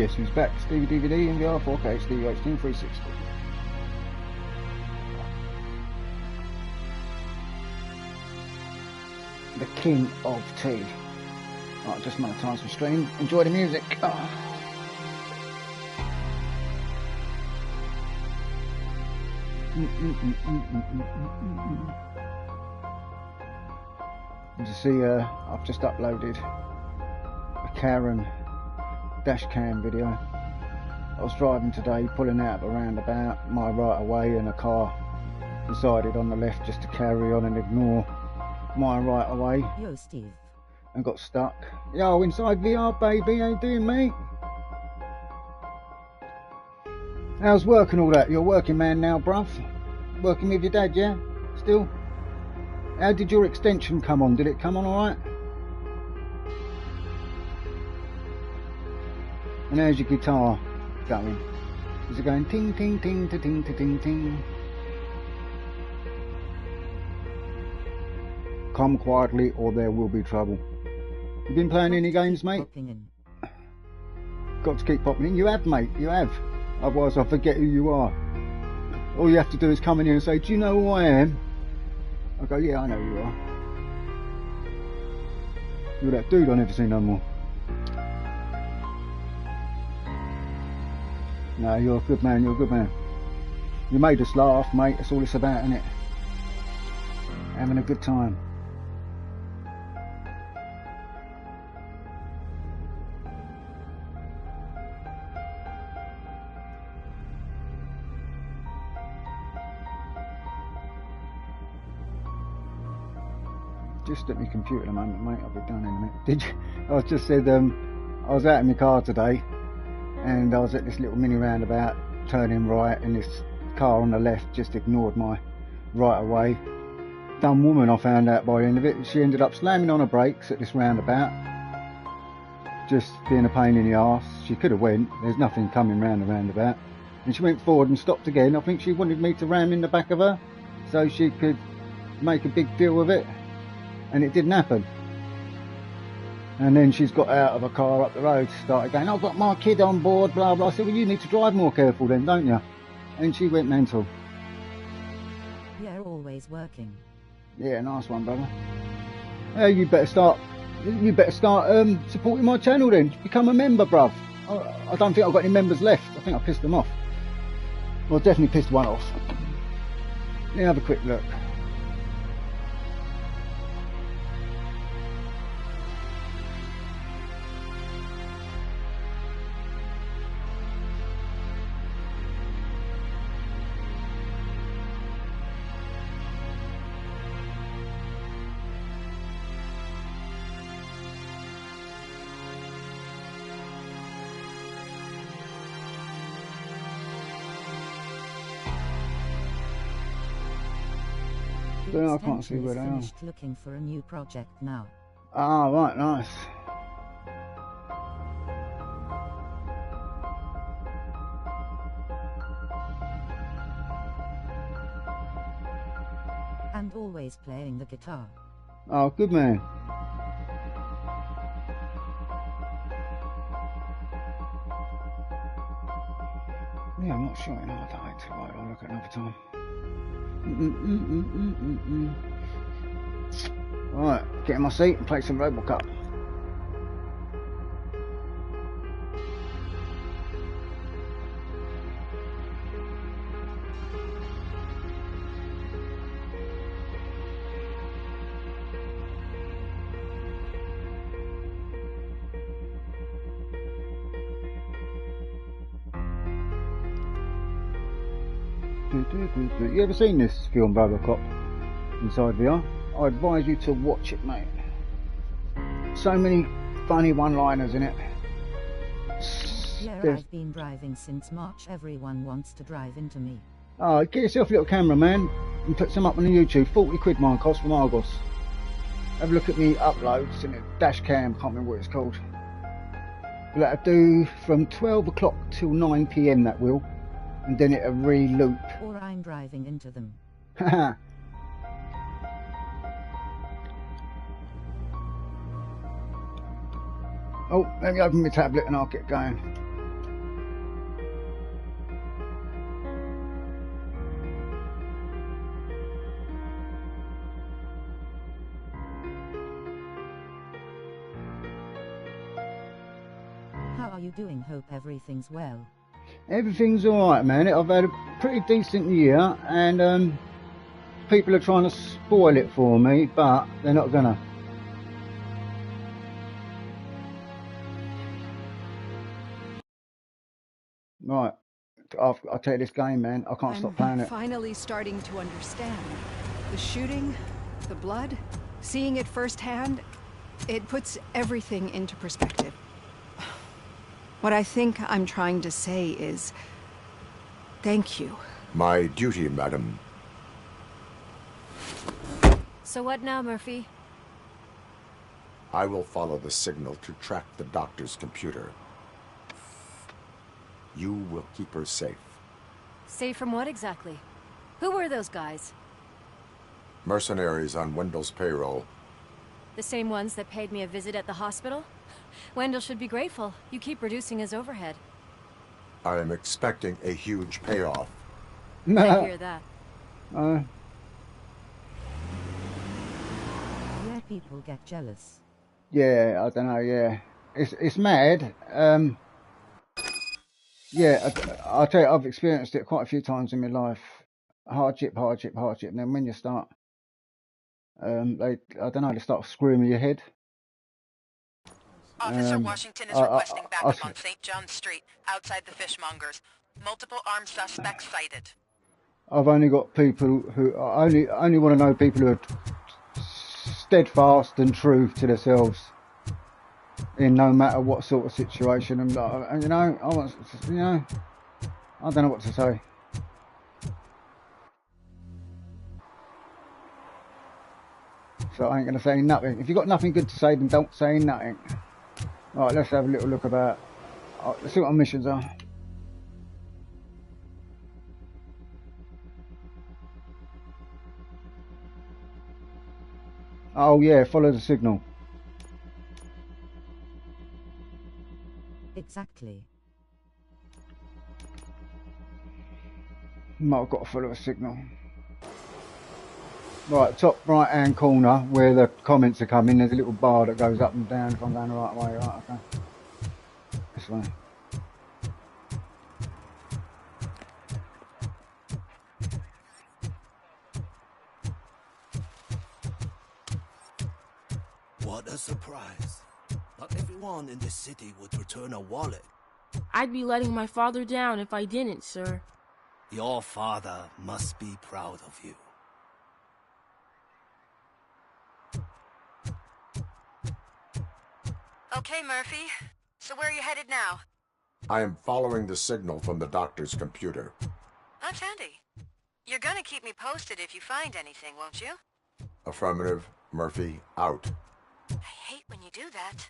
guess who's back? Stevie DvD in VR 4K HD HD 360. The king of tea. Right, just monetize some stream. Enjoy the music. Oh. As you see, I've just uploaded a Karen dash cam video. I was driving today, pulling out of a roundabout, my right away, and a car decided on the left just to carry on and ignore my right away. Yo, Steve. And got stuck. Yo, inside VR, baby, how you doing, mate? How's work and all that? You're a working man now, bruv? Working with your dad, yeah? Still? How did your extension come on? Did it come on alright? And how's your guitar going? Is it going ting ting ting to ting to ting ting? Come quietly or there will be trouble. You been playing any games, mate? Got to keep popping in. You have, mate, you have. Otherwise I forget who you are. All you have to do is come in here and say, do you know who I am? I go, yeah, I know who you are. You're that dude I never see no more. No, you're a good man, you're a good man. You made us laugh, mate, that's all it's about, innit? Having a good time. Just at my computer at the moment, mate. I'll be done in a minute. Did you? I just said I was out in my car today, and I was at this little mini roundabout, turning right, and this car on the left just ignored my right away. Dumb woman, I found out by the end of it. She ended up slamming on her brakes at this roundabout, just being a pain in the arse. She could have went. There's nothing coming round the roundabout, and she went forward and stopped again. I think she wanted me to ram in the back of her, so she could make a big deal of it. And it didn't happen. And then she's got out of a car up the road, started going, I've got my kid on board, blah blah. I said, well, you need to drive more careful then, don't you? And she went mental. You're always working. Yeah, nice one, brother. Hey, you better start supporting my channel then. Become a member, bruv. I don't think I've got any members left. I think I pissed them off. Well, definitely pissed one off. Let me have a quick look. I can't see where they are. Finished looking for a new project now. Ah, right, nice. And always playing the guitar. Oh, good man. Yeah, I'm not sure. No, I don't think right. I'll look at another time. Alright, get in my seat and play some Robocop. You ever seen this film Robocop inside VR? I advise you to watch it, mate. So many funny one-liners in it. Yeah, I've been driving since March. Everyone wants to drive into me. Oh, get yourself a little camera, man, and put some up on the YouTube. 40 quid mine cost from Argos. Have a look at me uploads in a dash cam, can't remember what it's called. Will that do from 12 o'clock till 9 PM that will. And then it'll re-loop. Or I'm driving into them. Haha. Oh, let me open my tablet and I'll get going. How are you doing? Hope everything's well. Everything's alright, man. I've had a pretty decent year, and people are trying to spoil it for me, but they're not gonna. Right, I'll take this game, man. I can't stop playing it. I'm finally starting to understand. The shooting, the blood, seeing it firsthand, it puts everything into perspective. What I think I'm trying to say is, thank you. My duty, madam. So what now, Murphy? I will follow the signal to track the doctor's computer. You will keep her safe. Safe from what exactly? Who were those guys? Mercenaries on Wendell's payroll. The same ones that paid me a visit at the hospital? Wendell should be grateful. You keep reducing his overhead. I am expecting a huge payoff. I hear that. Where people get jealous. Yeah, I don't know. Yeah, it's mad. Yeah, I'll tell you, I've experienced it quite a few times in my life. Hardship, and then when you start, I don't know, they start screwing with your head. Officer Washington is requesting backup on St. John's Street, outside the fishmongers. Multiple armed suspects sighted. I've only got people who I only want to know people who are steadfast and true to themselves in no matter what sort of situation. And you know, I don't know what to say. So I ain't gonna say nothing. If you've got nothing good to say, then don't say nothing. Alright, let's have a little look about. Let's see what our missions are. Oh yeah, follow the signal. Exactly. Might have got to follow a signal. Right, top right hand corner where the comments are coming, there's a little bar that goes up and down if I'm going the right way. Right, okay. This way. What a surprise. Not everyone in this city would return a wallet. I'd be letting my father down if I didn't, sir. Your father must be proud of you. Okay, Murphy. So where are you headed now? I am following the signal from the doctor's computer. That's handy. You're gonna keep me posted if you find anything, won't you? Affirmative. Murphy, out. I hate when you do that.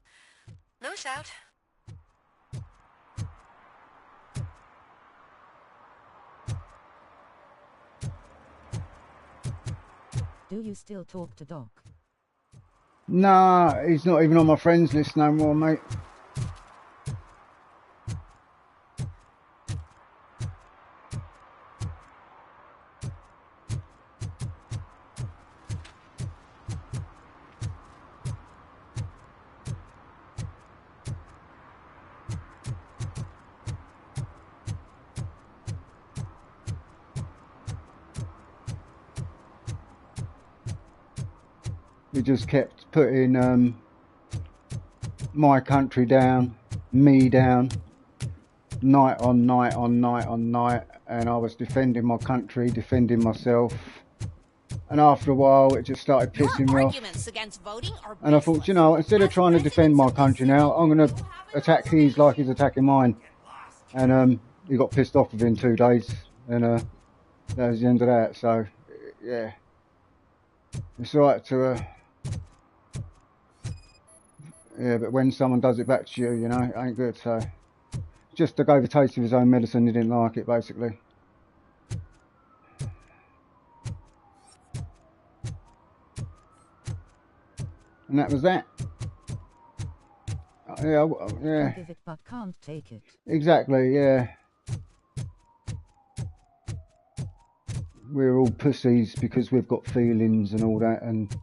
Loose out. Do you still talk to Doc? Nah, he's not even on my friends list no more, mate. He just kept putting my country down, me down, night on night on night on night, and I was defending my country, defending myself, and after a while it just started pissing me off. And I thought, you know, instead of trying to defend my country now, I'm going to attack his like he's attacking mine. And he got pissed off within 2 days, and that was the end of that. So yeah, it's right to yeah, but when someone does it back to you, you know, it ain't good. So just to go the taste of his own medicine, he didn't like it, basically. And that was that. Yeah, yeah. Give it but can't take it. Exactly, yeah. We're all pussies because we've got feelings and all that, and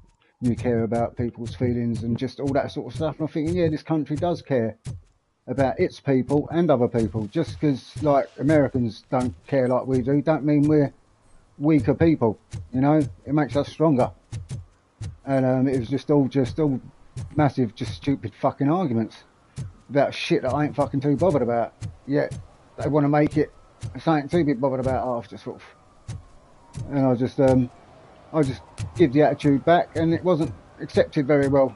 we care about people's feelings and just all that sort of stuff. And I'm thinking, yeah, this country does care. about its people and other people. Just because like Americans don't care like we do, don't mean we're weaker people. You know, it makes us stronger. And it was just all massive, just stupid fucking arguments about shit that I ain't fucking too bothered about. Yet they want to make it something to be bothered about. Oh, I've just sort of, and I just give the attitude back, and it wasn't accepted very well.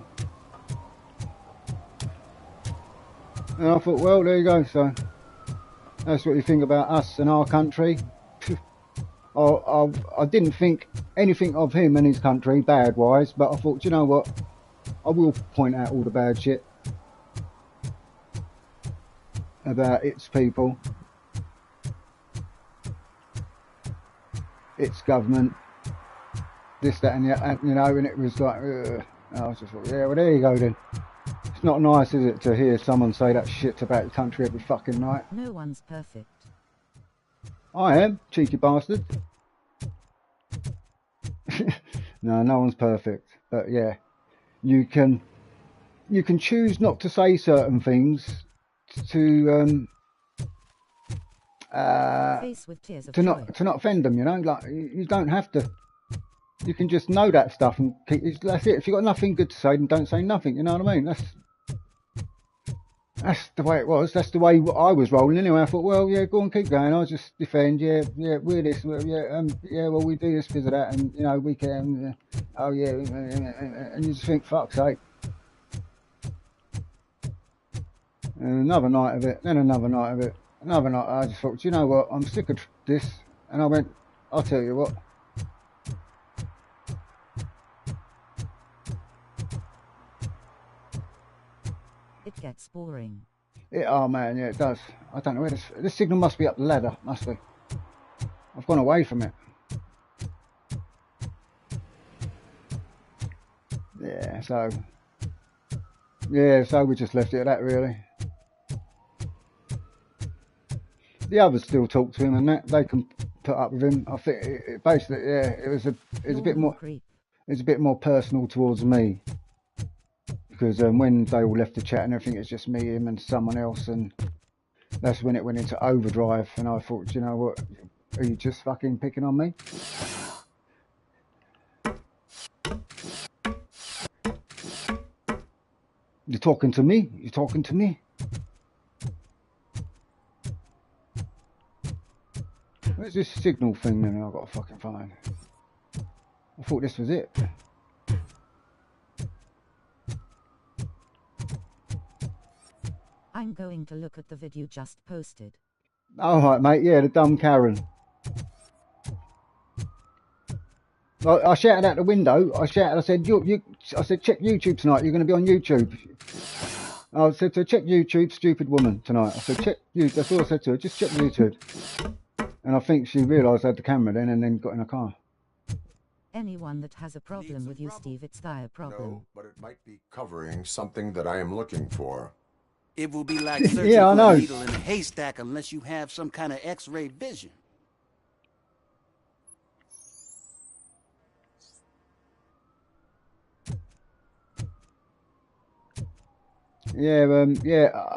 And I thought, well, there you go. So that's what you think about us and our country. I didn't think anything of him and his country bad-wise, but I thought, you know what? I will point out all the bad shit about its people, its government, this, that, and that, you know. And it was like, I was just like, yeah, well, there you go then. It's not nice, is it, to hear someone say that shit about your country every fucking night? No one's perfect. I am, cheeky bastard. No, no one's perfect. But yeah, you can choose not to say certain things to not offend them. You know, like you don't have to. You can just know that stuff and that's it. If you've got nothing good to say, then don't say nothing. You know what I mean? That's the way it was. That's the way I was rolling anyway. I thought, well, yeah, go on, keep going. I'll just defend. Yeah, we're this. Yeah, well, we do this because of that, and you know, we can. Oh yeah, and you just think, fuck's sake. And another night of it, then another night of it, another night. I just thought, you know what? I'm sick of this, and I went. I'll tell you what. It gets boring. Oh man, yeah, it does. I don't know where this signal must be up the ladder, must be. I've gone away from it. So we just left it at that, really. The others still talk to him and that, they can put up with him. I think it basically, yeah, it was a bit more, it's a bit more personal towards me. Because when they all left the chat and everything, it's just me, him and someone else, and that's when it went into overdrive, and I thought, you know what, are you just fucking picking on me? You're talking to me? You're talking to me? Where's this signal thing then I've got to fucking find? I thought this was it. I'm going to look at the video just posted. Alright mate, yeah, the dumb Karen. I shouted out the window, I said, I said, check YouTube tonight, you're going to be on YouTube. I said to her, check YouTube, stupid woman, tonight. I said, check YouTube, that's all I said to her, just check YouTube. And I think she realised I had the camera then and then got in a car. Anyone that has a problem with you, Steve, it's their problem. No, but it might be covering something that I am looking for. It will be like searching yeah, I know. for a needle in a haystack unless you have some kind of X-ray vision.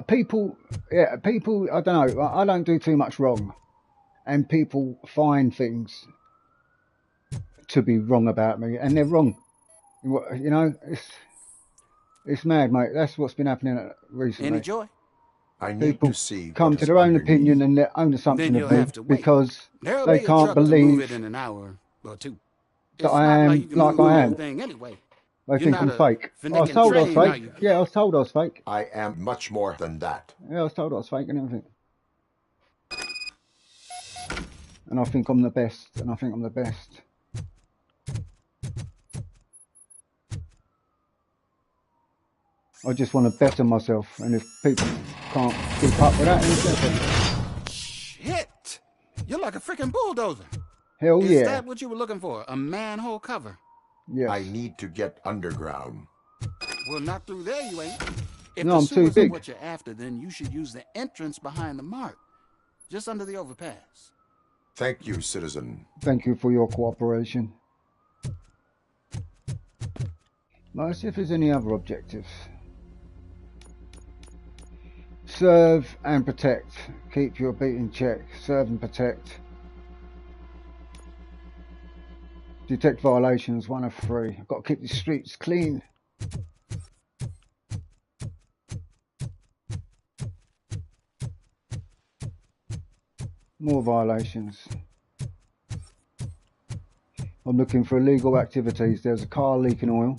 People, I don't know, I don't do too much wrong. And people find things to be wrong about me, and they're wrong. You know, it's mad, mate. That's what's been happening recently. Any joy? I need People to see come to their own opinion and their own assumption of me because they can't believe in an hour or two. that I am like I am. Anyway. They think I'm fake. I was told I was fake. Yeah, I was told I was fake. I am much more than that. Yeah, I was told I was fake and everything. And I think I'm the best, and I think I'm the best. I just want to better myself, and if people can't keep up with that, then it's different. Shit! You're like a freaking bulldozer. Hell yeah. Is that what you were looking for? A manhole cover? Yes. I need to get underground. Well, not through there, you ain't. If no, I'm too big. What you're after, then you should use the entrance behind the mark, just under the overpass. Thank you, citizen. Thank you for your cooperation. Let's see if there's any other objectives. Serve and protect. Keep your beat in check. Serve and protect. Detect violations, 1 of 3. I've got to keep the streets clean. More violations. I'm looking for illegal activities. There's a car leaking oil.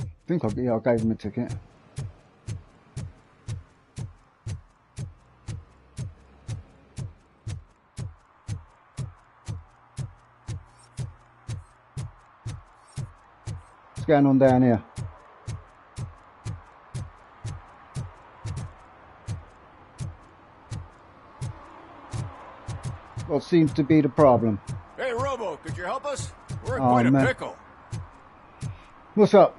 I think I gave him a ticket. What's going on down here? What seems to be the problem? Hey, Robo, could you help us? We're in quite a pickle. What's up?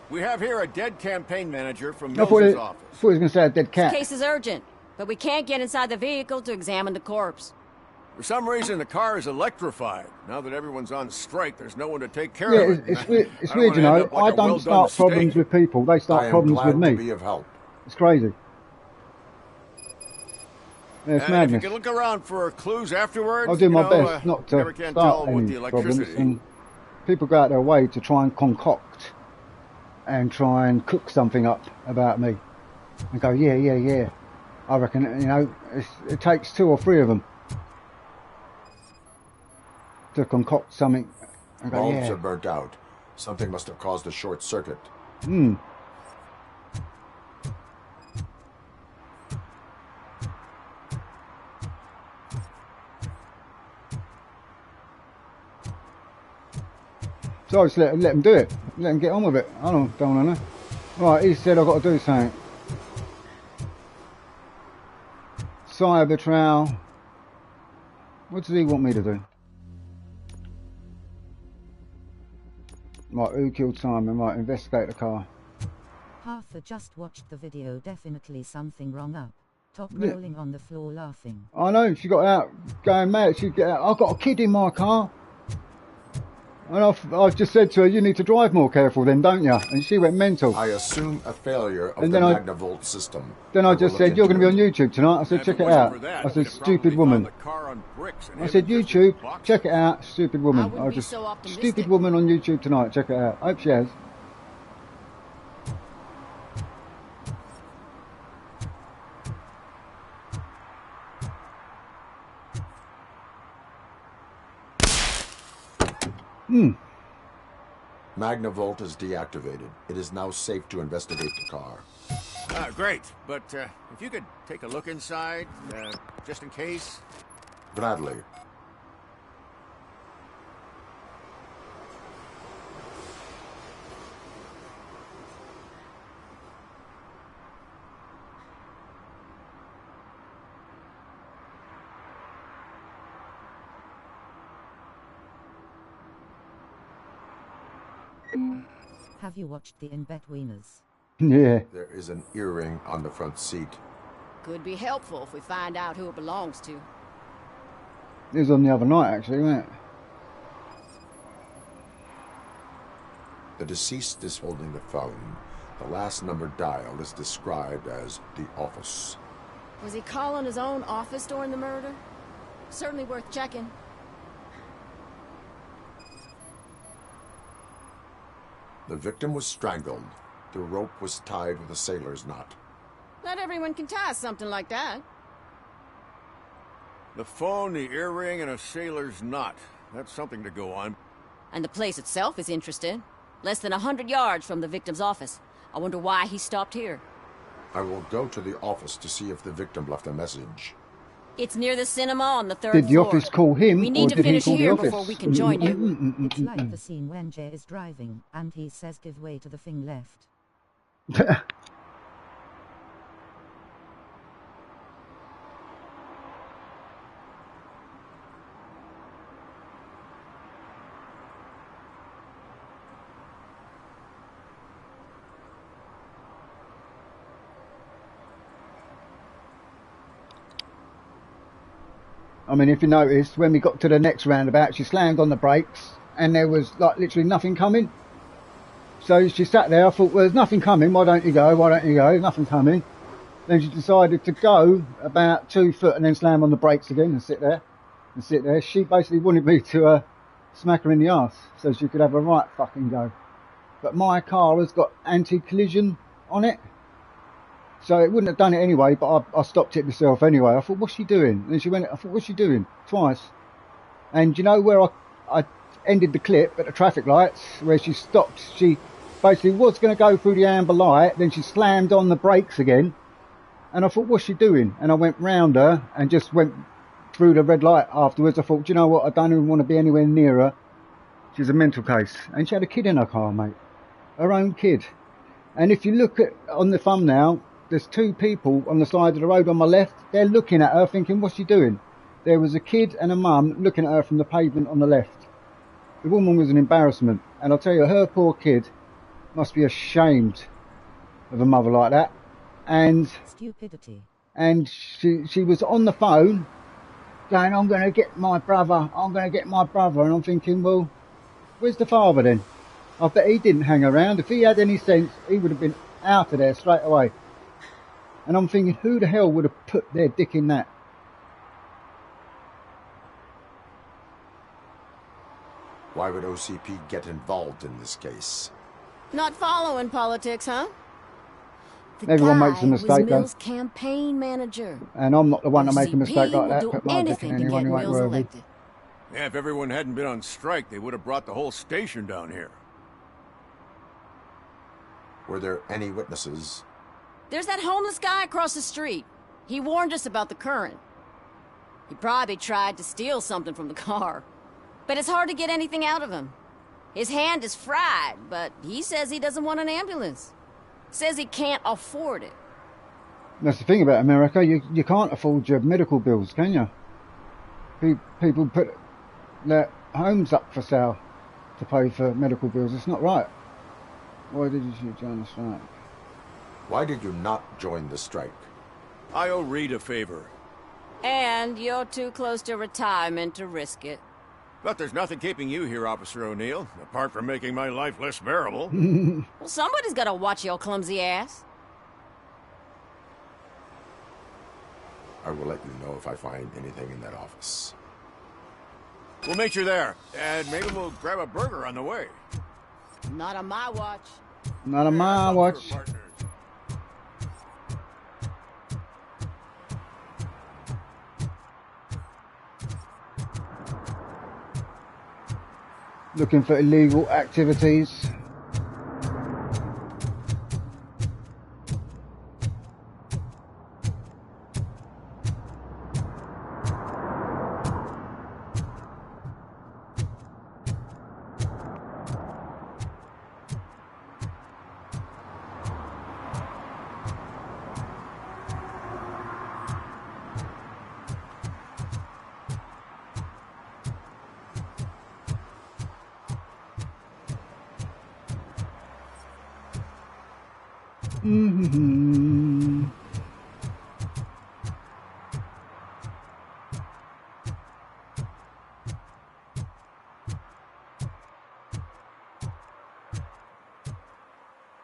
We have here a dead campaign manager from Mills's office. I thought he was going to say a dead cat. This case is urgent, but we can't get inside the vehicle to examine the corpse. For some reason, the car is electrified. Now that everyone's on strike, there's no one to take care of it. It's weird, you know. I don't start problems with people. They start problems with me. To be of help. It's crazy. Yeah, it's madness. If you can look around for clues afterwards. I'll do my best not to start any problems. And people go out their way to try and concoct and try and cook something up about me. And go, yeah. I reckon, you know, it takes 2 or 3 of them to concoct something. And go, Bulbs are burnt out. Something must have caused a short circuit. So I just let them do it. Let them get on with it. I don't want to know. Right, he said I've got to do something. Cyber trial. What does he want me to do? Right, who killed Simon? Right, investigate the car. Arthur just watched the video. Definitely something wrong up. Top rolling on the floor laughing. I know, she got out going mad. She got out, I've got a kid in my car. And I've just said to her, you need to drive more careful then, don't you? And she went mental. I assume a failure of the Magnavolt system. Then I just said, you're going to be on YouTube tonight. I said, check it out. I said, stupid woman. I said, YouTube, check it out, stupid woman. I just, stupid woman on YouTube tonight, check it out. I hope she has. Magnavolt is deactivated. It is now safe to investigate the car. Great, but if you could take a look inside, just in case. Gladly. Have you watched the In-Betweeners? Yeah. There is an earring on the front seat. Could be helpful if we find out who it belongs to. It was on the other night, actually, wasn't it? The deceased is holding the phone. The last number dialed is described as the office. Was he calling his own office during the murder? Certainly worth checking. The victim was strangled. The rope was tied with a sailor's knot. Not everyone can tie something like that. The phone, the earring, and a sailor's knot. That's something to go on. And the place itself is interesting. Less than 100 yards from the victim's office. I wonder why he stopped here. I will go to the office to see if the victim left a message. It's near the cinema on the 3rd floor. Did the office call him, we need or to did he finish call here the office? before we can join you. It's like the scene when Jay is driving, and he says give way to the thing left. I mean, if you noticed, when we got to the next roundabout, she slammed on the brakes, and there was like literally nothing coming. So she sat there. I thought, well, there's nothing coming. Why don't you go? Why don't you go? Nothing coming. Then she decided to go about 2 foot and then slam on the brakes again and sit there. She basically wanted me to smack her in the arse so she could have a right fucking go. But my car has got anti-collision on it. So it wouldn't have done it anyway, but I stopped it myself anyway. I thought, what's she doing? And she went, I thought, what's she doing? Twice. And you know where I ended the clip at the traffic lights, where she stopped. She basically was going to go through the amber light, then she slammed on the brakes again. And I thought, what's she doing? And I went round her and just went through the red light afterwards. I thought, do you know what? I don't even want to be anywhere near her. She's a mental case. And she had a kid in her car, mate. Her own kid. And if you look at on the thumbnail, there's 2 people on the side of the road on my left. They're looking at her thinking, what's she doing? There was a kid and a mum looking at her from the pavement on the left. The woman was an embarrassment. And I'll tell you, her poor kid must be ashamed of a mother like that. And stupidity. And she was on the phone going, I'm going to get my brother. I'm going to get my brother. And I'm thinking, well, where's the father then? I bet he didn't hang around. If he had any sense, he would have been out of there straight away. And I'm thinking, who the hell would have put their dick in that? Why would OCP get involved in this case? Not following politics, huh? Everyone makes a mistake, though. Mill's campaign manager. And I'm not the one to make a mistake like that. Will Put do my dick in anything to anyone get who ain't Mills worthy. elected. Yeah, if everyone hadn't been on strike, they would have brought the whole station down here. Were there any witnesses? There's that homeless guy across the street. He warned us about the current. He probably tried to steal something from the car. But it's hard to get anything out of him. His hand is fried, but he says he doesn't want an ambulance. Says he can't afford it. That's the thing about America. You can't afford your medical bills, can you? People put their homes up for sale to pay for medical bills. It's not right. Why did you join the strike? Why did you not join the strike? I owe Reed a favor. And you're too close to retirement to risk it. But there's nothing keeping you here, Officer O'Neill, apart from making my life less bearable. Well, somebody's got to watch your clumsy ass. I will let you know if I find anything in that office. We'll meet you there, and maybe we'll grab a burger on the way. Not on my watch. Not on my watch. Looking for illegal activities.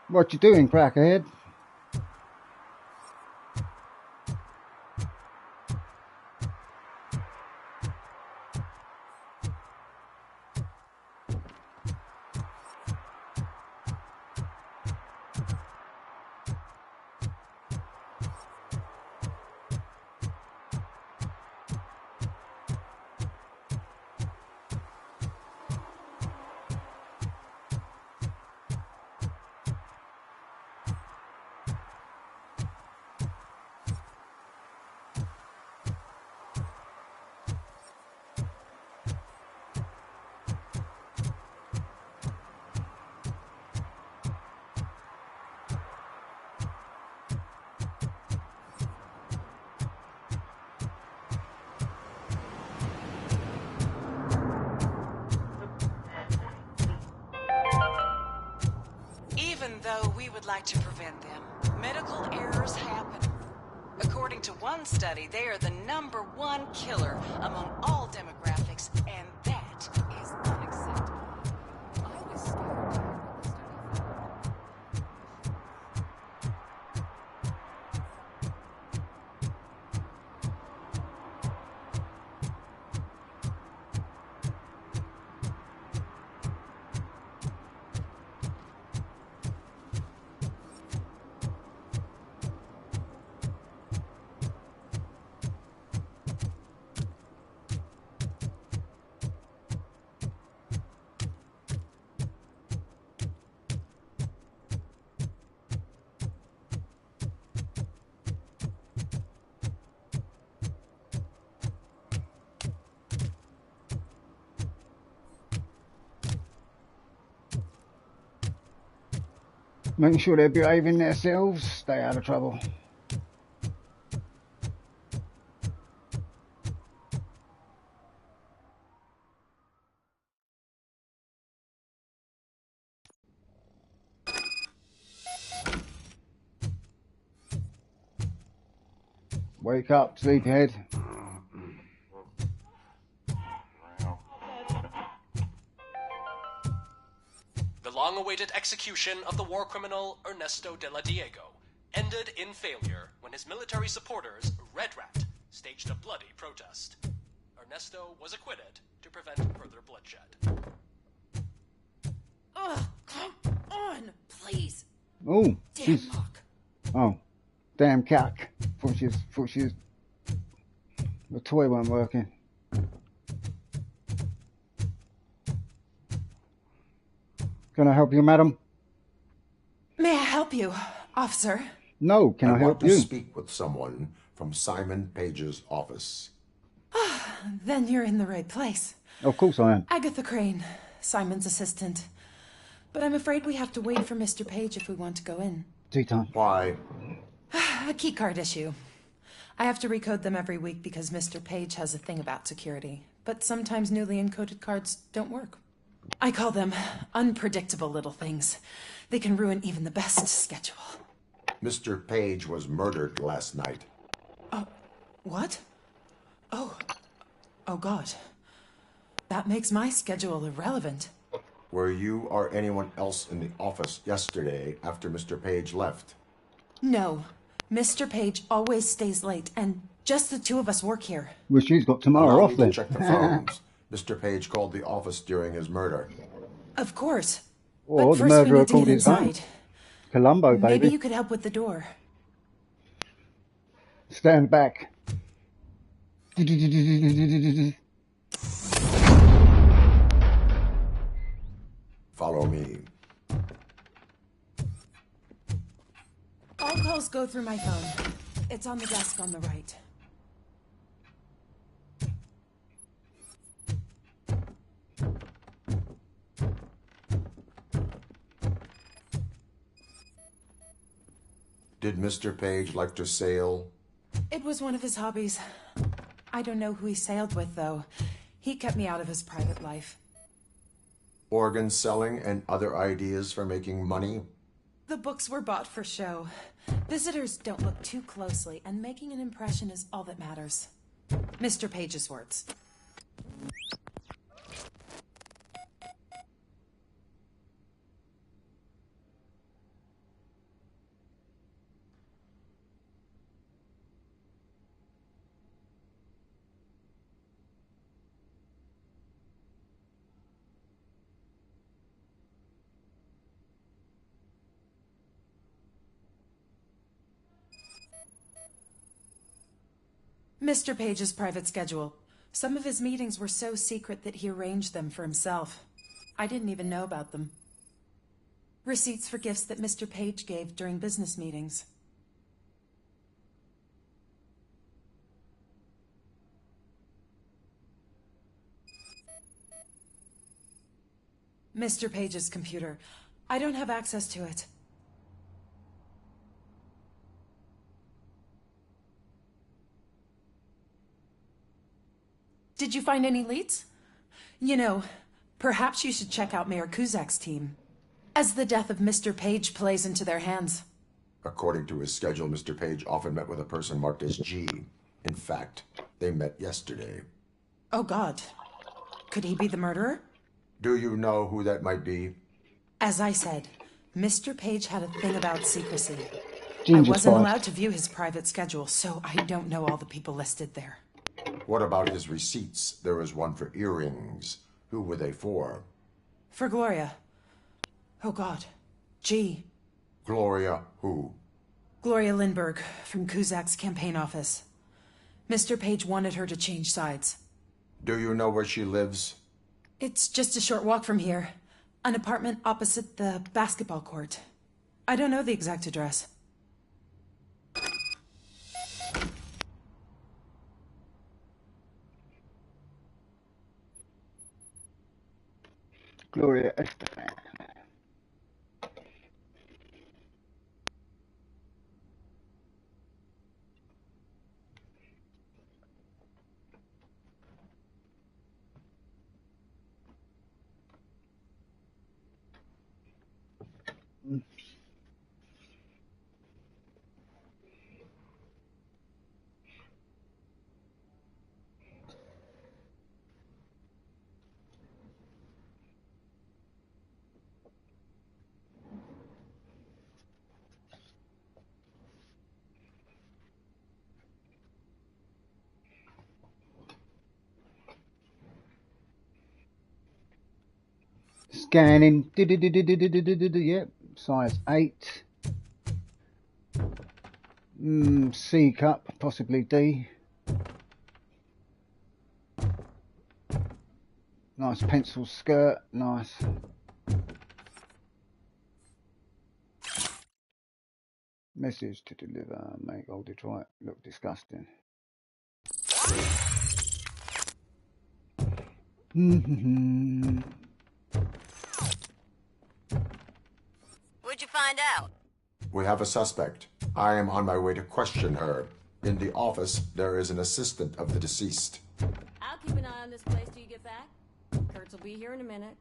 What you doing, crackhead? Though we would like to prevent them, medical errors happen. According to one study, they are the #1 killer among all demographics, and that is unacceptable. I was scared. Making sure they're behaving themselves, stay out of trouble. Wake up, sleepyhead. The long-awaited execution of the war criminal Ernesto de la Diego ended in failure when his military supporters, Red Rat, staged a bloody protest. Ernesto was acquitted to prevent further bloodshed. Ugh, come on, please. Oh, Damn lock. Oh, damn cack. Thought she was, the toy wasn't working. Can I help you, madam? May I help you, officer? No, can I help you? I want to speak with someone from Simon Page's office. Then you're in the right place. Of course I am. Agatha Crane, Simon's assistant. But I'm afraid we have to wait for Mr. Page if we want to go in. Tea time. Why? A key card issue. I have to recode them every week because Mr. Page has a thing about security. But sometimes newly encoded cards don't work. I call them unpredictable little things. They can ruin even the best schedule. Mr. Page was murdered last night. What? Oh God. That makes my schedule irrelevant. Were you or anyone else in the office yesterday after Mr. Page left? No. Mr. Page always stays late, and just the two of us work here. Well, she's got tomorrow off then. Check the phones. Mr. Page called the office during his murder. Of course. Or but the first we murderer need to called get his own. inside. Columbo, baby. Maybe you could help with the door. Stand back. Follow me. All calls go through my phone. It's on the desk on the right. Did Mr. Page like to sail? It was one of his hobbies. I don't know who he sailed with, though. He kept me out of his private life. Organ selling and other ideas for making money? The books were bought for show. Visitors don't look too closely, and making an impression is all that matters. Mr. Page's words. Mr. Page's private schedule. Some of his meetings were so secret that he arranged them for himself. I didn't even know about them. Receipts for gifts that Mr. Page gave during business meetings. Mr. Page's computer. I don't have access to it. Did you find any leads? You know, perhaps you should check out Mayor Kuzak's team, as the death of Mr. Page plays into their hands. According to his schedule, Mr. Page often met with a person marked as G. In fact, they met yesterday. Oh, God. Could he be the murderer? Do you know who that might be? As I said, Mr. Page had a thing about secrecy. Ginger I wasn't spice. allowed to view his private schedule, so I don't know all the people listed there. What about his receipts? There was one for earrings. Who were they for? For Gloria. Oh, God. G. Gloria who? Gloria Lindbergh, from Kuzak's campaign office. Mr. Page wanted her to change sides. Do you know where she lives? It's just a short walk from here. An apartment opposite the basketball court. I don't know the exact address. Gloria Estefan. Scanning. Yep. Size 8. C cup, possibly D. Nice pencil skirt. Nice. Message to deliver. Make old Detroit look disgusting. What'd you find out? We have a suspect. I am on my way to question her. In the office, there is an assistant of the deceased. I'll keep an eye on this place till you get back. Kurtz will be here in a minute.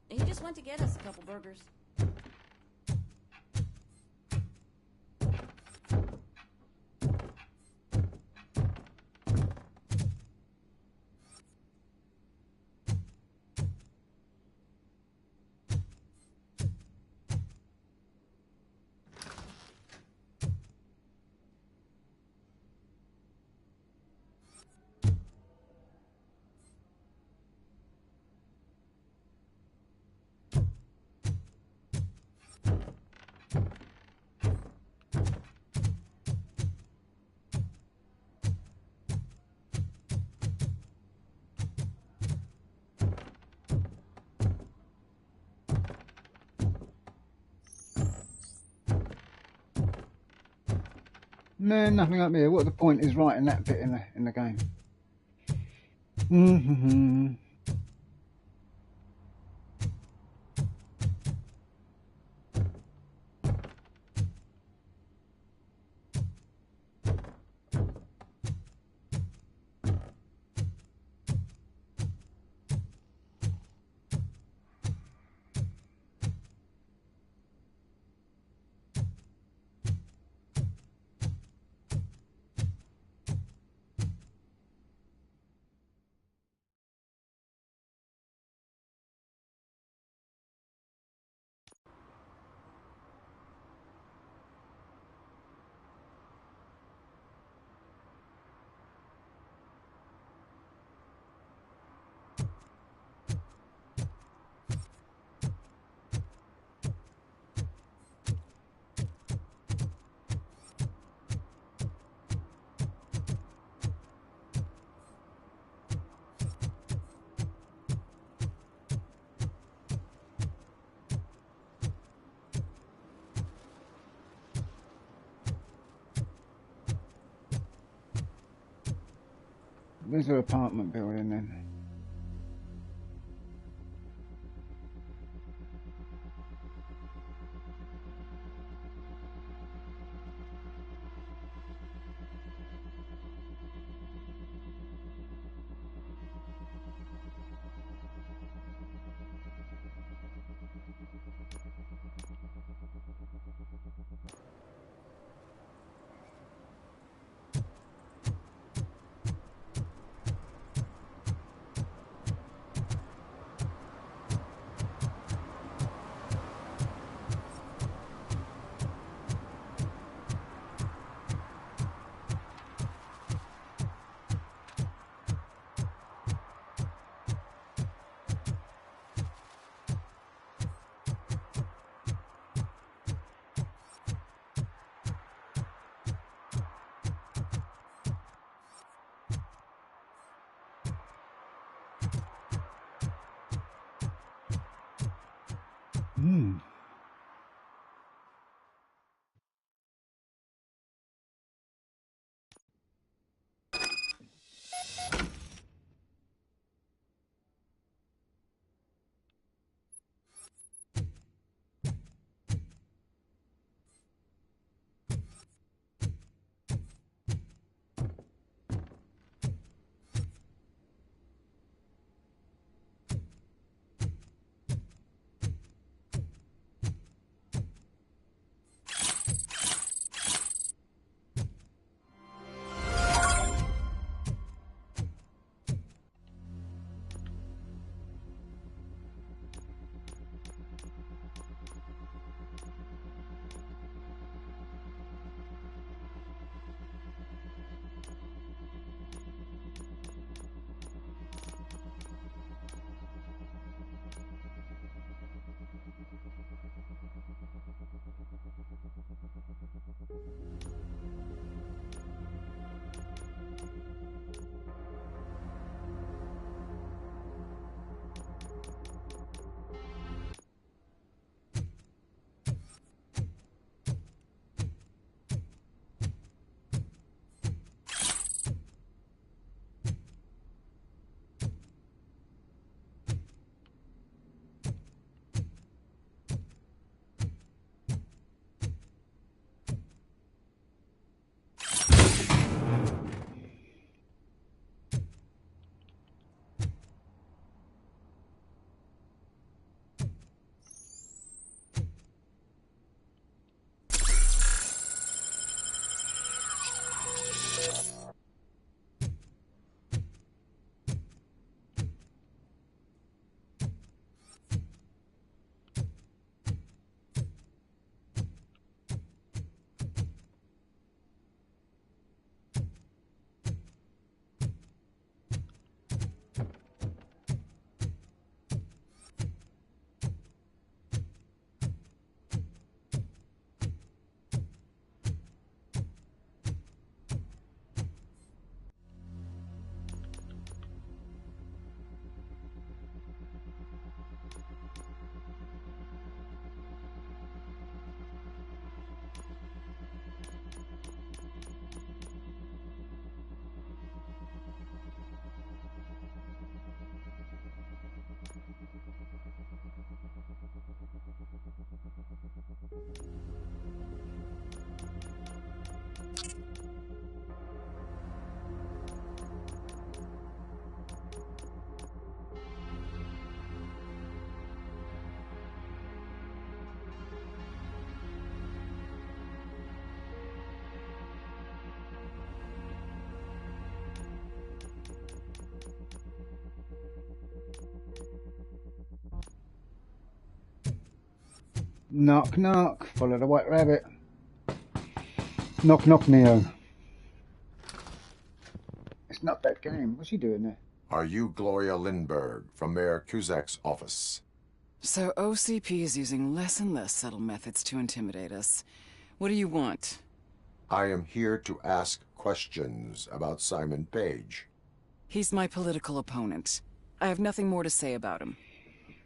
He just went to get us a couple burgers. No, nothing up here. What the point is writing that bit in the game? There's an apartment building then. Knock, knock. Follow the white rabbit. Knock, knock, Neo. It's not that game. What's he doing there? Are you Gloria Lindbergh from Mayor Cusack's office? So OCP is using less and less subtle methods to intimidate us. What do you want? I am here to ask questions about Simon Page. He's my political opponent. I have nothing more to say about him.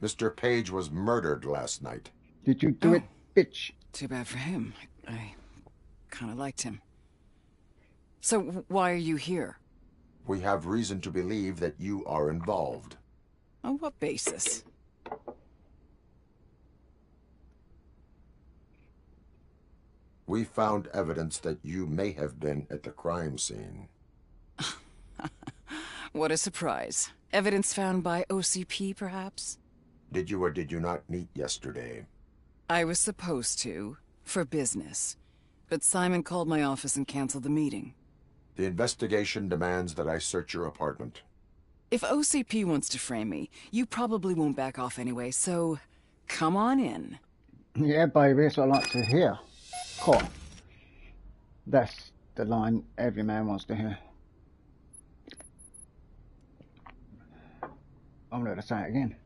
Mr. Page was murdered last night. Did you do it, bitch? Too bad for him. I kind of liked him. So why are you here? We have reason to believe that you are involved. On what basis? We found evidence that you may have been at the crime scene. What a surprise. Evidence found by OCP, perhaps? Did you or did you not meet yesterday? I was supposed to, for business. But Simon called my office and canceled the meeting. The investigation demands that I search your apartment. If OCP wants to frame me, you probably won't back off anyway, so come on in. Yeah, baby, that's what I like to hear. Cool. That's the line every man wants to hear. I'm going to say it again.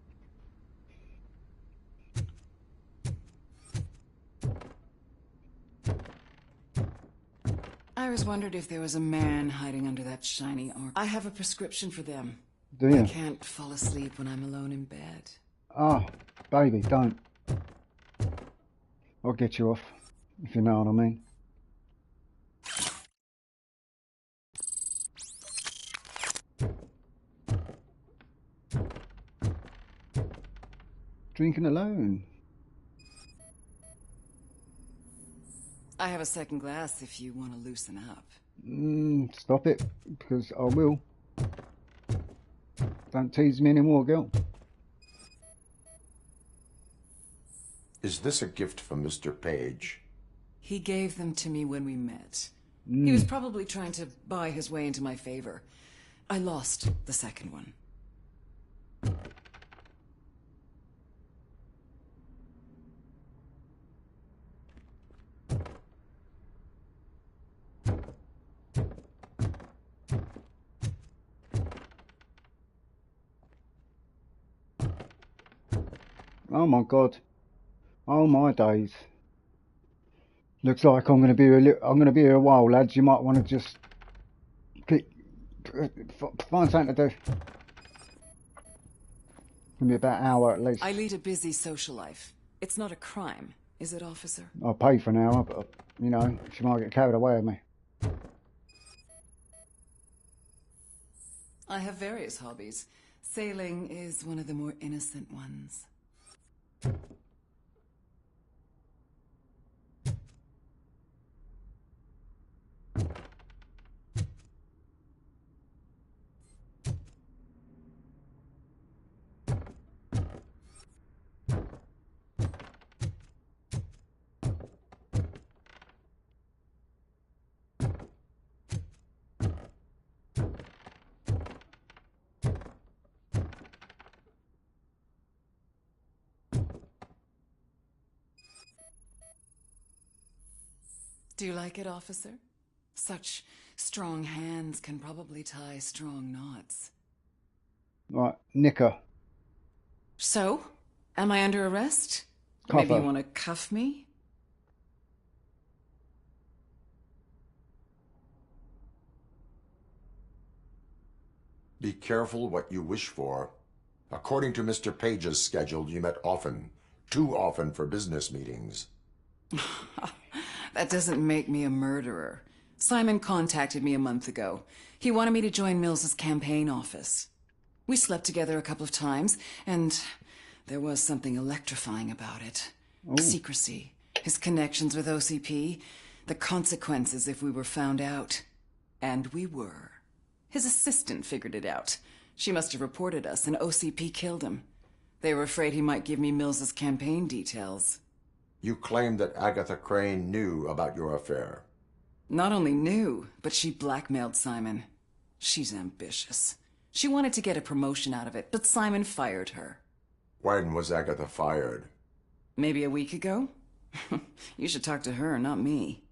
I always wondered if there was a man hiding under that shiny armor. I have a prescription for them. Do you? I can't fall asleep when I'm alone in bed. Oh, baby, don't. I'll get you off, if you know what I mean. Drinking alone. I have a second glass if you want to loosen up. Stop it, because I will. Don't tease me anymore, girl. Is this a gift from Mr. Page? He gave them to me when we met. He was probably trying to buy his way into my favor. I lost the second one. Oh my god. Oh my days. Looks like I'm going to be here a while, lads. You might want to just find something to do. Give me about an hour at least. I lead a busy social life. It's not a crime, is it, officer? I'll pay for an hour, but you know, she might get carried away with me. I have various hobbies. Sailing is one of the more innocent ones. Do you like it, officer? Such strong hands can probably tie strong knots. Right, nicker. So, am I under arrest? Cuff Maybe her. you want to cuff me? Be careful what you wish for. According to Mr. Page's schedule, you met often. Too often for business meetings. That doesn't make me a murderer. Simon contacted me a month ago. He wanted me to join Mills's campaign office. We slept together a couple of times, and there was something electrifying about it. Secrecy, his connections with OCP, the consequences if we were found out. And we were. His assistant figured it out. She must have reported us, and OCP killed him. They were afraid he might give me Mills's campaign details. You claim that Agatha Crane knew about your affair. Not only knew, but she blackmailed Simon. She's ambitious. She wanted to get a promotion out of it, but Simon fired her. When was Agatha fired? Maybe a week ago? You should talk to her, not me.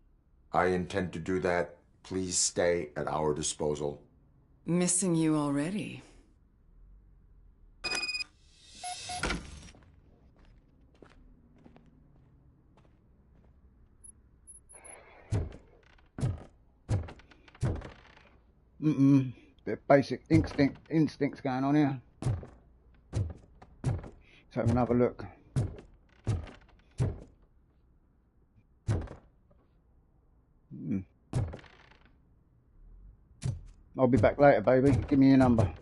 I intend to do that. Please stay at our disposal. Missing you already. Bit of basic instincts going on here. Let's have another look. I'll be back later, baby. Give me your number.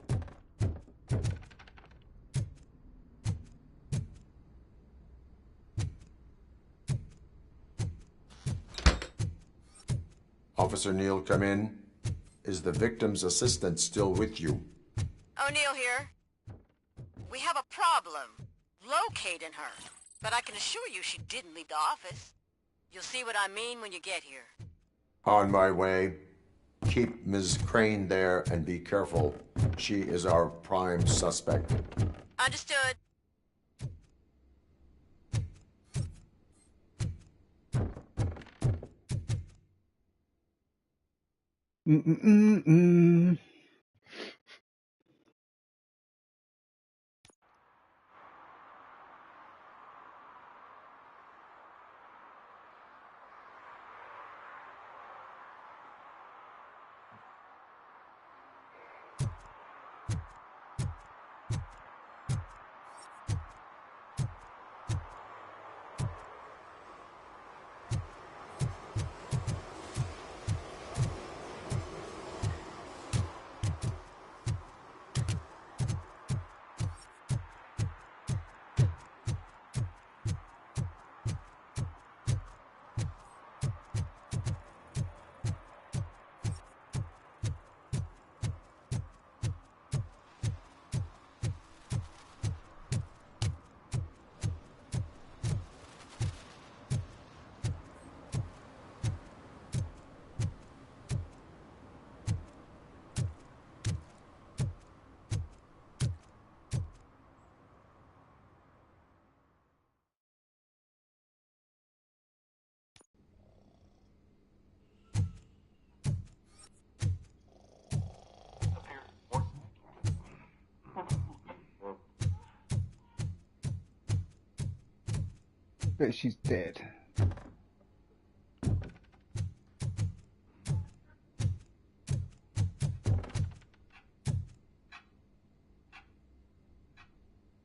Officer Neal, come in. Is the victim's assistant still with you? O'Neill here. We have a problem locating her, but I can assure you she didn't leave the office. You'll see what I mean when you get here. On my way. Keep Ms. Crane there and be careful. She is our prime suspect. Understood. But she's dead.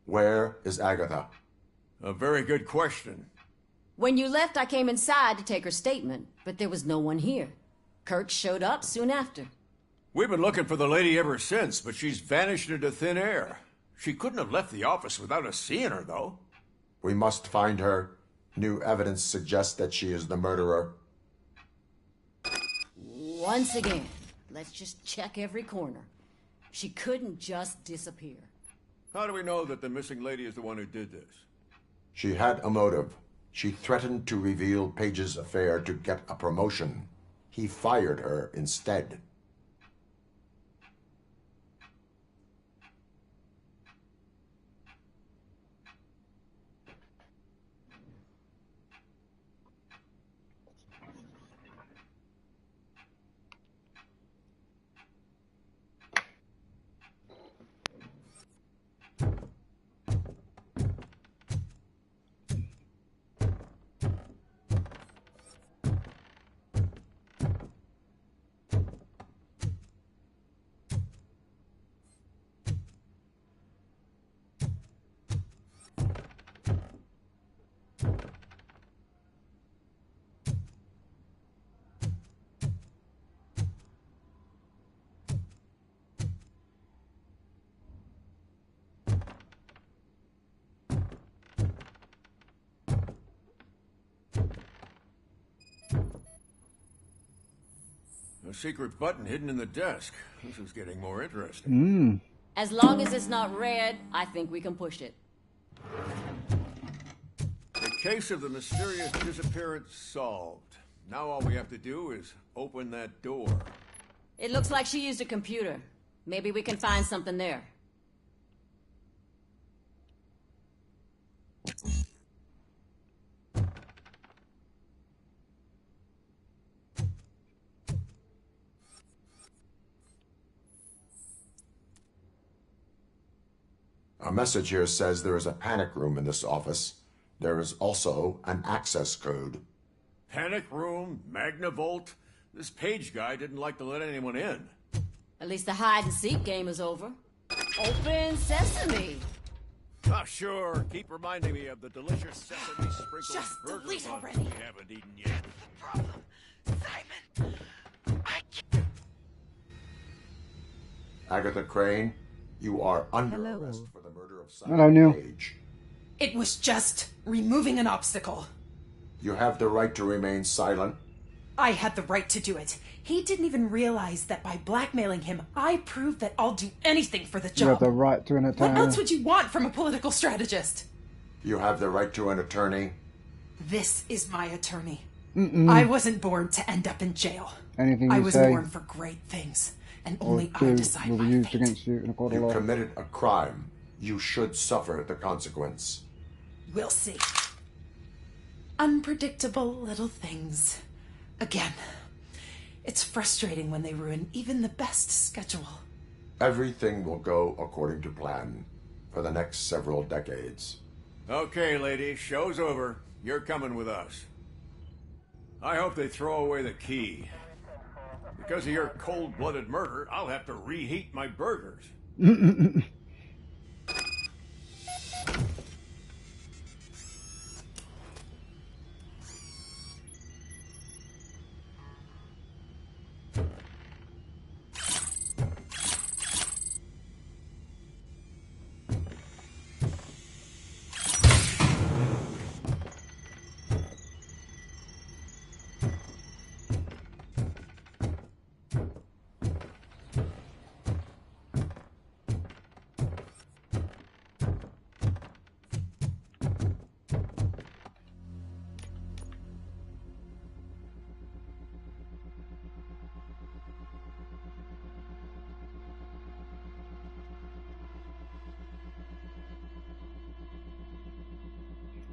Where is Agatha? A very good question. When you left, I came inside to take her statement, but there was no one here. Kurt showed up soon after. We've been looking for the lady ever since, but she's vanished into thin air. She couldn't have left the office without us seeing her, though. We must find her. New evidence suggests that she is the murderer. Once again, let's just check every corner. She couldn't just disappear. How do we know that the missing lady is the one who did this? She had a motive. She threatened to reveal Page's affair to get a promotion. He fired her instead. A secret button hidden in the desk. This is getting more interesting. As long as it's not red, I think we can push it. The case of the mysterious disappearance solved. Now all we have to do is open that door. It looks like she used a computer. Maybe we can find something there. A message here says there is a panic room in this office. There is also an access code. Panic room, Magnavolt. This Page guy didn't like to let anyone in. At least the hide-and-seek game is over. Open sesame. Ah, sure. Keep reminding me of the delicious sesame sprinkled Just burger delete buns already. we haven't eaten yet. Simon, Agatha Crane, you are under arrest for the murder of Hello, Simon Neil. Page. It was just removing an obstacle. You have the right to remain silent. I had the right to do it. He didn't even realize that by blackmailing him, I proved that I'll do anything for the You have job. the right to an What attorney. else would you want from a political strategist? You have the right to an attorney. This is my attorney. Mm-mm. I wasn't born to end up in jail. Anything I you was say born for great things, and or only I do decide will be my used fate. against you in a court of You law. committed a crime. You should suffer the consequence. We'll see. Unpredictable little things. Again. It's frustrating when they ruin even the best schedule. Everything will go according to plan for the next several decades. Okay, lady, show's over. You're coming with us. I hope they throw away the key. Because of your cold-blooded murder, I'll have to reheat my burgers.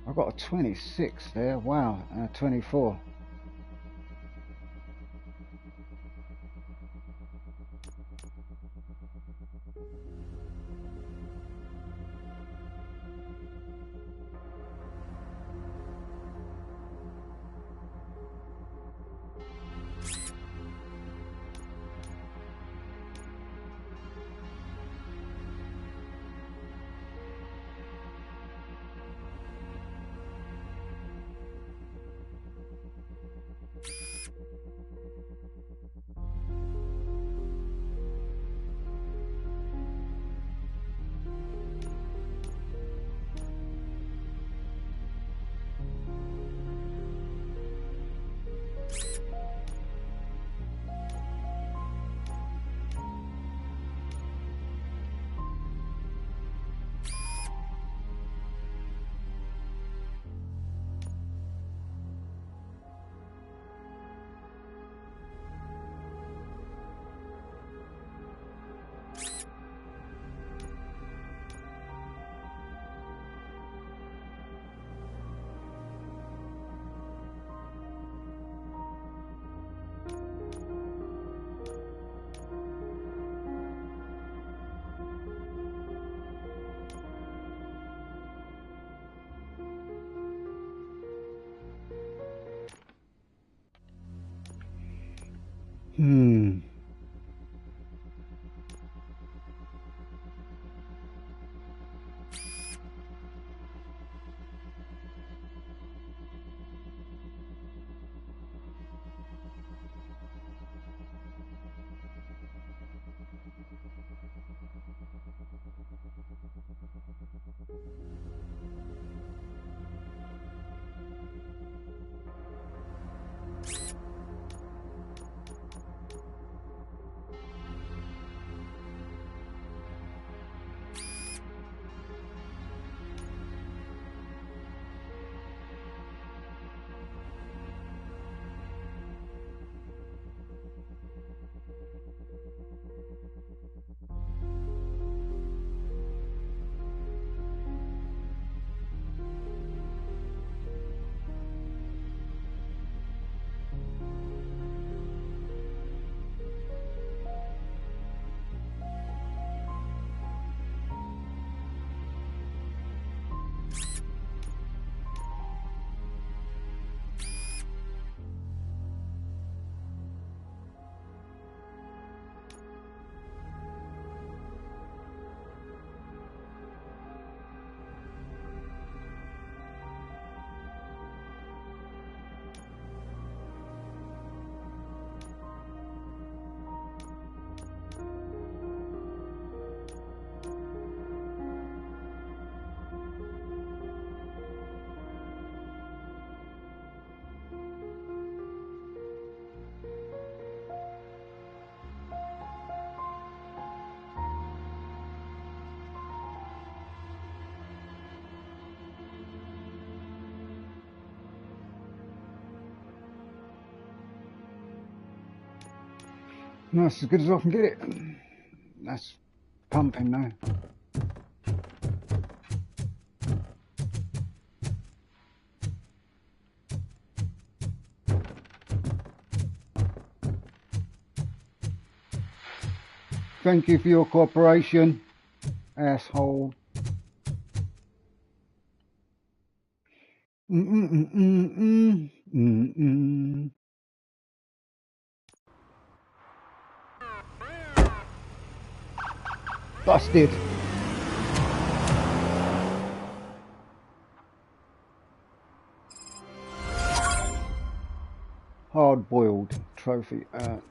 I've got a 26 there. Wow, and a 24. That's as good as I can get it. That's pumping though. Thank you for your cooperation, asshole. Busted. Hard-boiled trophy out.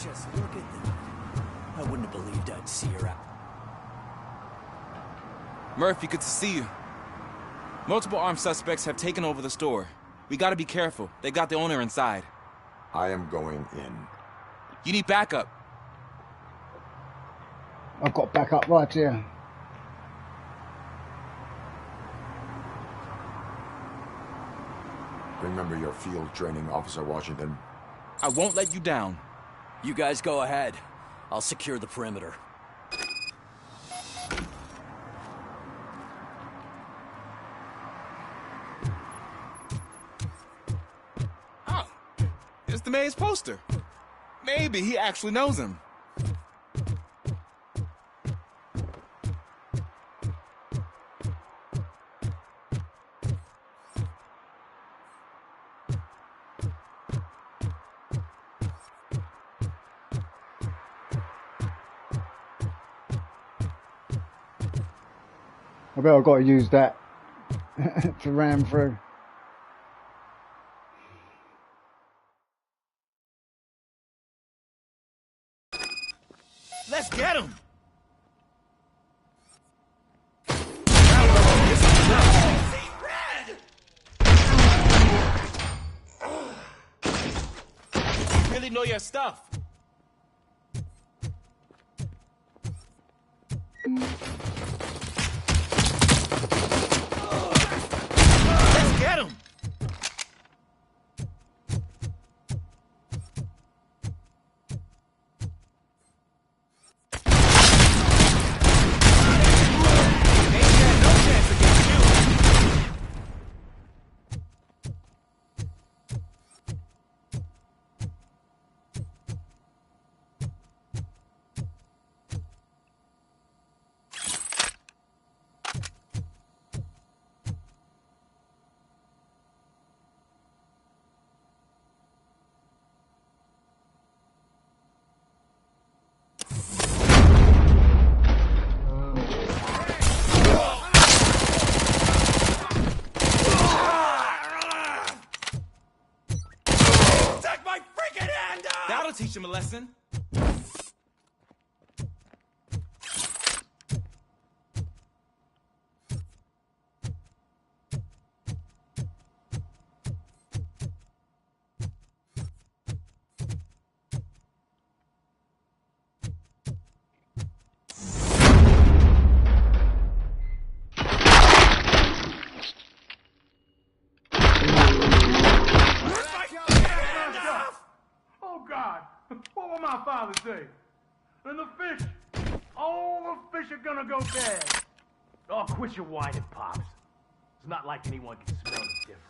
Just look at them. I wouldn't have believed I'd see her out. Murphy, good to see you. Multiple armed suspects have taken over the store. We gotta be careful. They got the owner inside. I am going in. You need backup. I've got backup right here. Remember your field training, Officer Washington. I won't let you down. You guys go ahead. I'll secure the perimeter. Oh, it's the mayor's poster. Maybe he actually knows him. I bet I've got to use that to ram through. Let's get him! You really know your stuff. Let's get him! Teach him a lesson. What will my father say? And the fish, all the fish are gonna go bad. Oh, quit your whining, Pops. It's not like anyone can smell the difference.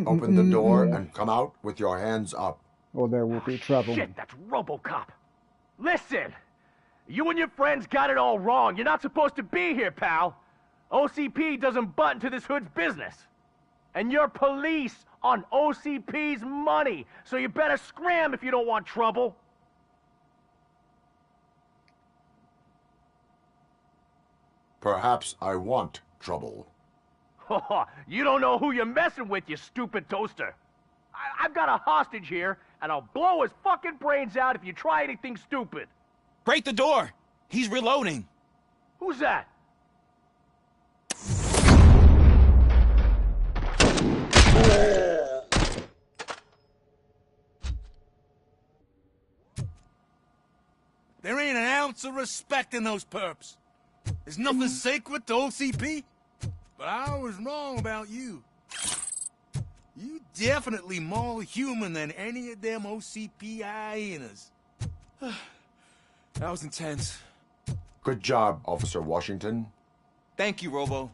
Open the door and come out with your hands up. Or there will be trouble. Shit, that's Robocop. Listen, you and your friends got it all wrong. You're not supposed to be here, pal. OCP doesn't butt into this hood's business. And you're police on OCP's money, so you better scram if you don't want trouble. Perhaps I want trouble. You don't know who you're messing with, you stupid toaster. I've got a hostage here, and I'll blow his fucking brains out if you try anything stupid. Break the door! He's reloading. Who's that? There ain't an ounce of respect in those perps. There's nothing sacred to OCP. But I was wrong about you. You definitely more human than any of them OCP hyenas. That was intense. Good job, Officer Washington. Thank you, Robo.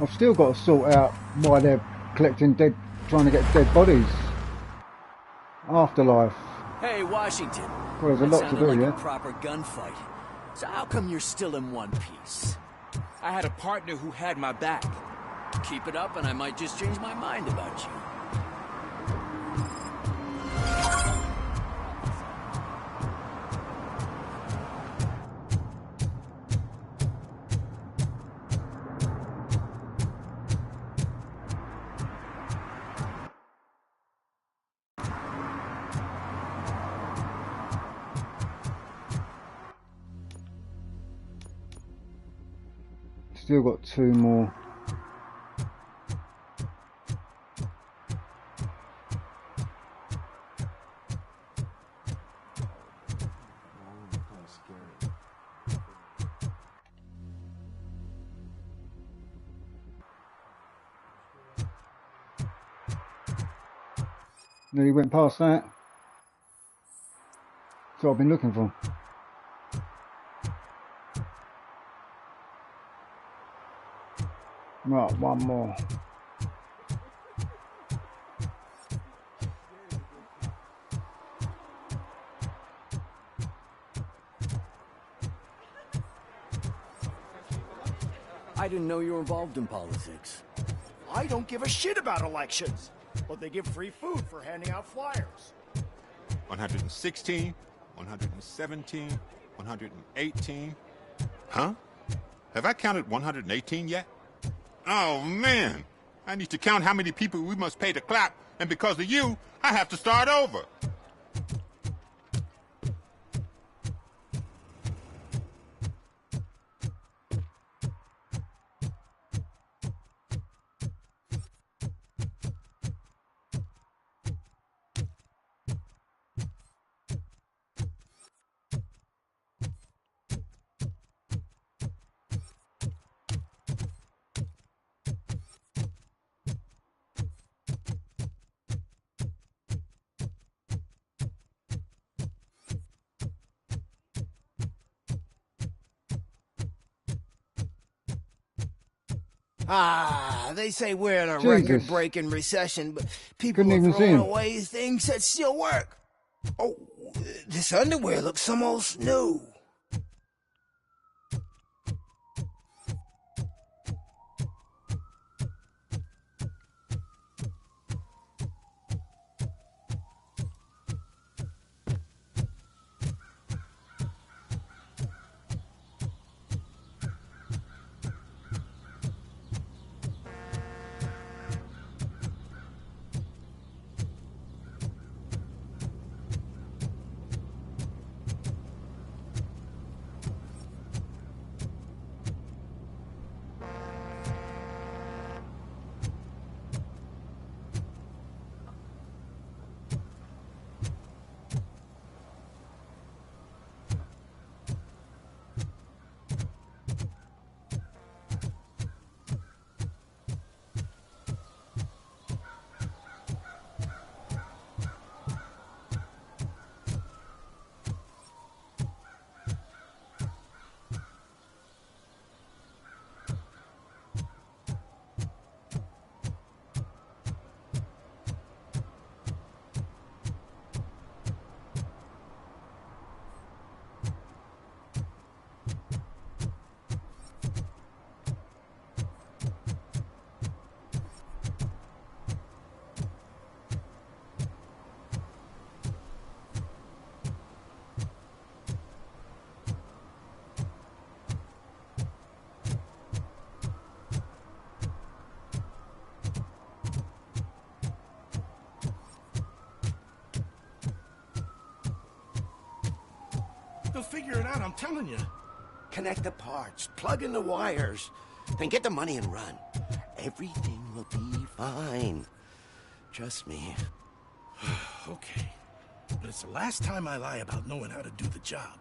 I've still got to sort out why they're collecting trying to get dead bodies. Afterlife. Hey, Washington. Well, there's a lot to do, like yeah. A proper gunfight. So how come you're still in one piece? I had a partner who had my back. Keep it up and I might just change my mind about you. still got 2 more. Nearly went past that. That's what I've been looking for. Right, 1 more. I didn't know you were involved in politics. I don't give a shit about elections, but they give free food for handing out flyers. 116, 117, 118. Huh? Have I counted 118 yet? Oh, man. I need to count how many people we must pay to clap, and because of you, I have to start over. Ah, they say we're in a Jesus. record-breaking recession, but people Couldn't are even see throwing him. away things that still work. Oh, this underwear looks almost new. They'll figure it out, I'm telling you. Connect the parts, plug in the wires, then get the money and run. Everything will be fine. Trust me. Okay. But it's the last time I lie about knowing how to do the job.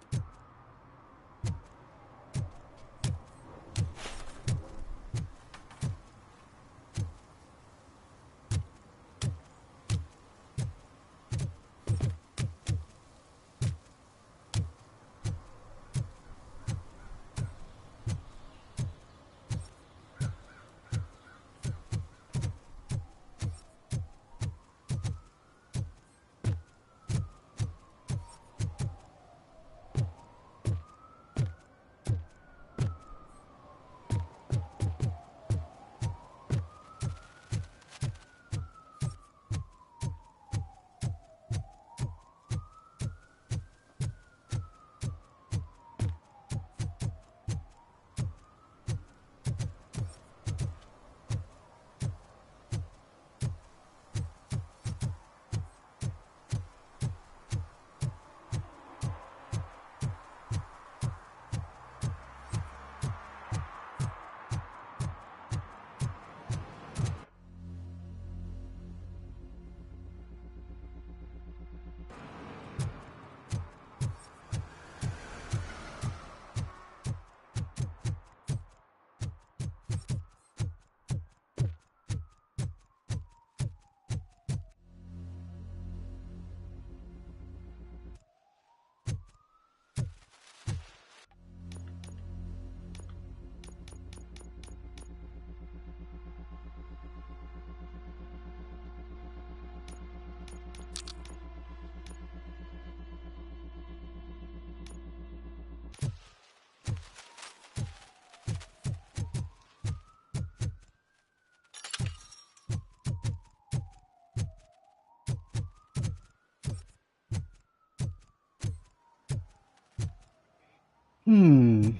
Looking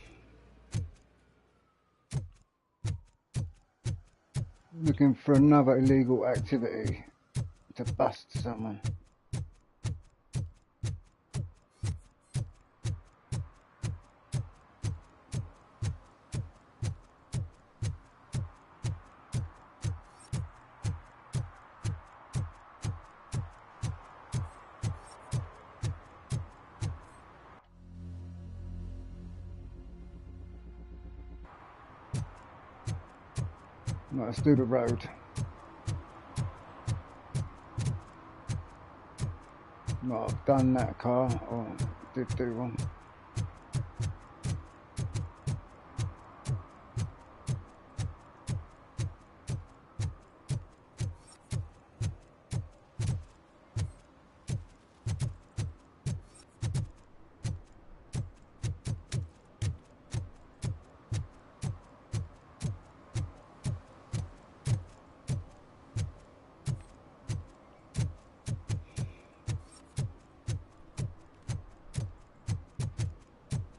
for another illegal activity to bust someone. Let's do the road. Well, I've done that car, or did do one.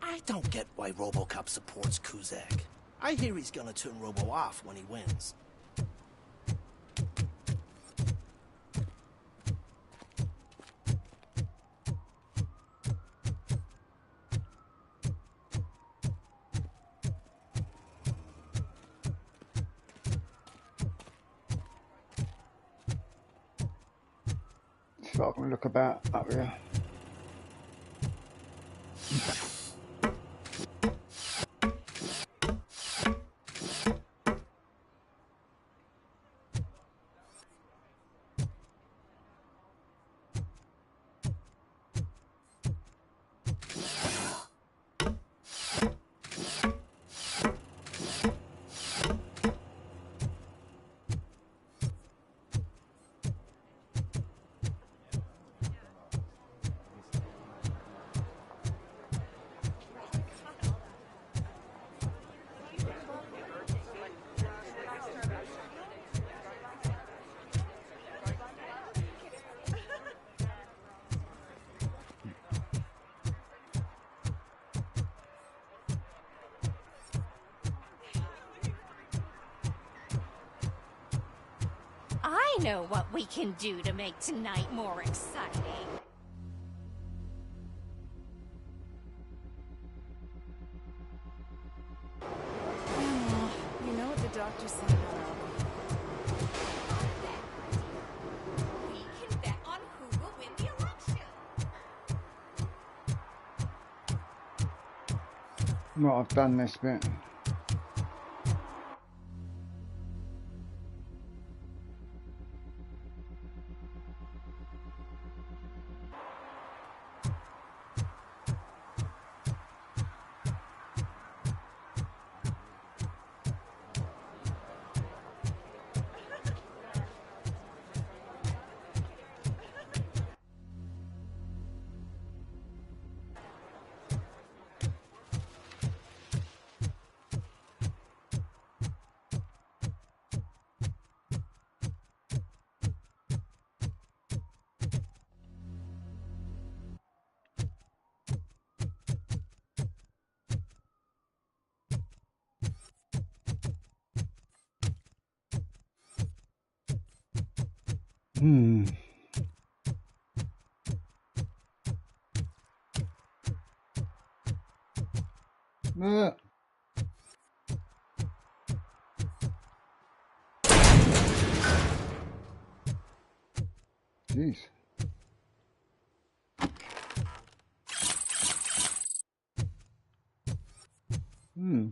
I don't get why Robocop supports Kuzak. I hear he's gonna turn Robo off when he wins. So I can look about up here. I know what we can do to make tonight more exciting. You know what the doctor said about We can bet on who will win the election. Well, I've done this bit. Jeez.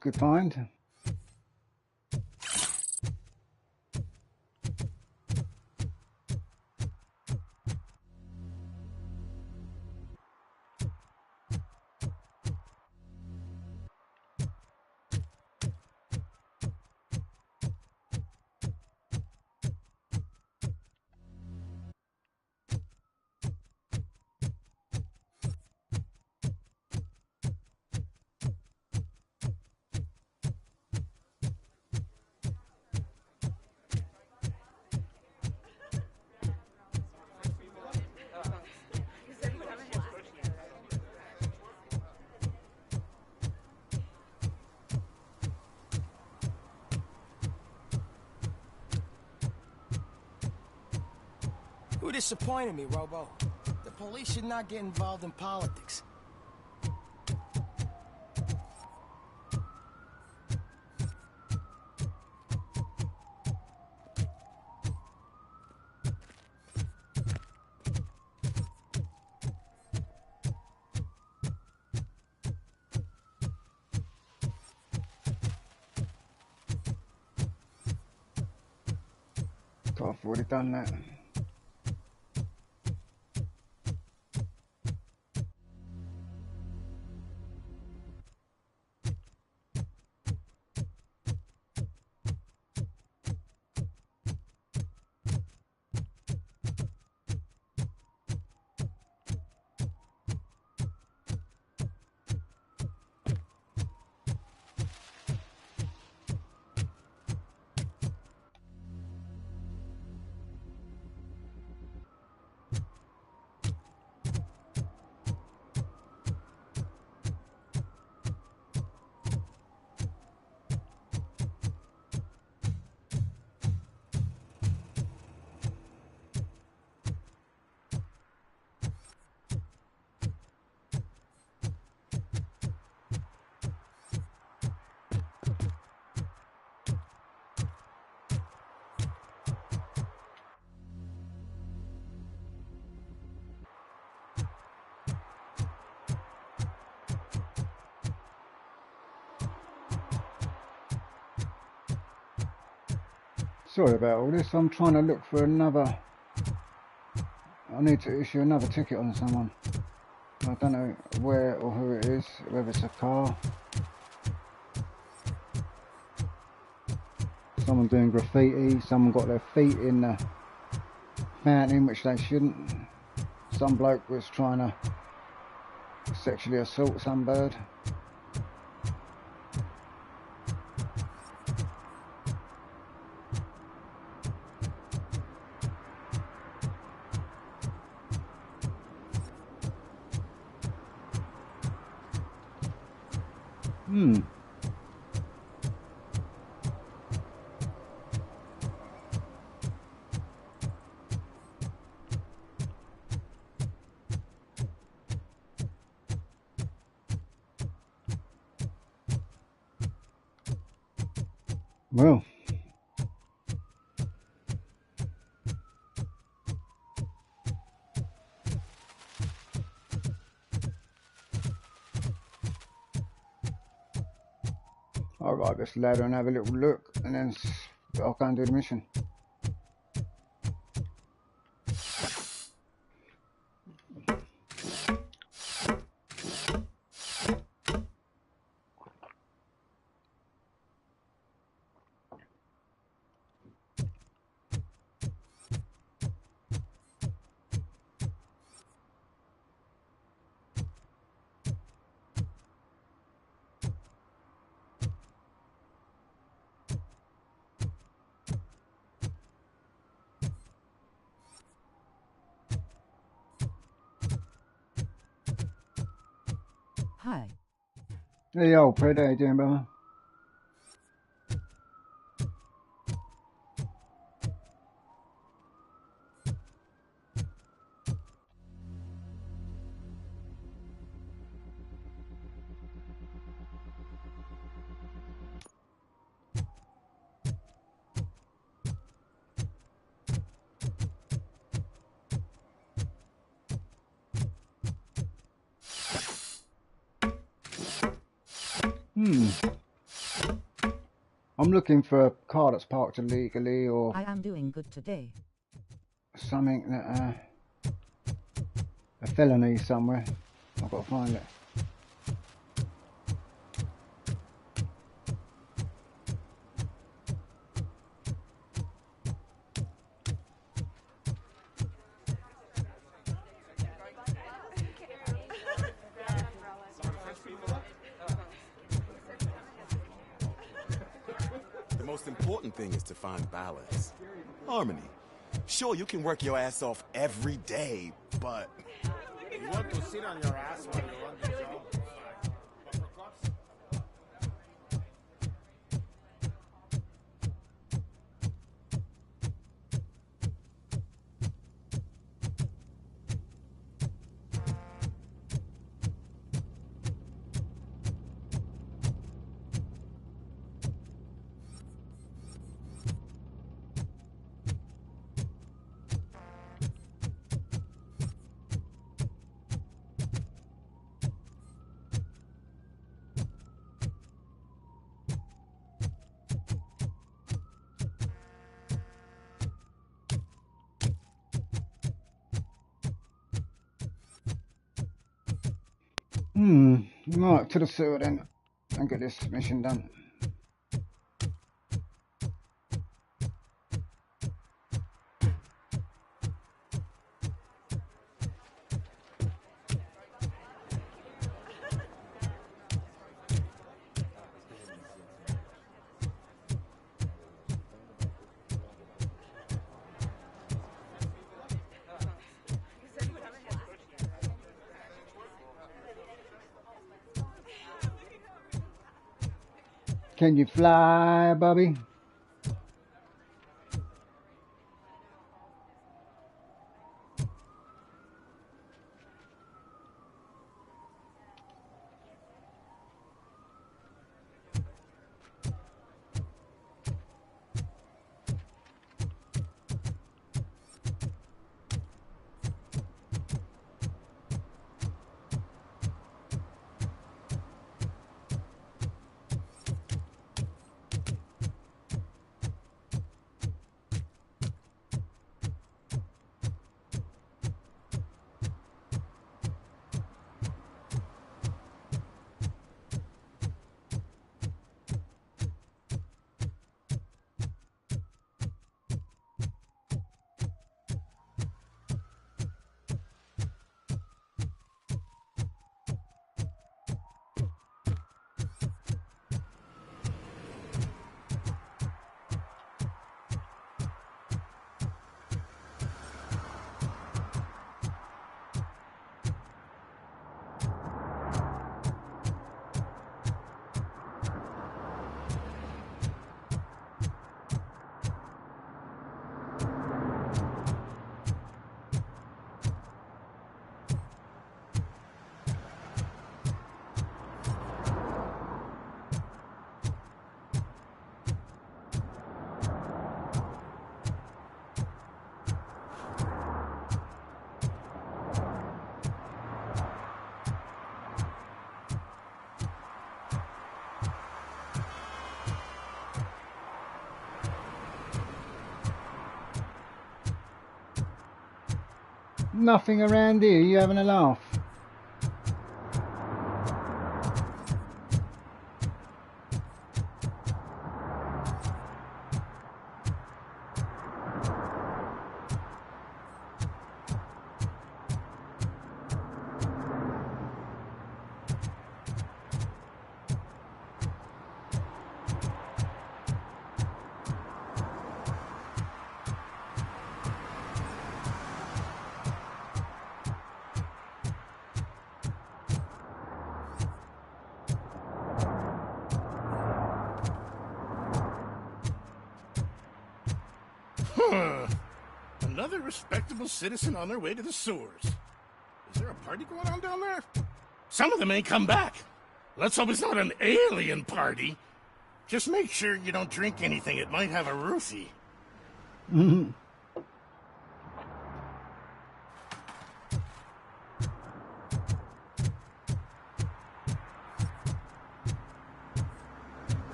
Good find. Who disappointed me, Robo? The police should not get involved in politics. I've already done that. Sorry about all this, I'm trying to look for another. I need to issue another ticket on someone. I don't know where or who it is, whether it's a car. Someone doing graffiti, someone got their feet in the fountain, which they shouldn't. Some bloke was trying to sexually assault some bird. Well, I'll ride this ladder and have a little look, and then I'll go and do the mission. Hi. Hey, old Fred, how you doing, brother? I'm looking for a car that's parked illegally, or I am doing good today. something that a felony somewhere. I've got to find it. The most important thing is to find balance. Harmony. Sure, you can work your ass off every day, but... You want to sit on your ass while you run the job. Right, to the sewer then, and get this mission done. Can you fly, Bobby? Nothing around here, you having a laugh? Another respectable citizen on their way to the sewers. Is there a party going on down there? Some of them ain't come back. Let's hope it's not an alien party. Just make sure you don't drink anything. It might have a roofie. Mm-hmm.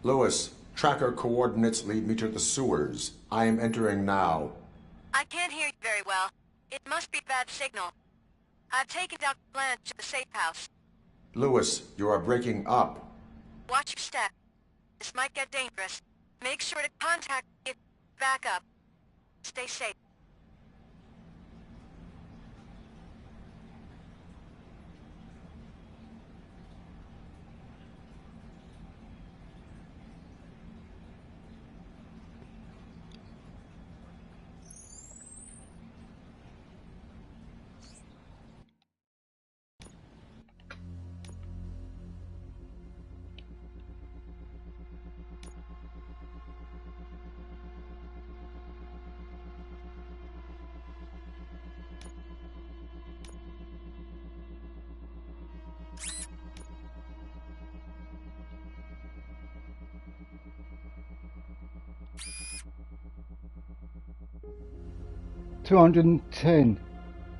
Lewis, tracker coordinates lead me to the sewers. I am entering now. I can't hear you very well. It must be a bad signal. I've taken Dr. Blanche to the safe house. Lewis, you are breaking up. Watch your step. This might get dangerous. Make sure to contact me if back up. Stay safe. $210.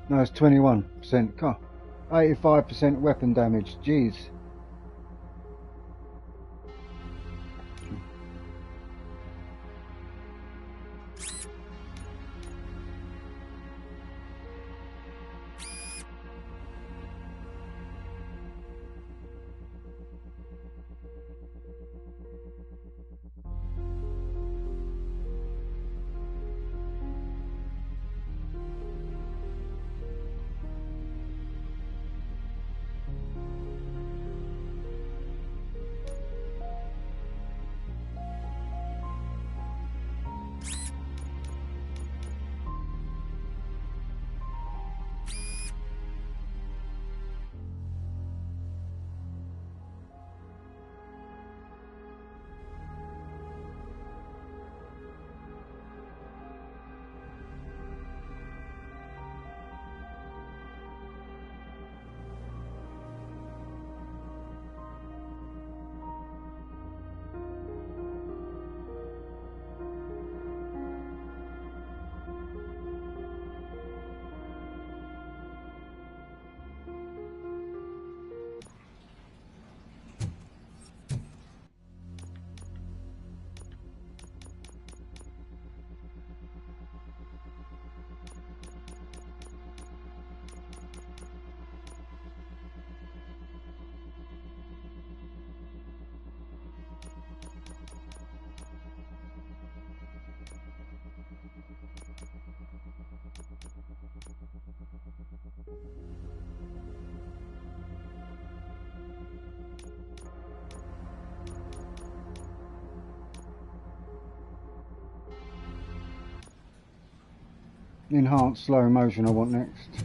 No, it's 21%. God, 85% weapon damage. Jeez. enhanced slow motion I want next.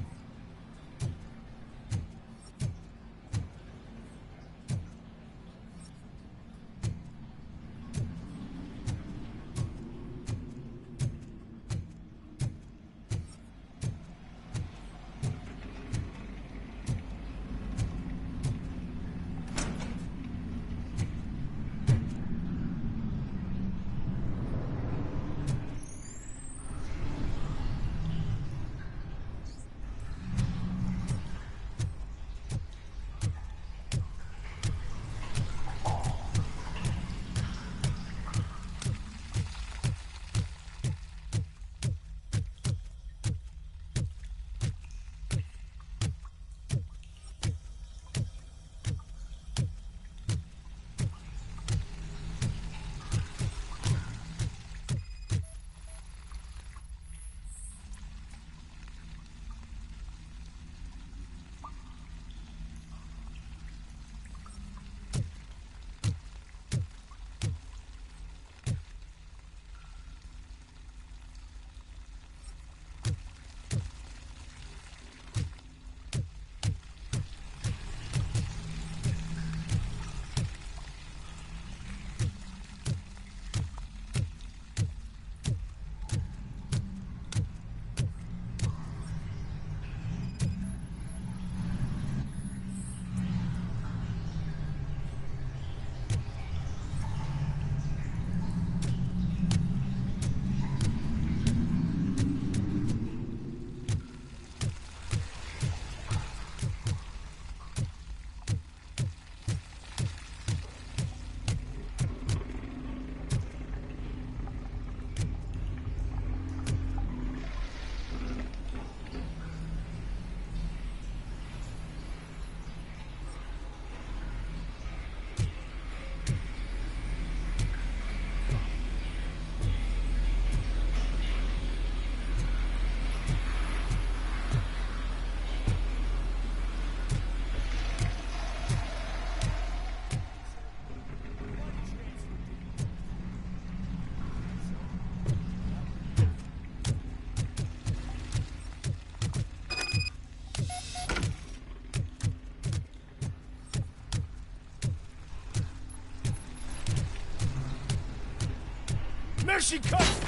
Mission cuts!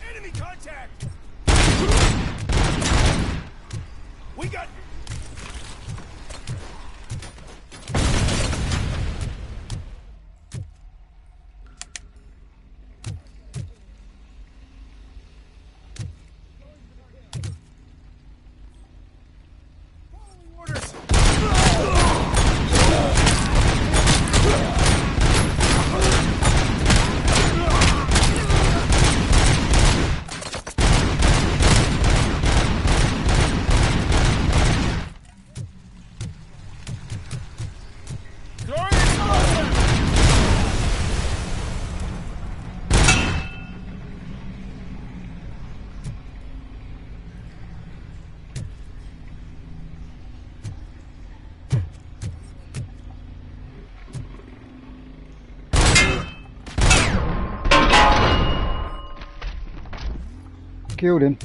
Enemy contact! We got... Killed him.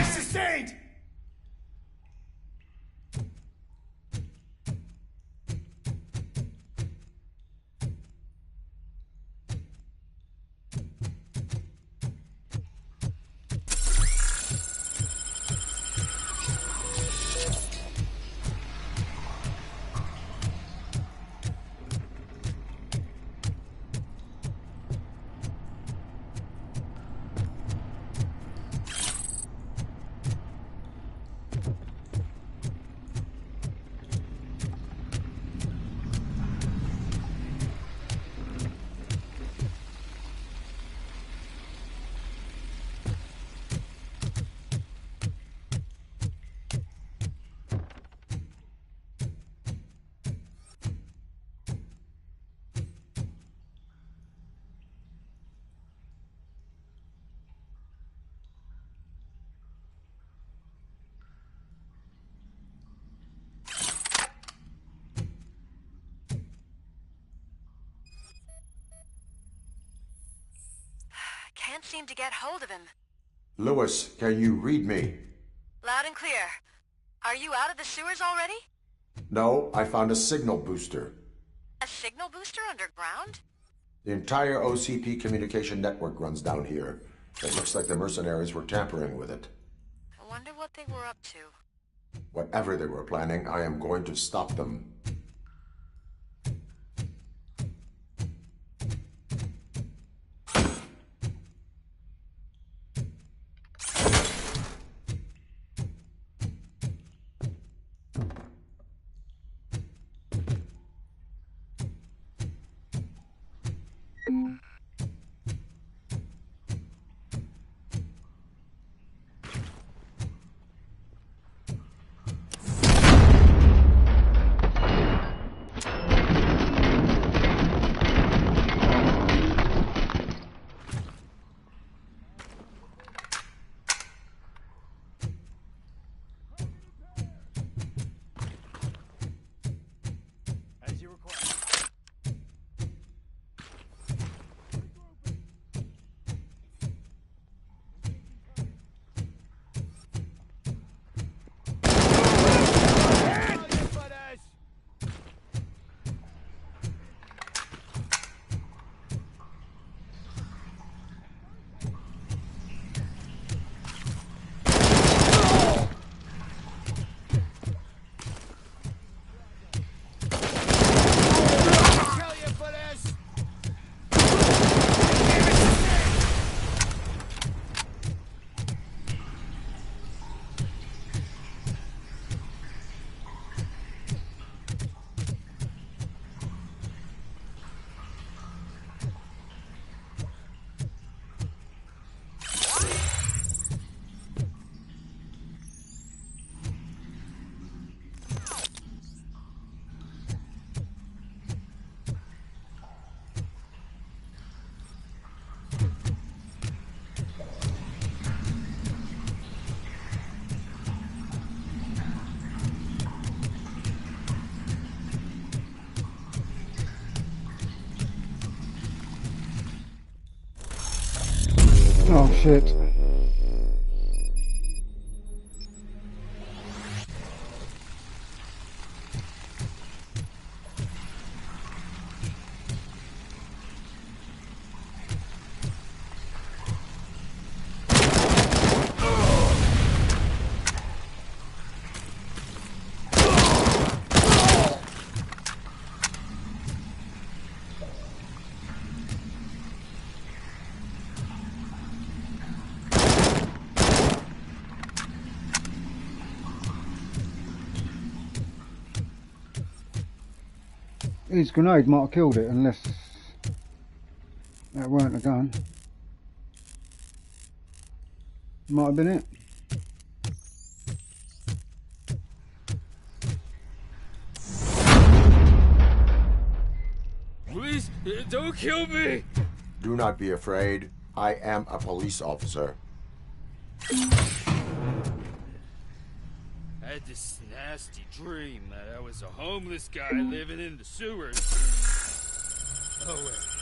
Sustained! Can't seem to get hold of him. Lewis, can you read me? Loud and clear. Are you out of the sewers already? No, I found a signal booster. A signal booster underground? The entire OCP communication network runs down here. It looks like the mercenaries were tampering with it. I wonder what they were up to. Whatever they were planning, I am going to stop them. Oh shit. His grenade might have killed it unless that weren't a gun. Might have been it. Please, don't kill me! Do not be afraid. I am a police officer. this nasty dream that I was a homeless guy living in the sewers. Oh, wait.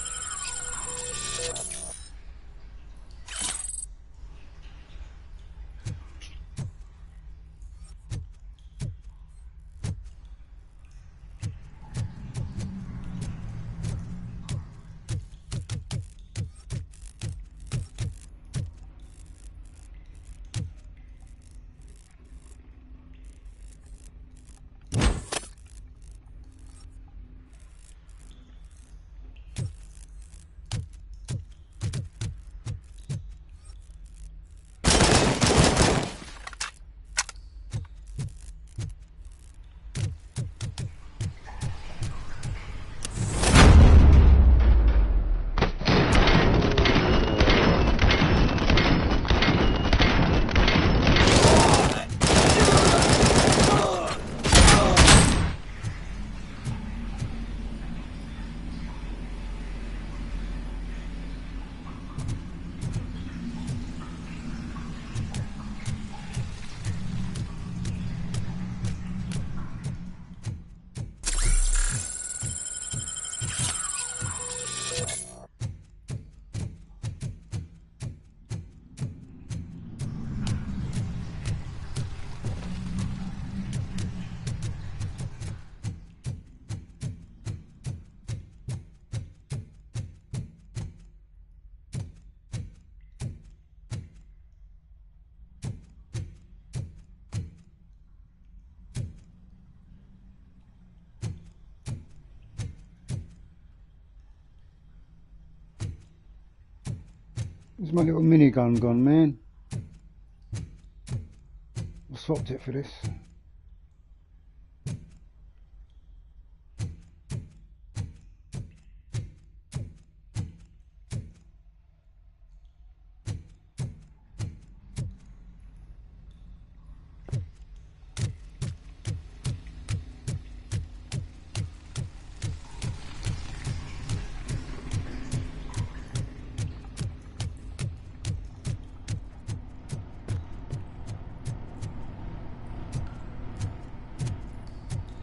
Where's my little minigun gone, man? I swapped it for this.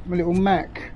My little Mac.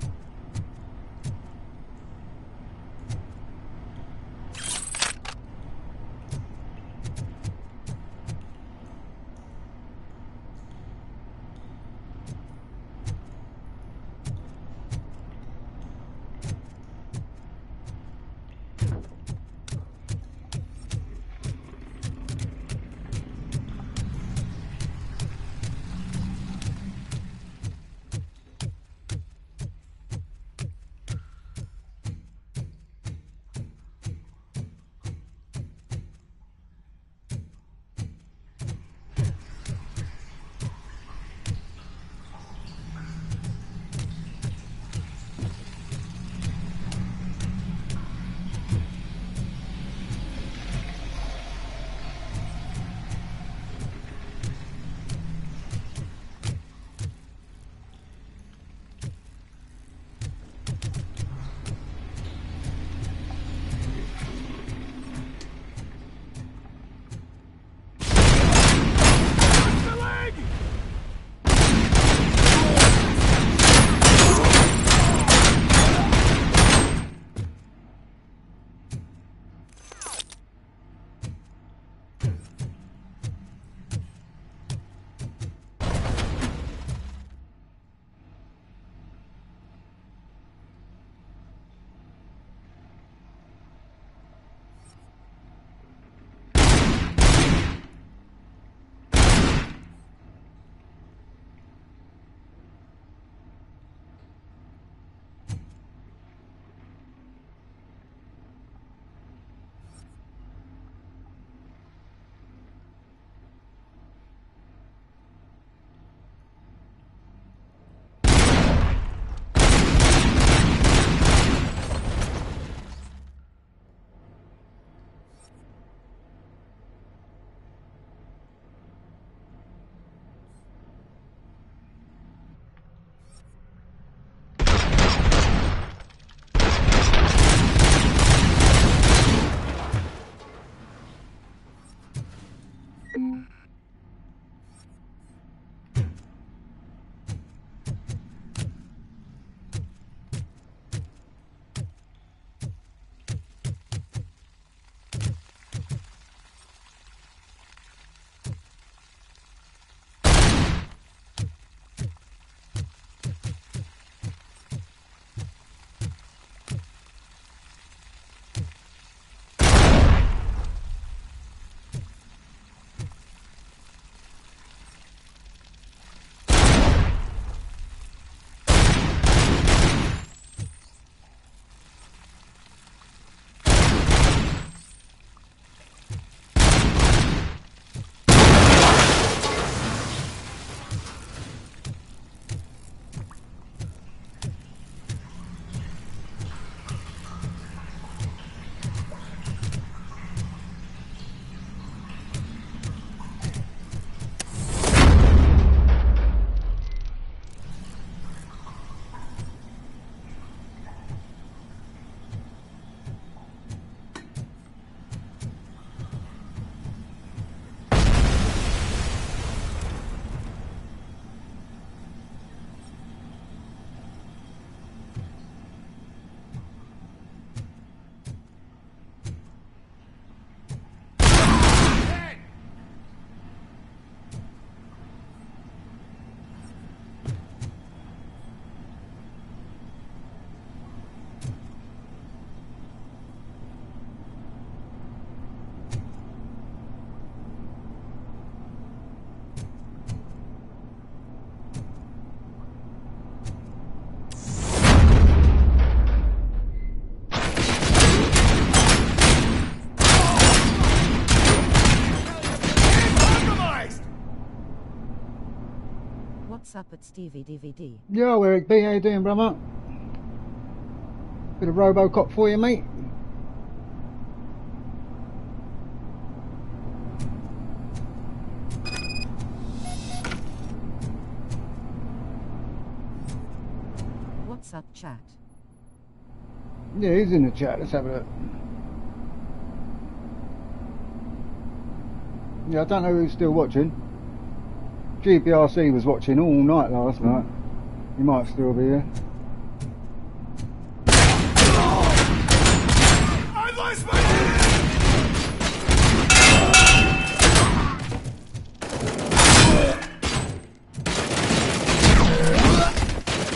What's up at Stevie DvD? Yo, Eric B, how you doing, brother? Bit of Robocop for you, mate. What's up, chat? Yeah, he's in the chat. Let's have a look. Yeah, I don't know who's still watching. GPRC was watching all night last night. He might still be here. I lost my hand!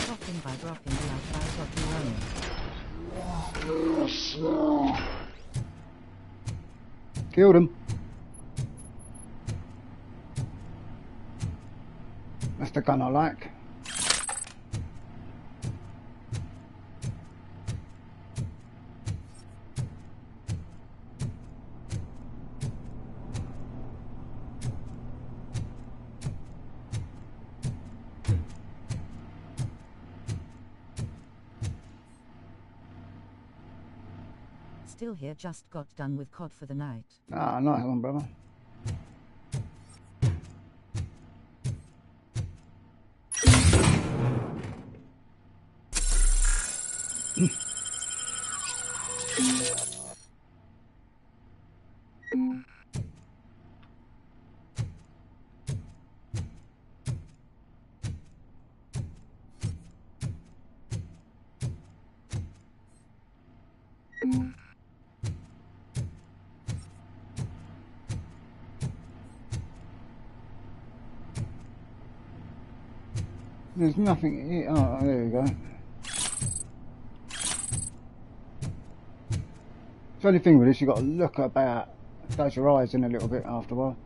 Dropping by dropping like I got you running. Killed him. That's the gun I like. Still here, just got done with COD for the night. Ah, nice one, brother. There's nothing here. Oh, there we go. The only thing with this, you've got to look about, close your eyes in a little bit after a while.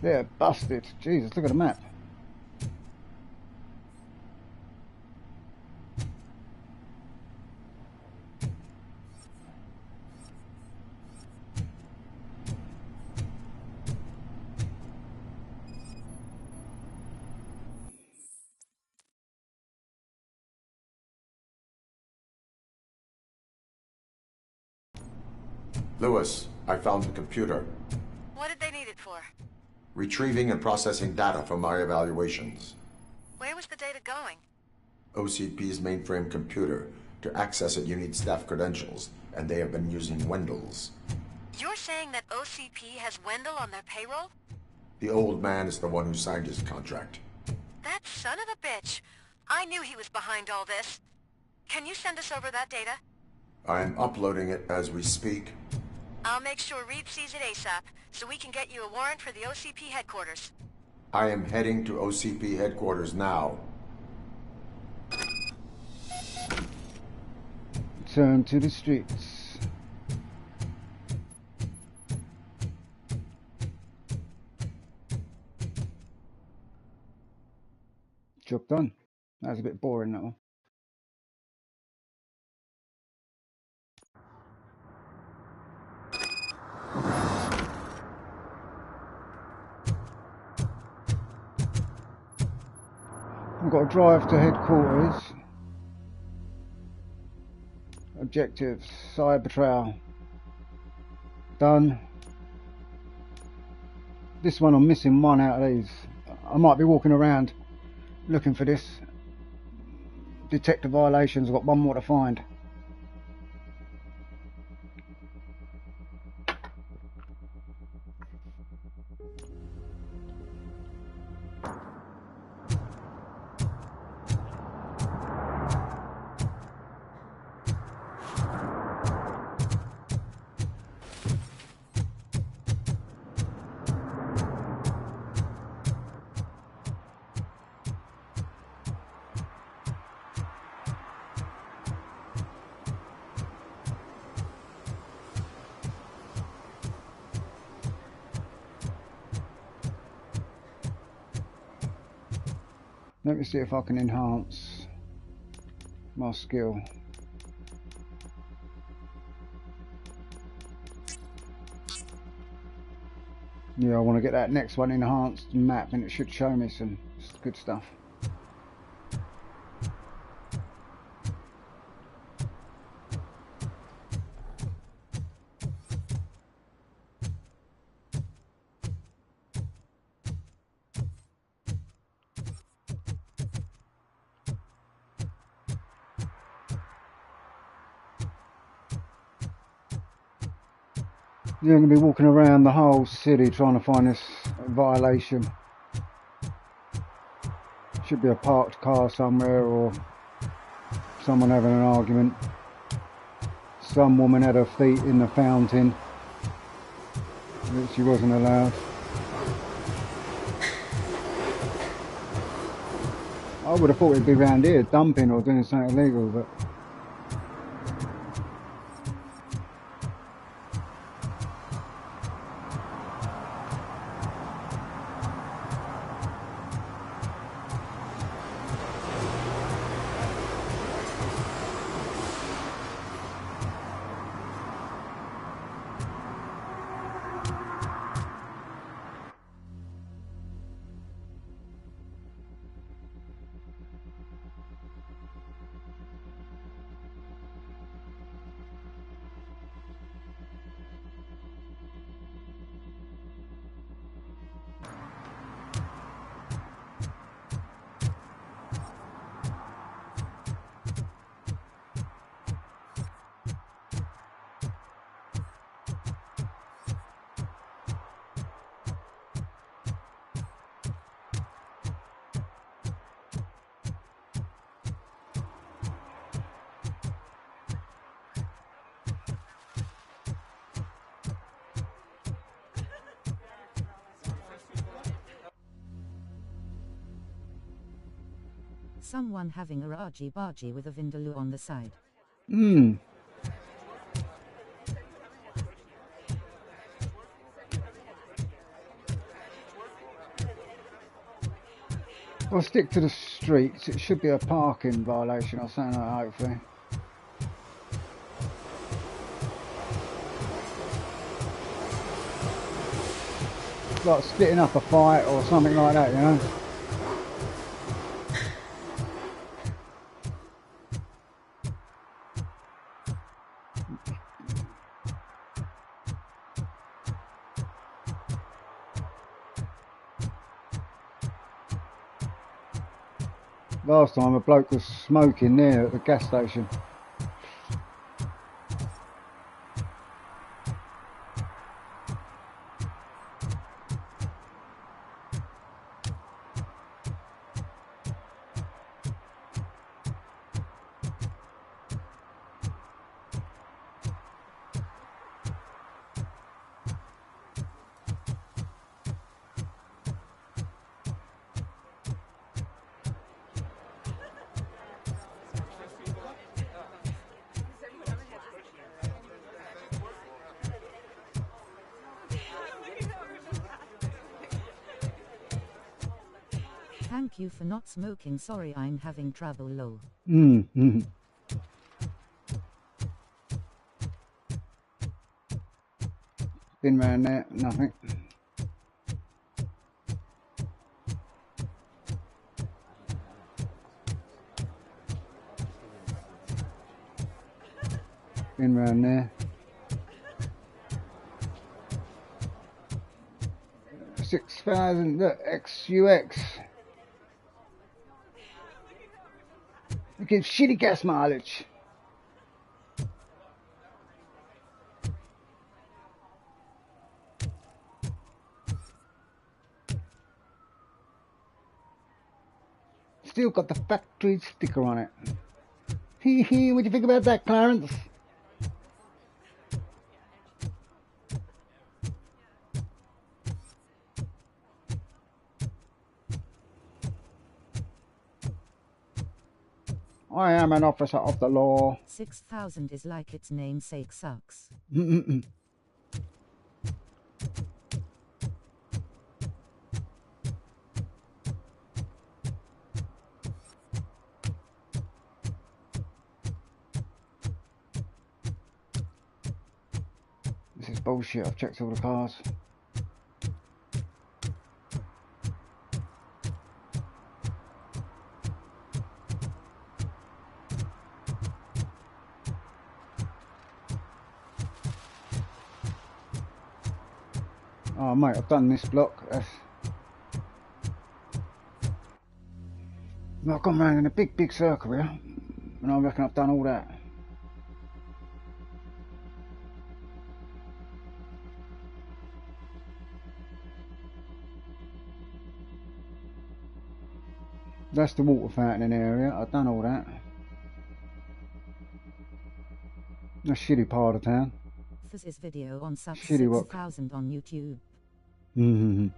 Yeah, busted. Jesus, look at the map. Lewis, I found the computer. What did they need it for? Retrieving and processing data from my evaluations. Where was the data going? OCP's mainframe computer. To access it, you need staff credentials, and they have been using Wendell's. You're saying that OCP has Wendell on their payroll? The old man is the one who signed his contract. That son of a bitch. I knew he was behind all this. Can you send us over that data? I'm uploading it as we speak. I'll make sure Reed sees it ASAP, so we can get you a warrant for the OCP headquarters. I am heading to OCP headquarters now. Turn to the streets. Job done. That was a bit boring, that one. I've got to drive to headquarters. Objectives, side betrayal. Done. This one, I'm missing one out of these. I might be walking around looking for this. Detector violations, I've got one more to find. Let me see if I can enhance my skill. Yeah, I want to get that next one enhanced map, and it should show me some good stuff. Yeah, I'm going to be walking around the whole city trying to find this violation. Should be a parked car somewhere, or someone having an argument. Some woman had her feet in the fountain that she wasn't allowed. I would have thought it'd be around here dumping or doing something illegal, but Someone having a argy-bargy with a vindaloo on the side. I'll stick to the streets. It should be a parking violation or something like that, hopefully. Like splitting up a fight or something like that, you know? Last time a bloke was smoking there at the gas station. Thank you for not smoking. Sorry, I'm having trouble. Low. Been round there, nothing. Been round there. 6,000 XUX. It gives shitty gas mileage. Still got the factory sticker on it. Hee hee, what do you think about that, Clarence? I am an officer of the law. 6,000 is like its namesake sucks. bullshit. I've checked all the cars. Oh mate, I've done this block. I've gone round in a big circle here, and I reckon I've done all that. That's the water fountain area. I've done all that. That's shitty part of town. This is video on sub Shitty 6,000 on YouTube. Mm-hmm.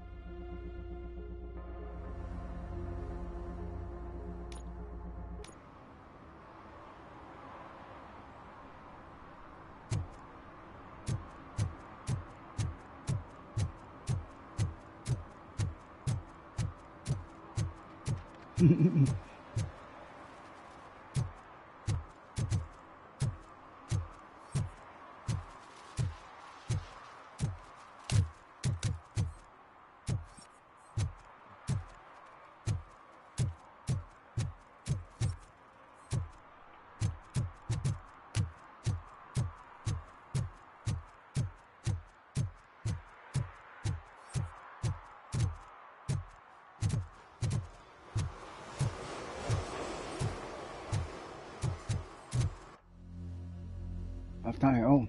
I've done it all.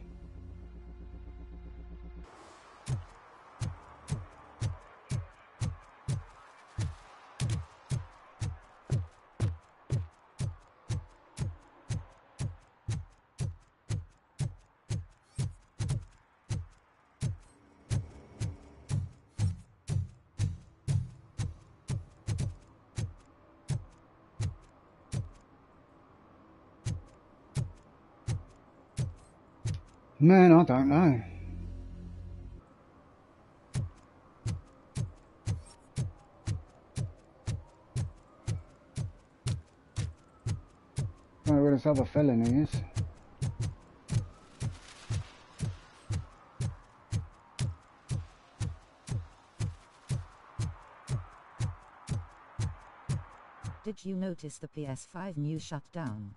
Man, I don't know. I don't know where this other felony is. Did you notice the PS5 news shut down?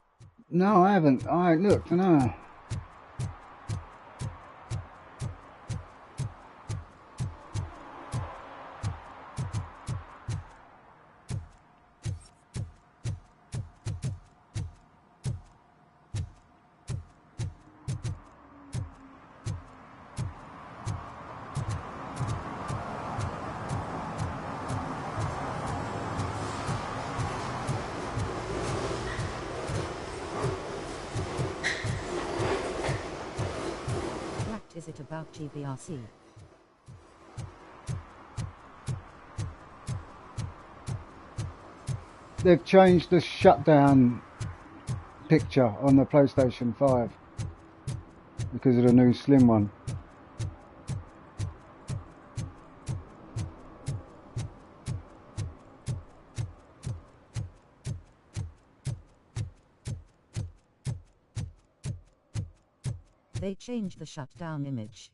No, I haven't. I ain't looked, no. Is it about GBRC? They've changed the shutdown picture on the PlayStation 5 because of the new slim one. They changed the shutdown image.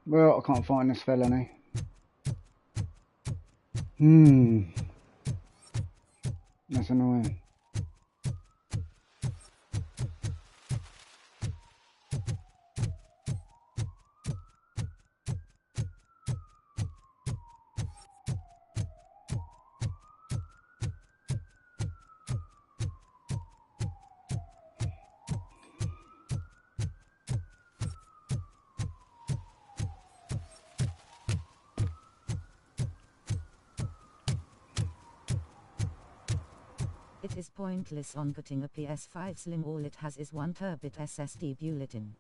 Well, I can't find this felony. That's annoying. It is pointless on putting a PS5 Slim. All it has is 1 terabit SSD bulletin.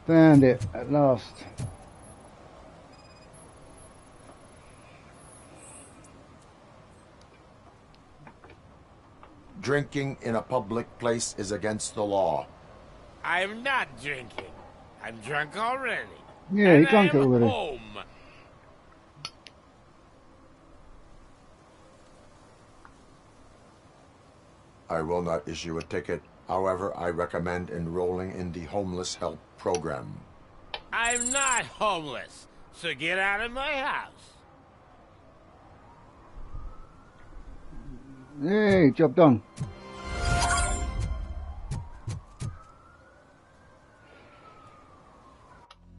Found it at last. Drinking in a public place is against the law. I'm not drinking. I'm drunk already. Yeah, he and drank it I'm already. Home. I will not issue a ticket. However, I recommend enrolling in the homeless help program. I'm not homeless, so get out of my house. Yay, job done.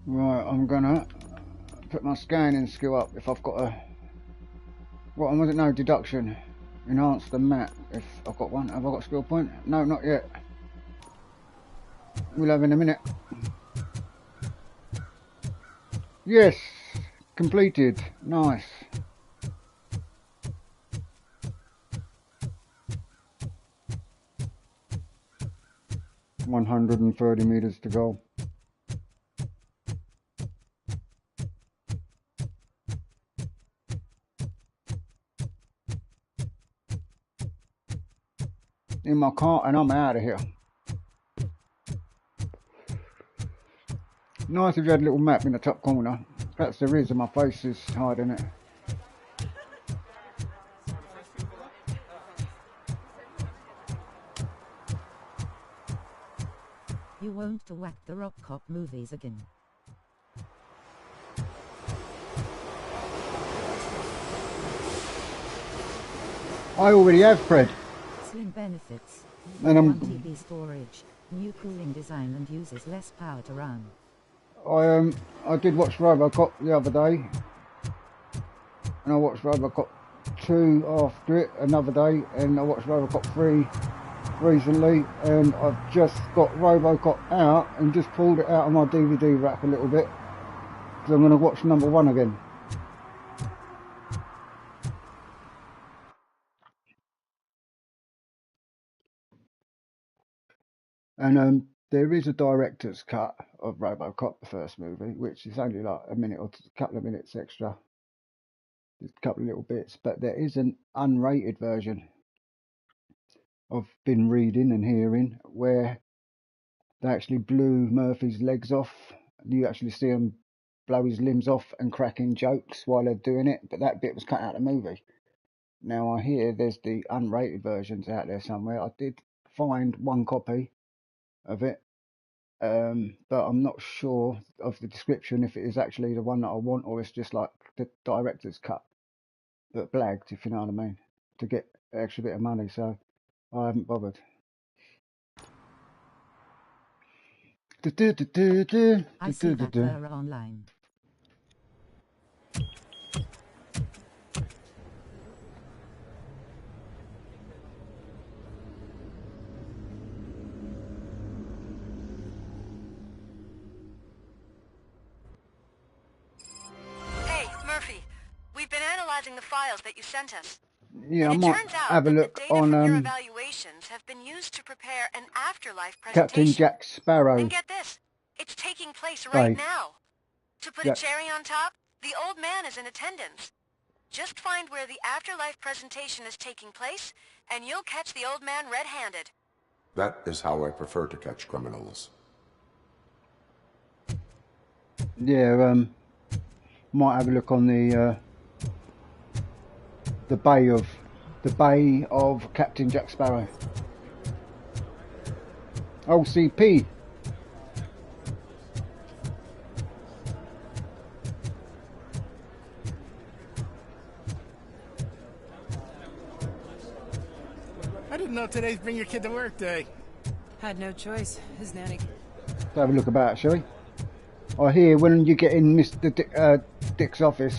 Right, I'm gonna put my scanning skill up if I've got a... What was it? No, deduction. Enhance the map if I've got one. Have I got a skill point? No, not yet. We'll have in a minute. Yes! Completed. Nice. $130 meters to go. In my car and I'm out of here. Nice if you had a little map in the top corner. That's the reason my face is hiding it. You won't to whack the Robocop movies again. I already have Fred. Slim benefits. And 1 TB storage, new cooling design and uses less power to run. I did watch Robocop the other day. And I watched Robocop 2 after it another day, and I watched Robocop 3 recently, and I've just got Robocop out and just pulled it out of my DVD rack a little bit because I'm going to watch number 1 again. And there is a director's cut of Robocop, the first movie, which is only like a minute or a couple of minutes extra, just a couple of little bits, but there is an unrated version I've been reading and hearing where they actually blew Murphy's legs off. You actually see him blow his limbs off and cracking jokes while they're doing it, but that bit was cut out of the movie. Now I hear there's the unrated versions out there somewhere. I did find one copy of it, but I'm not sure of the description if it is actually the one that I want or it's just like the director's cut, but blagged, if you know what I mean, to get an extra bit of money, so I haven't bothered. I see that they're online. Hey, Murphy. We've been analyzing the files that you sent us. Yeah, I And it might turns out have a that look the data on from your evaluations have been used to prepare an afterlife Captain presentation. Jack Sparrow. And get this, it's taking place right Dave. now. To put Yeah. a cherry on top, the old man is in attendance. Just find where the afterlife presentation is taking place, and you'll catch the old man red-handed. That is how I prefer to catch criminals. Yeah, might have a look on the bay of Captain Jack Sparrow. OCP. I didn't know today's Bring Your Kid to Work Day. Had no choice. His nanny. Let's have a look about, shall we? I hear when you get in Mr. Dick's office,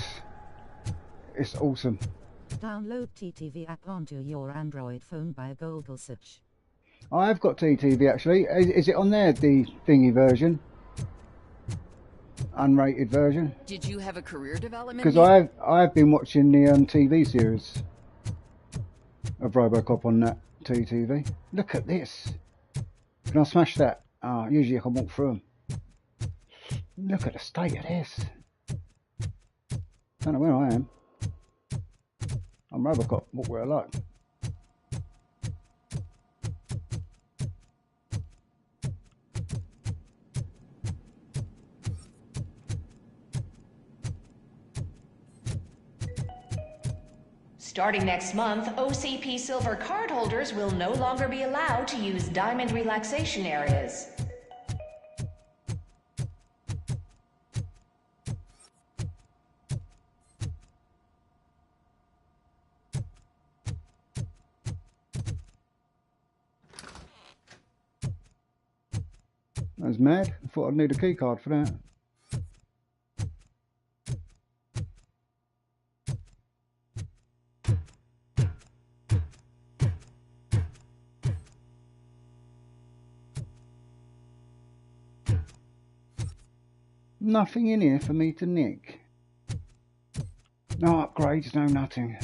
it's awesome. Download TTV app onto your Android phone by a Google search. I have got TTV actually. Is it on there, the thingy version? Unrated version? Did you have a career development? Because I've been watching the TV series of Robocop on that TTV. Look at this. Can I smash that? Usually I can walk through them. Look at the state of this. Don't know where I am. I'm Robocop. What were I like? Starting next month, OCP Silver cardholders will no longer be allowed to use diamond relaxation areas. That was mad. I thought I'd need a key card for that. Nothing in here for me to nick. No upgrades, no nothing.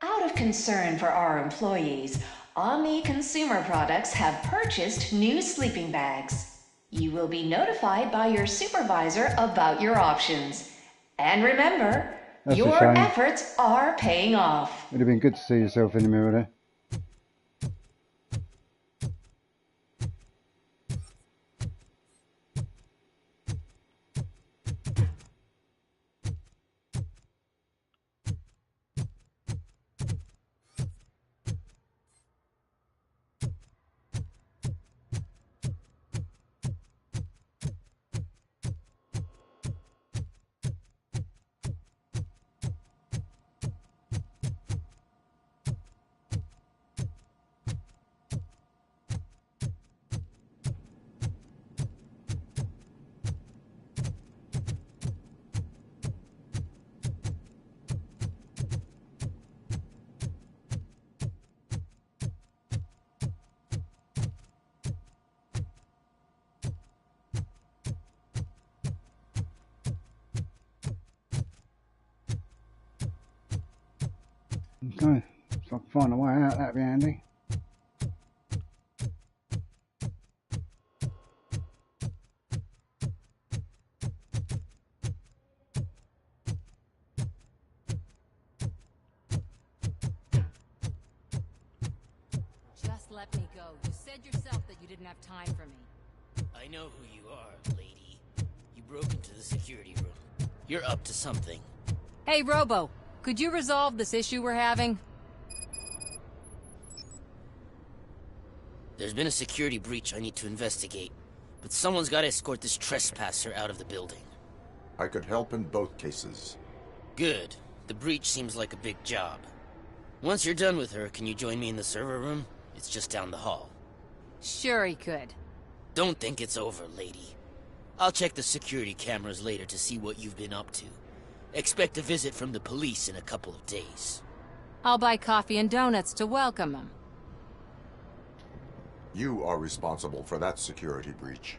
Out of concern for our employees, Omni Consumer Products have purchased new sleeping bags. You will be notified by your supervisor about your options. And remember, That's your a shame. efforts are paying off. It'd have been good to see yourself in the mirror there. Okay, so I can find a way out, that'd be handy. Just let me go. You said yourself that you didn't have time for me. I know who you are, lady. You broke into the security room. You're up to something. Hey, Robo, could you resolve this issue we're having? There's been a security breach I need to investigate, but someone's got to escort this trespasser out of the building. I could help in both cases. Good. The breach seems like a big job. Once you're done with her, can you join me in the server room? It's just down the hall. Sure he could. Don't think it's over, lady. I'll check the security cameras later to see what you've been up to. Expect a visit from the police in a couple of days. I'll buy coffee and donuts to welcome him. You are responsible for that security breach.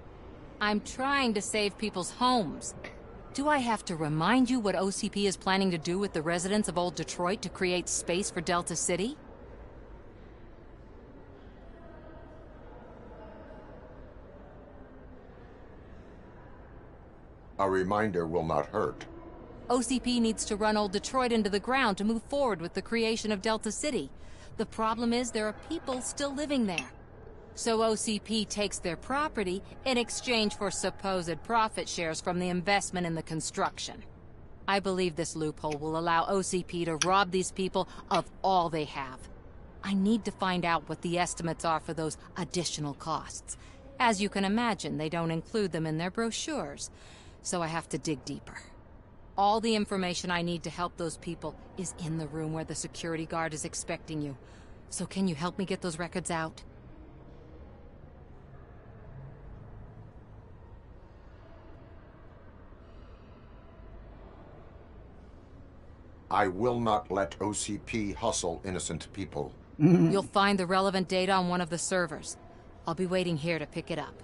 I'm trying to save people's homes. Do I have to remind you what OCP is planning to do with the residents of Old Detroit to create space for Delta City? A reminder will not hurt. OCP needs to run Old Detroit into the ground to move forward with the creation of Delta City. The problem is there are people still living there. So OCP takes their property in exchange for supposed profit shares from the investment in the construction. I believe this loophole will allow OCP to rob these people of all they have. I need to find out what the estimates are for those additional costs. As you can imagine, they don't include them in their brochures, so I have to dig deeper. All the information I need to help those people is in the room where the security guard is expecting you. So can you help me get those records out? I will not let OCP hustle innocent people. You'll find the relevant data on one of the servers. I'll be waiting here to pick it up.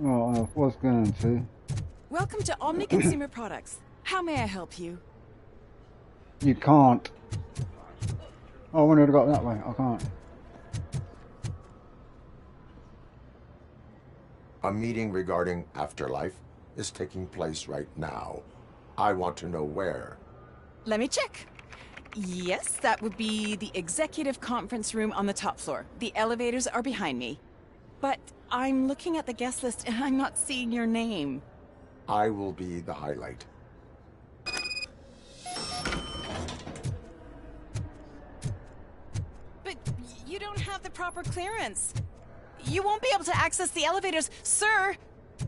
Well, I was going to. Welcome to Omni Consumer Products. How may I help you? You can't. Oh, I wanted to go that way. I can't. A meeting regarding afterlife is taking place right now. I want to know where. Let me check. Yes, that would be the executive conference room on the top floor. The elevators are behind me. But I'm looking at the guest list and I'm not seeing your name. I will be the highlight. But you don't have the proper clearance. You won't be able to access the elevators. Sir!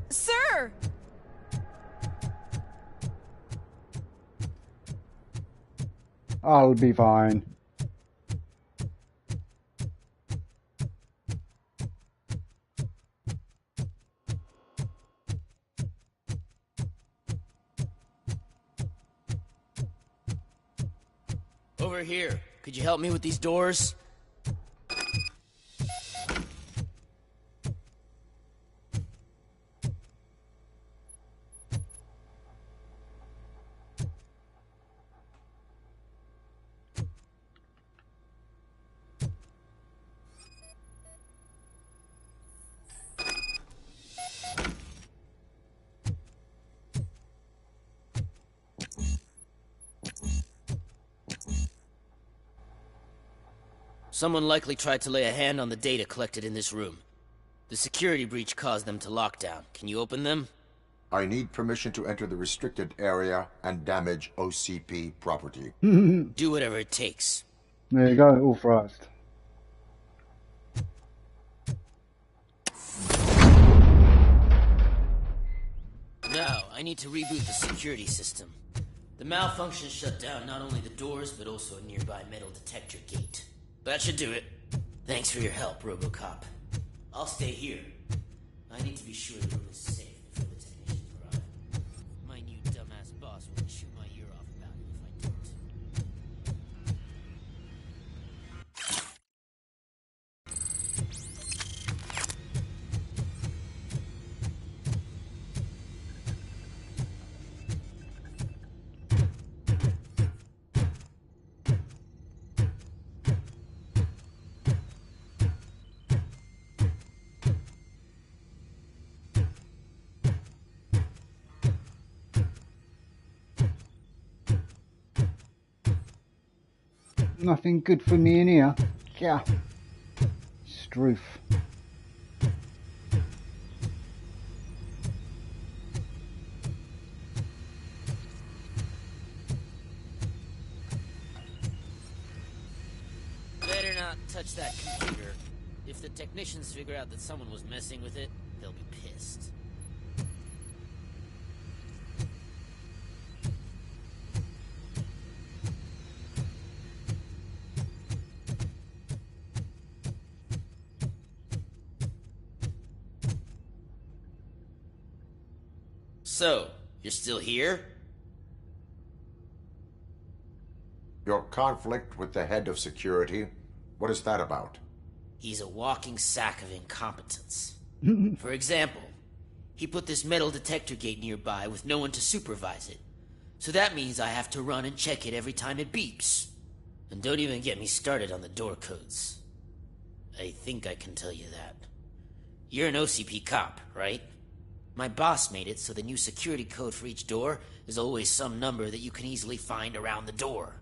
Sir! I'll be fine. Over here. Could you help me with these doors? Someone likely tried to lay a hand on the data collected in this room. The security breach caused them to lock down. Can you open them? I need permission to enter the restricted area and damage OCP property. Do whatever it takes. There you go, all thrust. Now, I need to reboot the security system. The malfunction shut down not only the doors, but also a nearby metal detector gate. That should do it. Thanks for your help, Robocop. I'll stay here. I need to be sure the room is safe before the technicians arrive. My new dumbass boss will shoot my ear off about it if I don't. Nothing good for me in here. Yeah. Stroof. Better not touch that computer. If the technicians figure out that someone was messing with it, they'll be pissed. So, you're still here? Your conflict with the head of security, what is that about? He's a walking sack of incompetence. For example, he put this metal detector gate nearby with no one to supervise it. So that means I have to run and check it every time it beeps. And don't even get me started on the door codes. I think I can tell you that. You're an OCP cop, right? My boss made it so the new security code for each door is always some number that you can easily find around the door.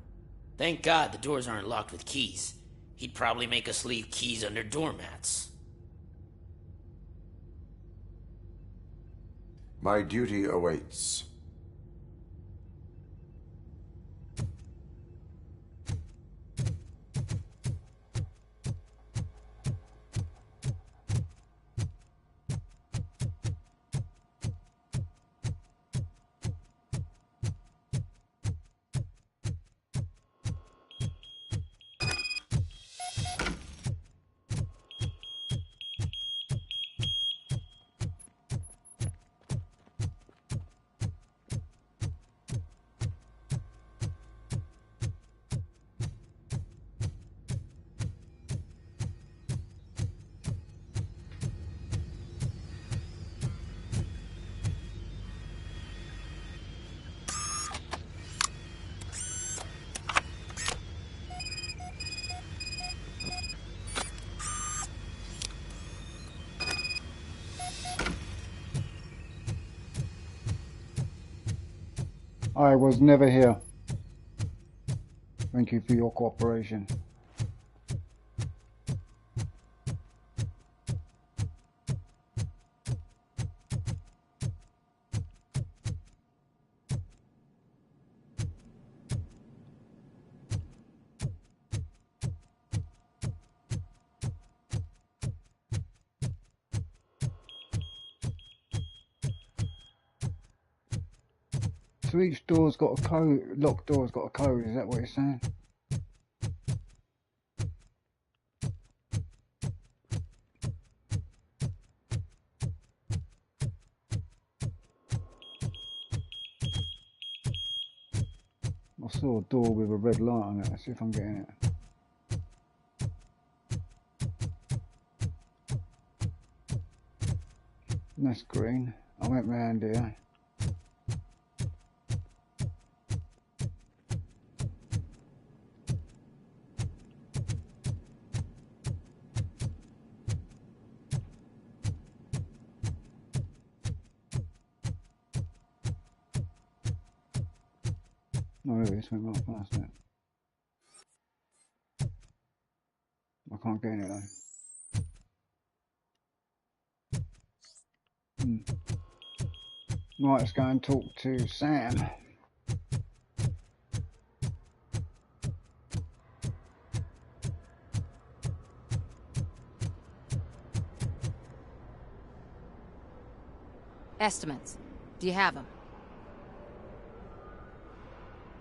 Thank God the doors aren't locked with keys. He'd probably make us leave keys under doormats. My duty awaits. I was never here. Thank you for your cooperation. So each door's got a code, locked door's got a code, is that what you're saying? I saw a door with a red light on it, let's see if I'm getting it. That's green. I went round here. Oh, there it is, went right past it. I can't get in it though. Right, let's go and talk to Sam. Estimates. Do you have them?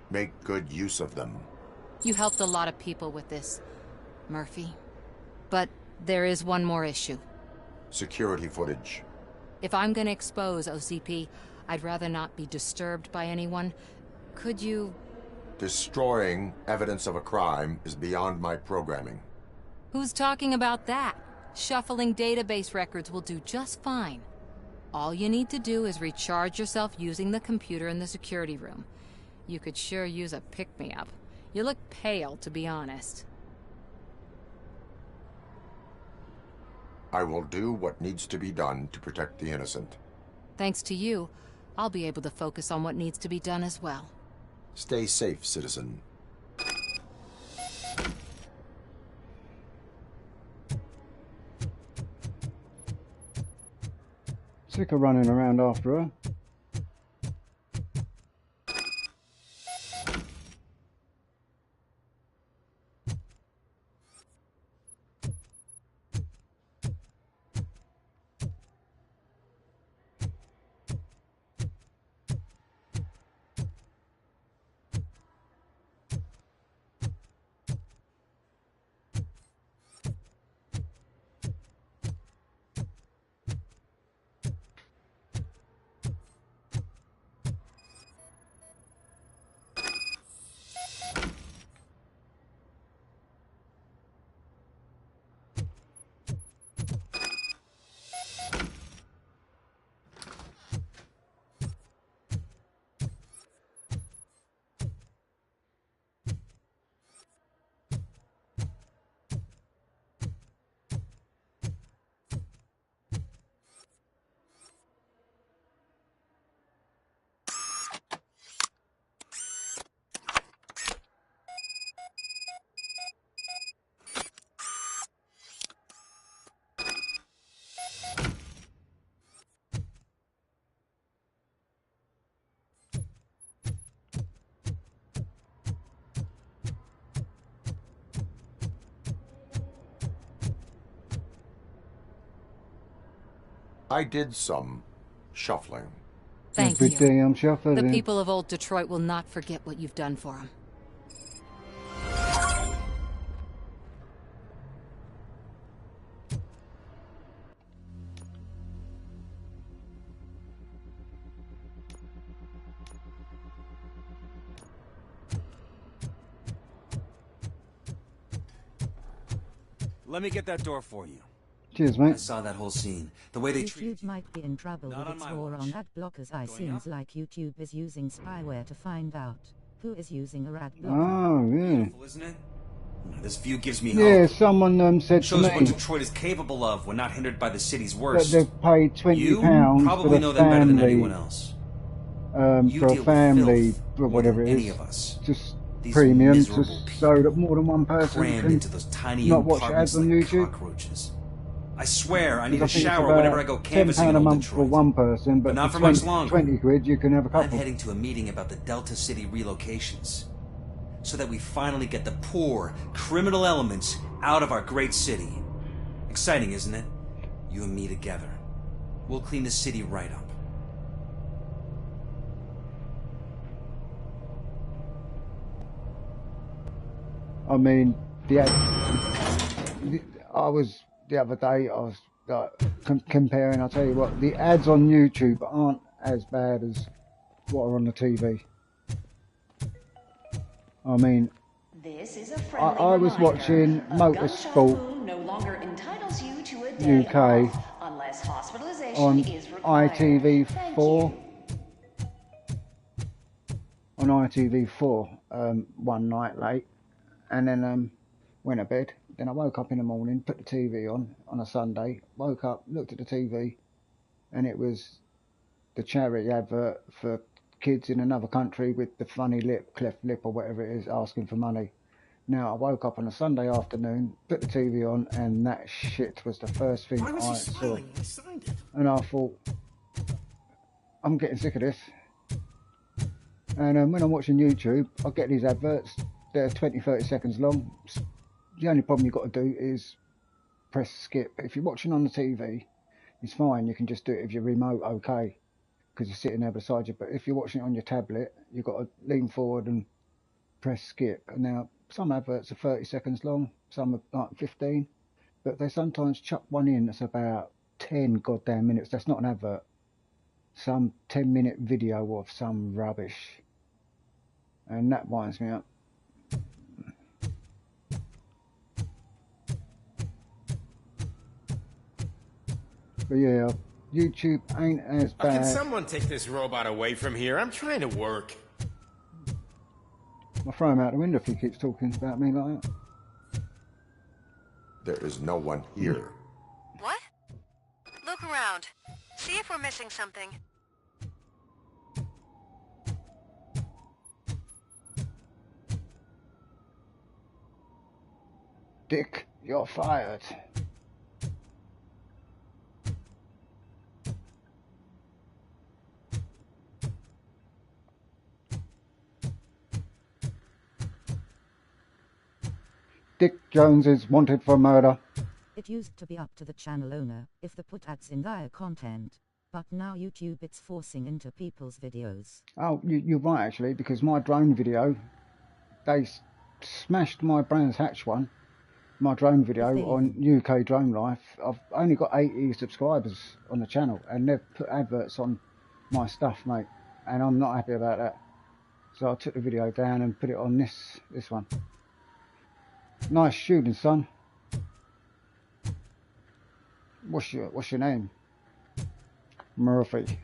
Make good use of them. You helped a lot of people with this, Murphy. But there is one more issue. Security footage. If I'm gonna expose OCP, I'd rather not be disturbed by anyone. Could you... Destroying evidence of a crime is beyond my programming. Who's talking about that? Shuffling database records will do just fine. All you need to do is recharge yourself using the computer in the security room. You could sure use a pick-me-up. You look pale, to be honest. I will do what needs to be done to protect the innocent. Thanks to you, I'll be able to focus on what needs to be done as well. Stay safe, citizen. Sick of running around after her. I did some shuffling. Thank Every you. day I'm shuffling. The people of old Detroit will not forget what you've done for them. Let me get that door for you. Cheers, mate. I saw that whole scene. The way they treated YouTube might be in trouble with its war on ad blockers. I seems like YouTube is using spyware to find out who is using a ad blocker. Oh, yeah. Beautiful, isn't it? This view gives me Yeah, hope. someone said to Shows what me Detroit is capable of when not hindered by the city's that worst. they've paid £20 You for probably the know them better than anyone family else. You for a deal with family filth or more whatever than it any is. of us. Just These premium, miserable just so that more than one person crammed can into those tiny not watch ads compartments on like YouTube. cockroaches. I swear, I need a Because I think it's shower whenever I about go canvassing £10 in a old month for Detroit. one person, but not for for much longer. 20 quid you can have a I'm couple. heading to a meeting about the Delta City relocations, so that we finally get the poor, criminal elements out of our great city. Exciting, isn't it? You and me together. We'll clean the city right up. I mean, the other day, I was like, comparing, I'll tell you what, the ads on YouTube aren't as bad as what are on the TV. I mean, This is a friendly I was watching Motorsport no longer entitles you to a day UK off unless hospitalization on is required. ITV4. On ITV4 one night late, and then went to bed. Then I woke up in the morning, put the TV on a Sunday, woke up, looked at the TV, and it was the charity advert for kids in another country with the funny lip, cleft lip or whatever it is, asking for money. Now I woke up on a Sunday afternoon, put the TV on, and that shit was the first thing I saw. And I thought, I'm getting sick of this. And when I'm watching YouTube, I get these adverts. They're 20-30 seconds long. The only problem you've got to do is press skip. If you're watching on the TV, it's fine. You can just do it with your remote, okay, because you're sitting there beside you. But if you're watching it on your tablet, you've got to lean forward and press skip. And now, some adverts are 30 seconds long, some are like 15, but they sometimes chuck one in that's about 10 goddamn minutes. That's not an advert. Some 10-minute video of some rubbish. And that winds me up. But yeah, YouTube ain't as bad. Can someone take this robot away from here? I'm trying to work. I'll throw him out the window if he keeps talking about me like that. There is no one here. What? Look around. See if we're missing something. Dick, you're fired. Dick Jones is wanted for murder. It used to be up to the channel owner if they put ads in their content, but now YouTube it's forcing into people's videos. Oh, you're right actually, because my drone video, they smashed my Brands Hatch one, my drone video on UK Drone Life. I've only got 80 subscribers on the channel, and they've put adverts on my stuff, mate, and I'm not happy about that. So I took the video down and put it on this one. Nice shooting, son. What's your name? Murphy.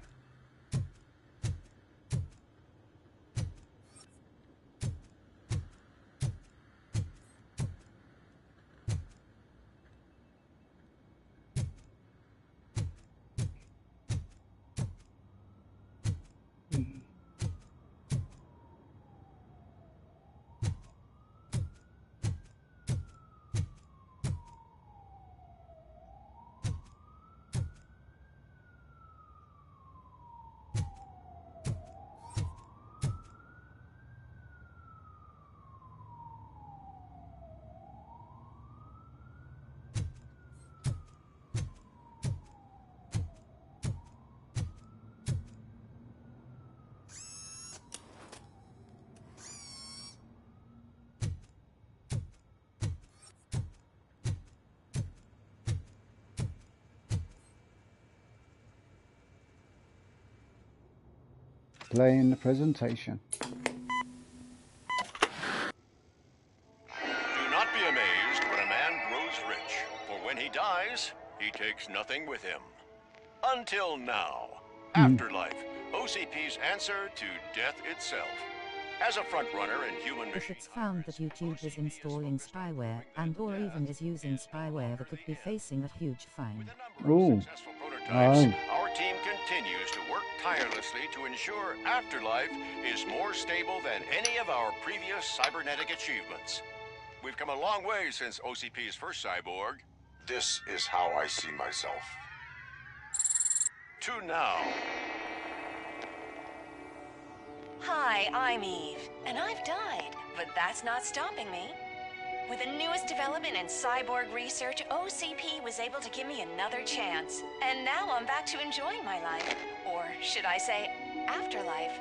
Playing the presentation. Do not be amazed when a man grows rich, for when he dies, he takes nothing with him. Until now. Afterlife, OCP's answer to death itself. As a frontrunner in human If it's found that YouTube is installing spyware and or even is using spyware, that could be facing a huge fine. Oh. our Fireteam continues to work tirelessly to ensure Afterlife is more stable than any of our previous cybernetic achievements. We've come a long way since OCP's first cyborg. This is how I see myself. To now. Hi, I'm Eve, and I've died, but that's not stopping me. With the newest development in cyborg research, OCP was able to give me another chance. And now I'm back to enjoying my life. Or should I say, afterlife.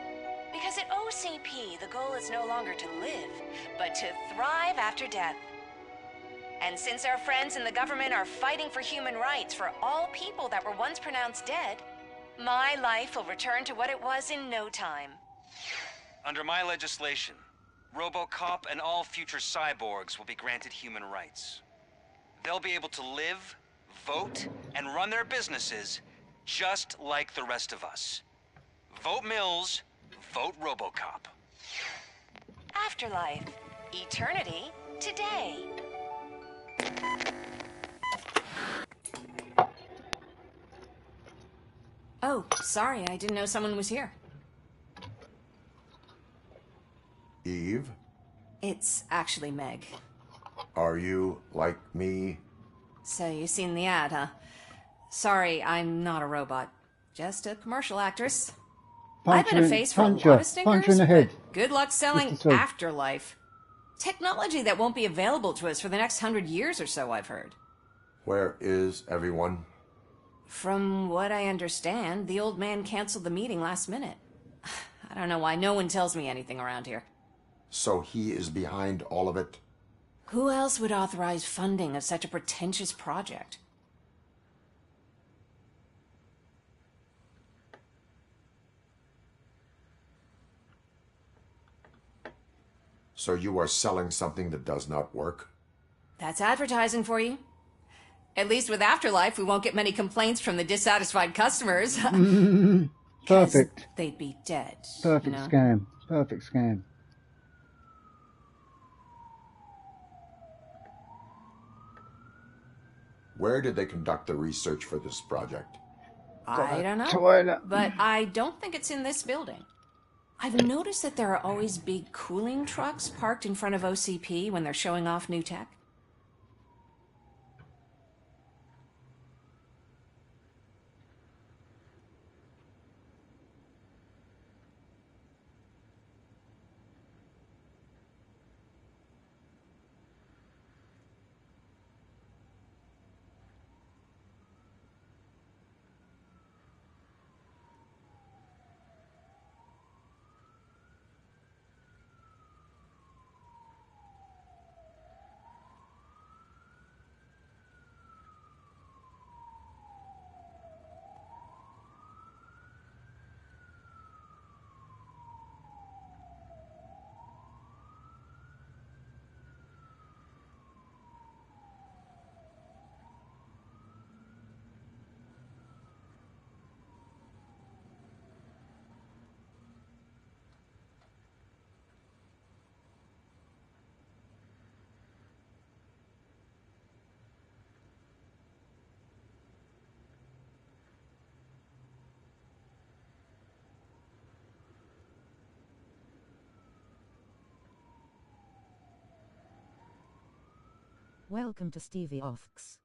Because at OCP, the goal is no longer to live, but to thrive after death. And since our friends in the government are fighting for human rights for all people that were once pronounced dead, my life will return to what it was in no time. Under my legislation, Robocop and all future cyborgs will be granted human rights. They'll be able to live, vote, and run their businesses just like the rest of us. Vote Mills, vote Robocop. Afterlife. Eternity. Today. Oh, sorry, I didn't know someone was here. Eve? It's actually Meg. Are you like me? So you've seen the ad, huh? Sorry, I'm not a robot. Just a commercial actress. I've been a face for a lot of stinkers, but good luck selling Afterlife. Technology that won't be available to us for the next 100 years or so, I've heard. Where is everyone? From what I understand, the old man canceled the meeting last minute. I don't know why no one tells me anything around here. So he is behind all of it? Who else would authorize funding of such a pretentious project? So you are selling something that does not work? That's advertising for you. At least with Afterlife, we won't get many complaints from the dissatisfied customers. Perfect. They'd be dead. Perfect scam. Perfect scam. Where did they conduct the research for this project? I don't know, but I don't think it's in this building. I've noticed that there are always big cooling trucks parked in front of OCP when they're showing off new tech. Welcome to Stevie Offs.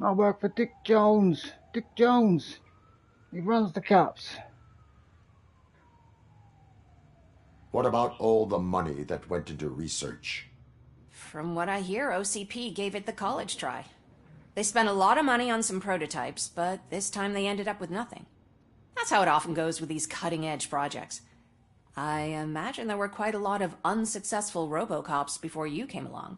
I work for Dick Jones. Dick Jones. He runs the cups. What about all the money that went into research? From what I hear, OCP gave it the college try. They spent a lot of money on some prototypes, but this time they ended up with nothing. That's how it often goes with these cutting-edge projects. I imagine there were quite a lot of unsuccessful Robocops before you came along.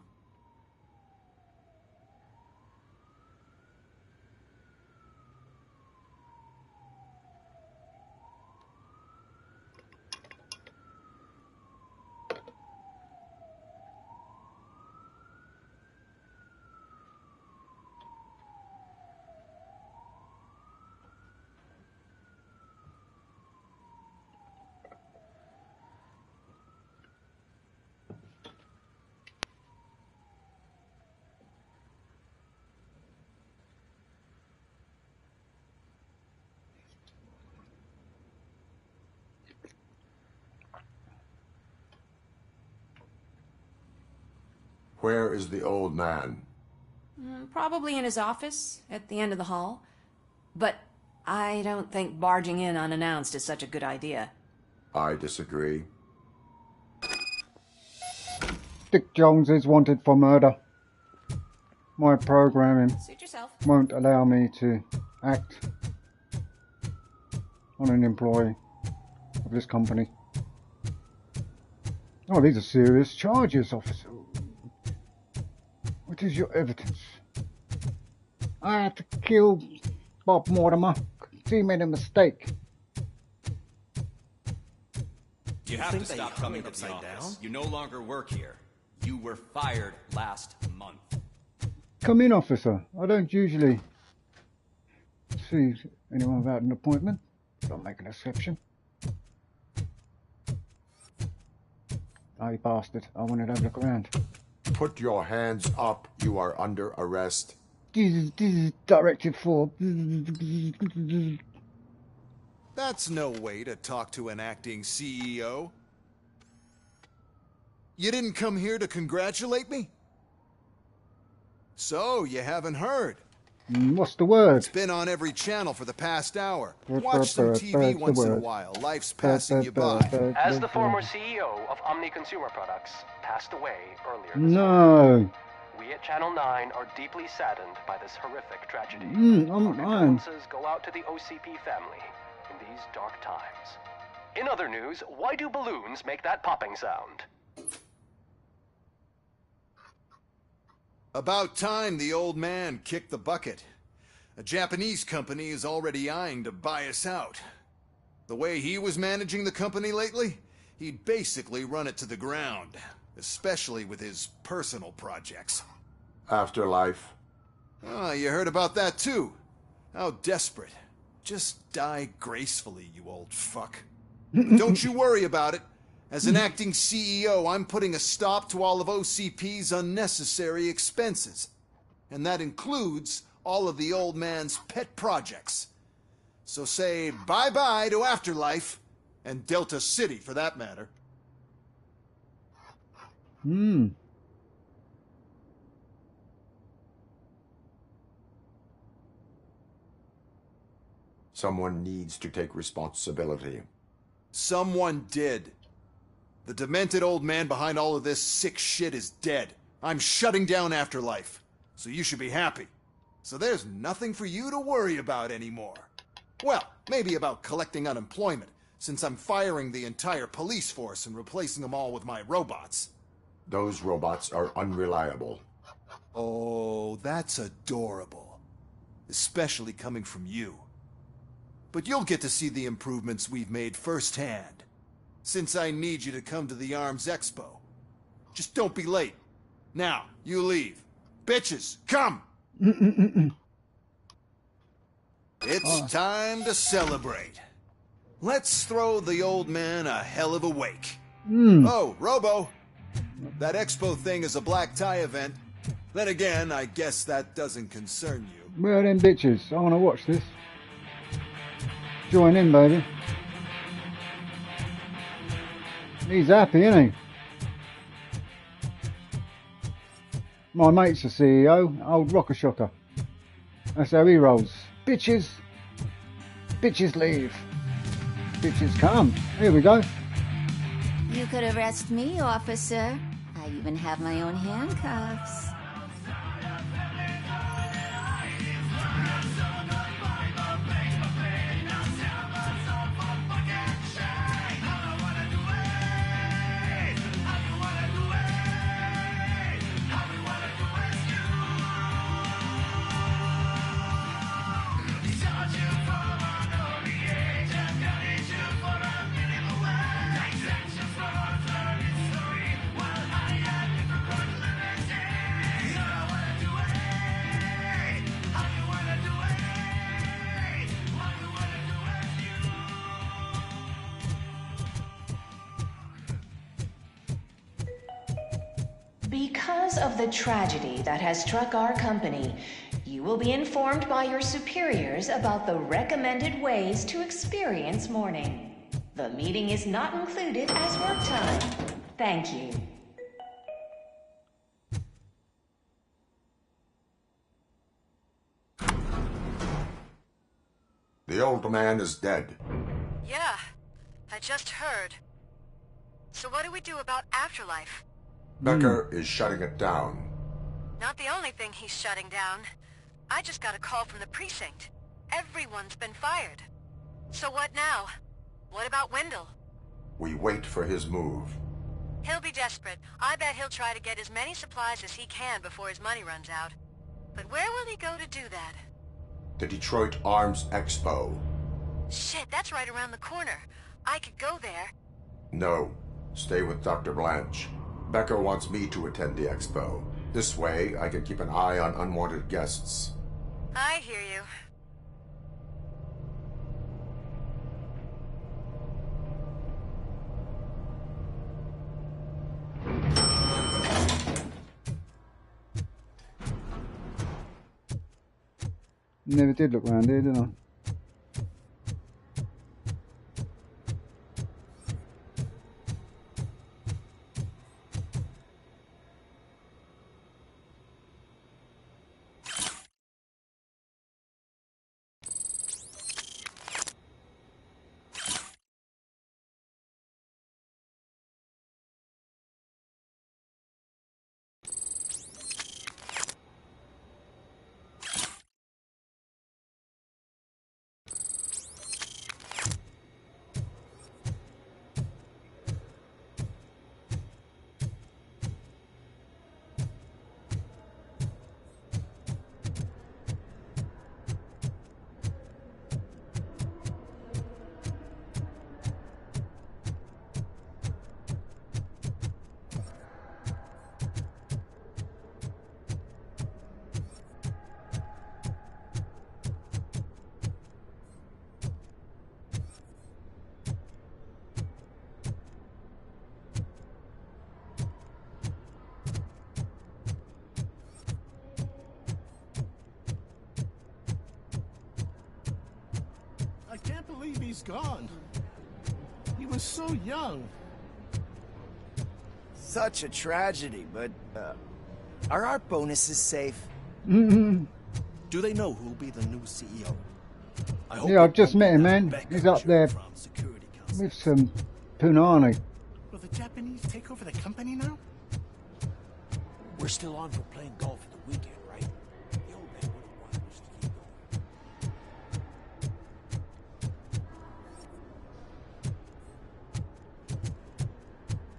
Where is the old man? Probably in his office at the end of the hall. But I don't think barging in unannounced is such a good idea. I disagree. Dick Jones is wanted for murder. My programming won't allow me to act on an employee of this company. Oh, these are serious charges, officer. What is your evidence? I had to kill Bob Mortimer because he made a mistake. You have to stop coming to the office. You no longer work here. You were fired last month. Come in, officer. I don't usually see anyone without an appointment. Don't make an exception. Oh, you bastard. I wanted to have a look around. Put your hands up. You are under arrest. This is Directive 4. That's no way to talk to an acting CEO. You didn't come here to congratulate me? So, you haven't heard. What's the word? It's been on every channel for the past hour. Watch some TV once in a while. Life's passing you by. As the former CEO of Omni Consumer Products passed away earlier this No. month, we at Channel 9 are deeply saddened by this horrific tragedy. I'm Our condolences go out to the OCP family in these dark times. In other news, why do balloons make that popping sound? About time the old man kicked the bucket. A Japanese company is already eyeing to buy us out. The way he was managing the company lately, he'd basically run it to the ground, especially with his personal projects. Afterlife. Ah, you heard about that too. How desperate. Just die gracefully, you old fuck. But don't you worry about it. As an acting CEO, I'm putting a stop to all of OCP's unnecessary expenses. And that includes all of the old man's pet projects. So say bye-bye to Afterlife, and Delta City for that matter. Someone needs to take responsibility. Someone did. The demented old man behind all of this sick shit is dead. I'm shutting down Afterlife. So you should be happy. So there's nothing for you to worry about anymore. Well, maybe about collecting unemployment, since I'm firing the entire police force and replacing them all with my robots. Those robots are unreliable. Oh, that's adorable. Especially coming from you. But you'll get to see the improvements we've made firsthand. Since I need you to come to the Arms Expo. Just don't be late. Now, you leave. Bitches, come! It's time to celebrate. Let's throw the old man a hell of a wake. Oh, Robo. That expo thing is a black tie event. Then again, I guess that doesn't concern you. Where are them bitches? I want to watch this. Join in, baby. He's happy, isn't he? My mate's the CEO, old Rocker Shocker. That's how he rolls. Bitches! Bitches leave. Bitches come. Here we go. You could arrest me, officer. I even have my own handcuffs. Because of the tragedy that has struck our company, you will be informed by your superiors about the recommended ways to experience mourning. The meeting is not included as work time. Thank you. The old man is dead. Yeah, I just heard. So what do we do about afterlife? Becker is shutting it down. Not the only thing he's shutting down. I just got a call from the precinct. Everyone's been fired. So what now? What about Wendell? We wait for his move. He'll be desperate. I bet he'll try to get as many supplies as he can before his money runs out. But where will he go to do that? The Detroit Arms Expo. Shit, that's right around the corner. I could go there. No. Stay with Dr. Blanche. Becker wants me to attend the expo. This way, I can keep an eye on unwanted guests. I hear you. Never did look around here, did I? I can't believe he's gone. He was so young. Such a tragedy, but, are our bonuses safe? Do they know who'll be the new CEO? I hope Yeah, I've just met him, man. He's up there with some punani. Will the Japanese take over the company now? We're still on for playing golf at the weekend, right? The old man wouldn't want us to keep going.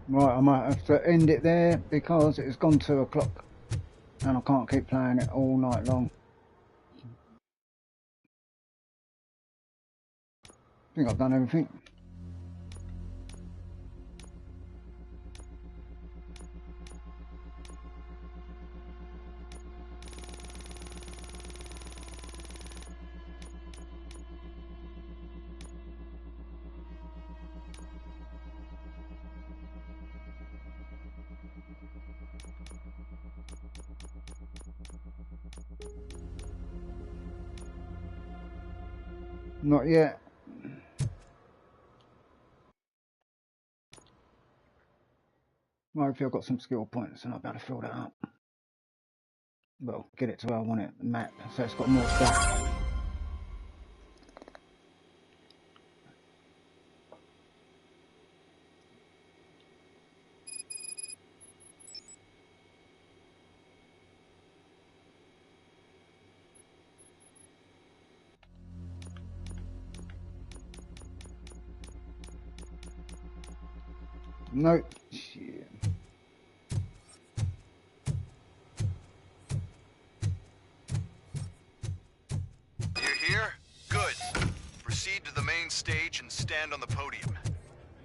Right, I might have to end it there because it's gone 2 o'clock and I can't keep playing it all night long. I think I've done everything. Not yet. Well, hopefully I've got some skill points and I'll be able to fill that up. Well, get it to where I want it, the map, so it's got more stuff. No. Shit. You're here? Good. Proceed to the main stage and stand on the podium.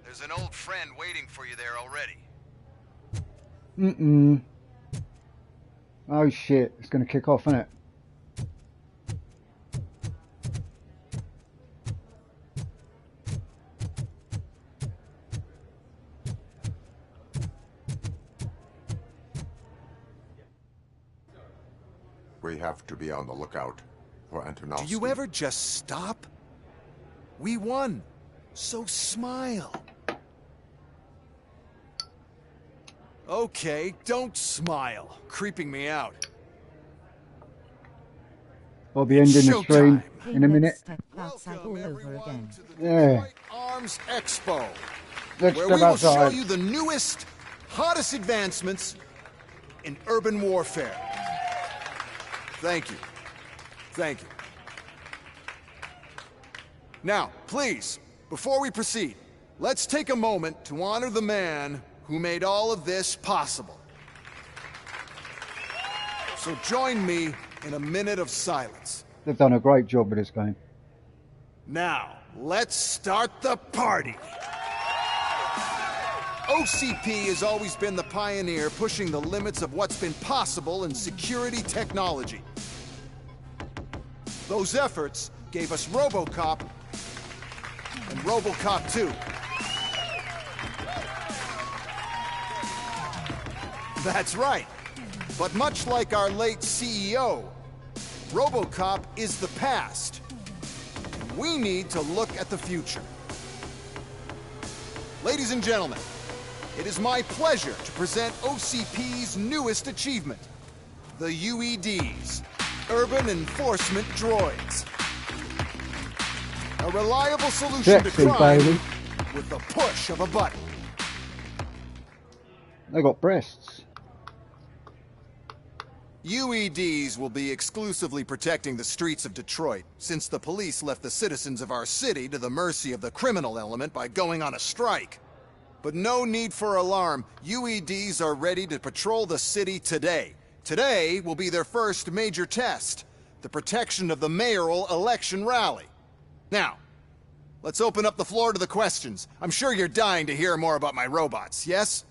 There's an old friend waiting for you there already. Oh shit, it's gonna kick off, isn't it? We have to be on the lookout for Antonovsky. Do you ever just stop? We won, so smile. Okay, don't smile. Creeping me out. I'll be ending the stream in a minute. Yeah. Arms Expo, Let's where step we will show outside. you the newest, hottest advancements in urban warfare. Thank you. Thank you. Now, please, before we proceed, let's take a moment to honor the man who made all of this possible. So join me in a minute of silence. They've done a great job with this game. Now, let's start the party. OCP has always been the pioneer pushing the limits of what's been possible in security technology. Those efforts gave us Robocop and Robocop 2. That's right. But much like our late CEO, Robocop is the past. We need to look at the future. Ladies and gentlemen, it is my pleasure to present OCP's newest achievement, the UEDs, Urban Enforcement Droids. A reliable solution to crime baby. with the push of a button. They got breasts. UEDs will be exclusively protecting the streets of Detroit, since the police left the citizens of our city to the mercy of the criminal element by going on a strike. But no need for alarm. UEDs are ready to patrol the city today. Today will be their first major test, the protection of the mayoral election rally. Now, let's open up the floor to the questions. I'm sure you're dying to hear more about my robots, yes?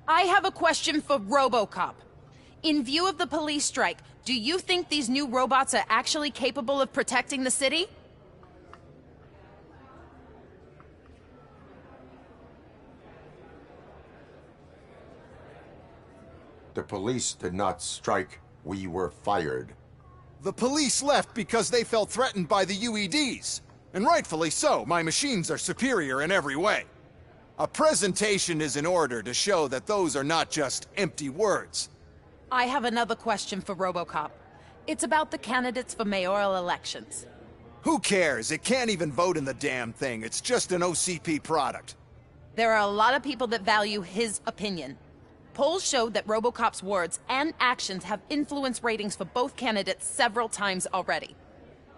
I have a question for Robocop. In view of the police strike, do you think these new robots are actually capable of protecting the city? The police did not strike. We were fired. The police left because they felt threatened by the UEDs. And rightfully so. My machines are superior in every way. A presentation is in order to show that those are not just empty words. I have another question for Robocop. It's about the candidates for mayoral elections. Who cares? It can't even vote in the damn thing. It's just an OCP product. There are a lot of people that value his opinion. Polls showed that Robocop's words and actions have influenced ratings for both candidates several times already.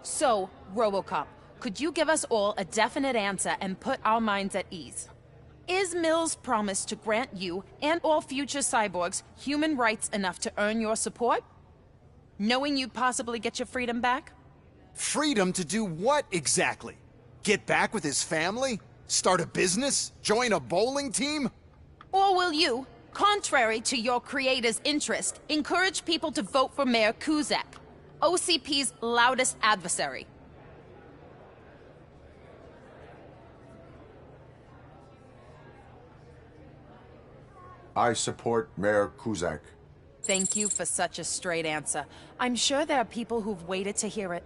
So, Robocop, could you give us all a definite answer and put our minds at ease? Is Mills' promise to grant you and all future cyborgs human rights enough to earn your support? Knowing you'd possibly get your freedom back? Freedom to do what exactly? Get back with his family? Start a business? Join a bowling team? Or will you, contrary to your creator's interest, encourage people to vote for Mayor Kuzak, OCP's loudest adversary? I support Mayor Kuzak. Thank you for such a straight answer. I'm sure there are people who've waited to hear it.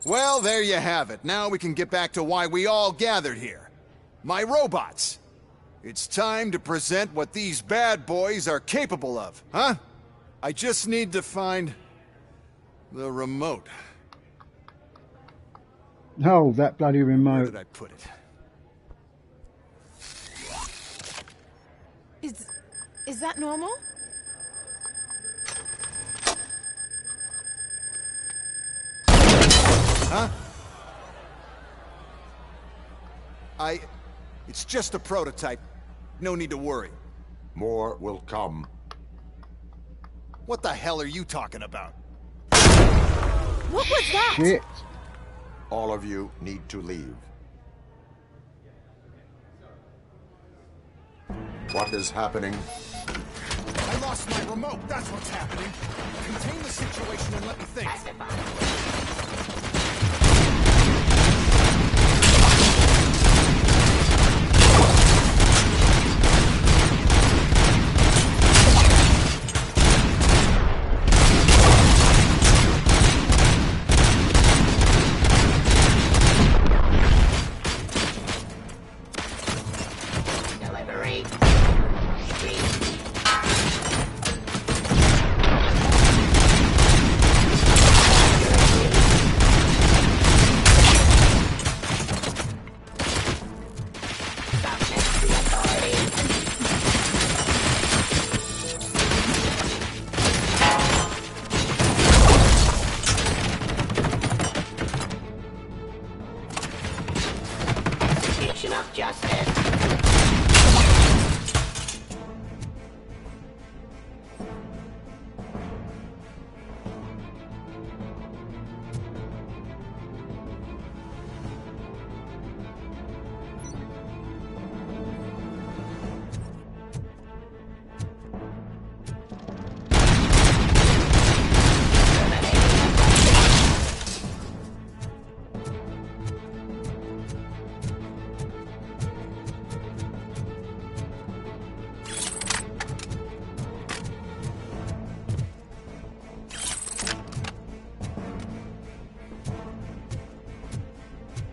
Well, there you have it. Now we can get back to why we all gathered here. My robots. It's time to present what these bad boys are capable of, huh? I just need to find the remote. Oh, that bloody remote. Where did I put it? Is that normal? Huh? It's just a prototype. No need to worry. More will come. What the hell are you talking about? What was that? Shit. All of you need to leave. What is happening? I lost my remote. That's what's happening. Contain the situation and let me think.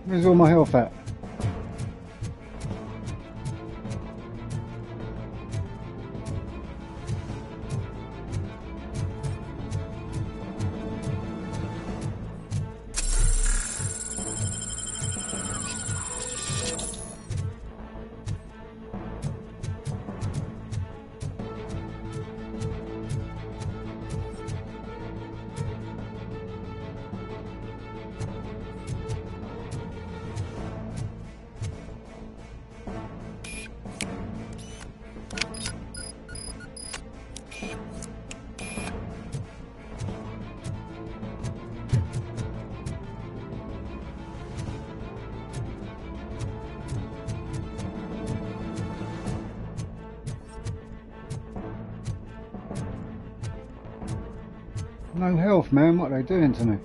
Where's all my health at? No health, man. What are they doing to me?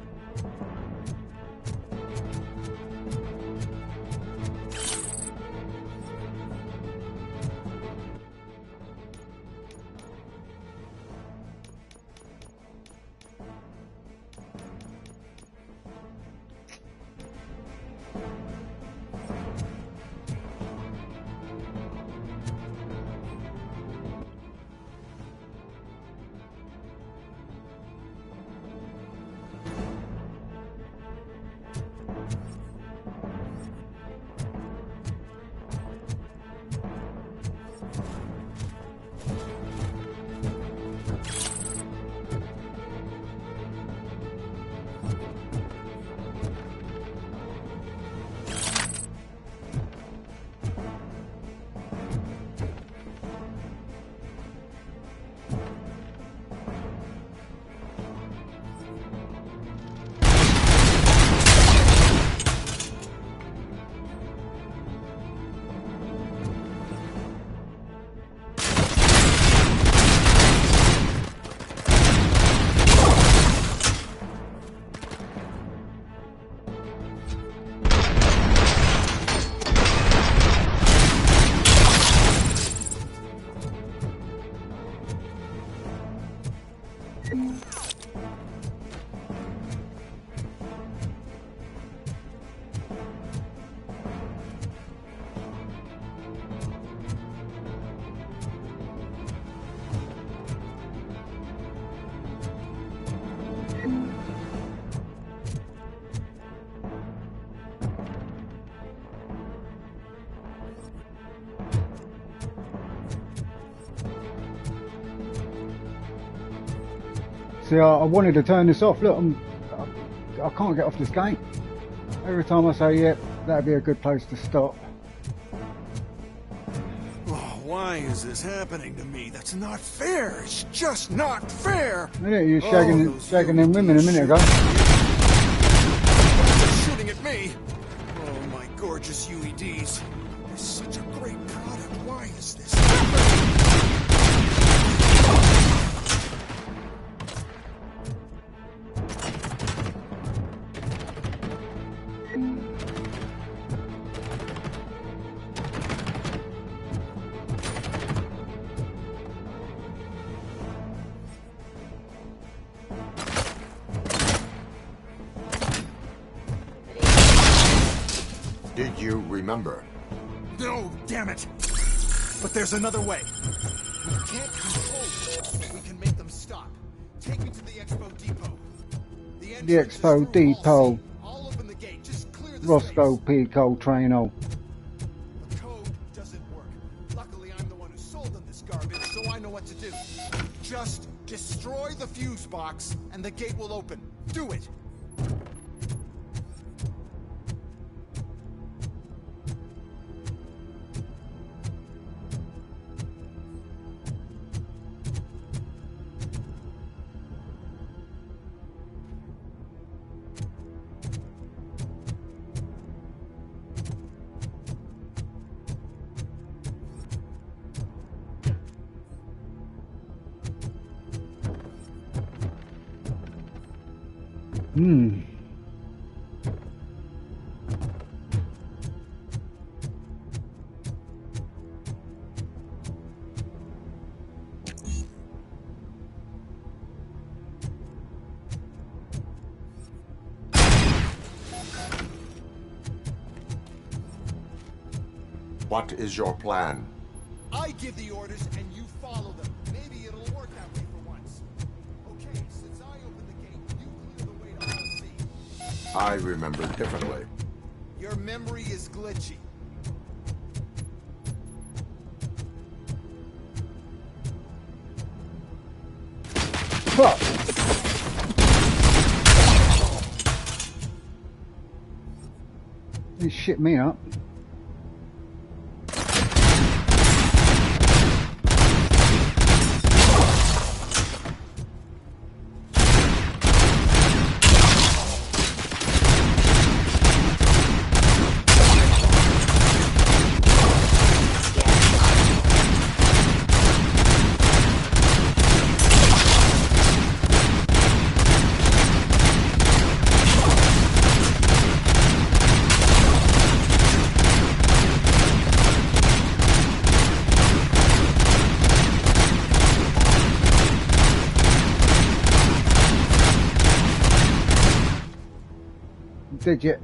See, I wanted to turn this off. Look, I can't get off this game. Every time I say, yep, that'd be a good place to stop. Oh, why is this happening to me? That's not fair. It's just not fair. Yeah, you were shagging them women a minute ago. Shooting at me. Oh, my gorgeous UEDs. They're such a great product. Why is this happening? Did you remember? No, damn it! But there's another way. We can't control them. We can make them stop. Take me to the Expo Depot. The Expo Depot. I'll open the gate. Just clear the Roscoe P. Coltrane. The code doesn't work. Luckily, I'm the one who sold them this garbage, so I know what to do. Just destroy the fuse box, and the gate will open. Do it! What is your plan? I give the orders and you follow them. Maybe it'll work that way for once. Okay, since I opened the gate, you clear the way to Hall C. I remember differently. Your memory is glitchy. Fuck! You shit me up. Did you?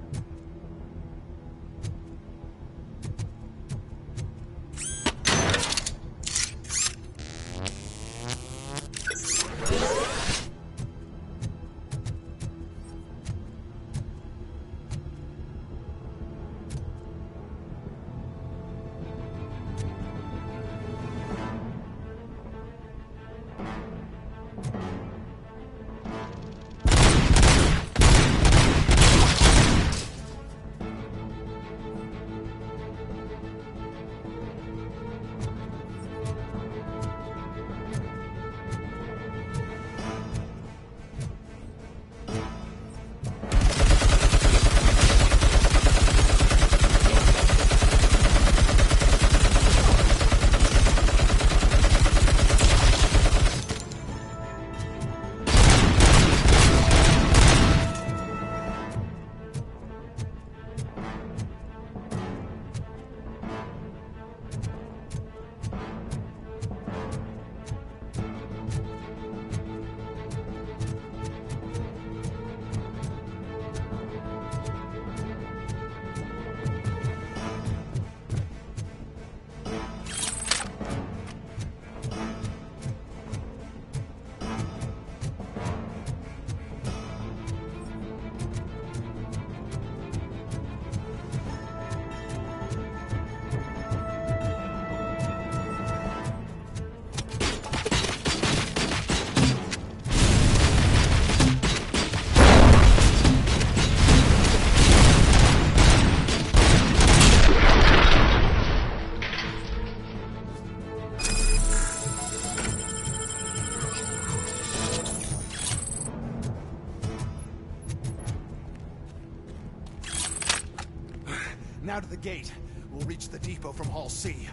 Now to the gate. We'll reach the depot from Hall C.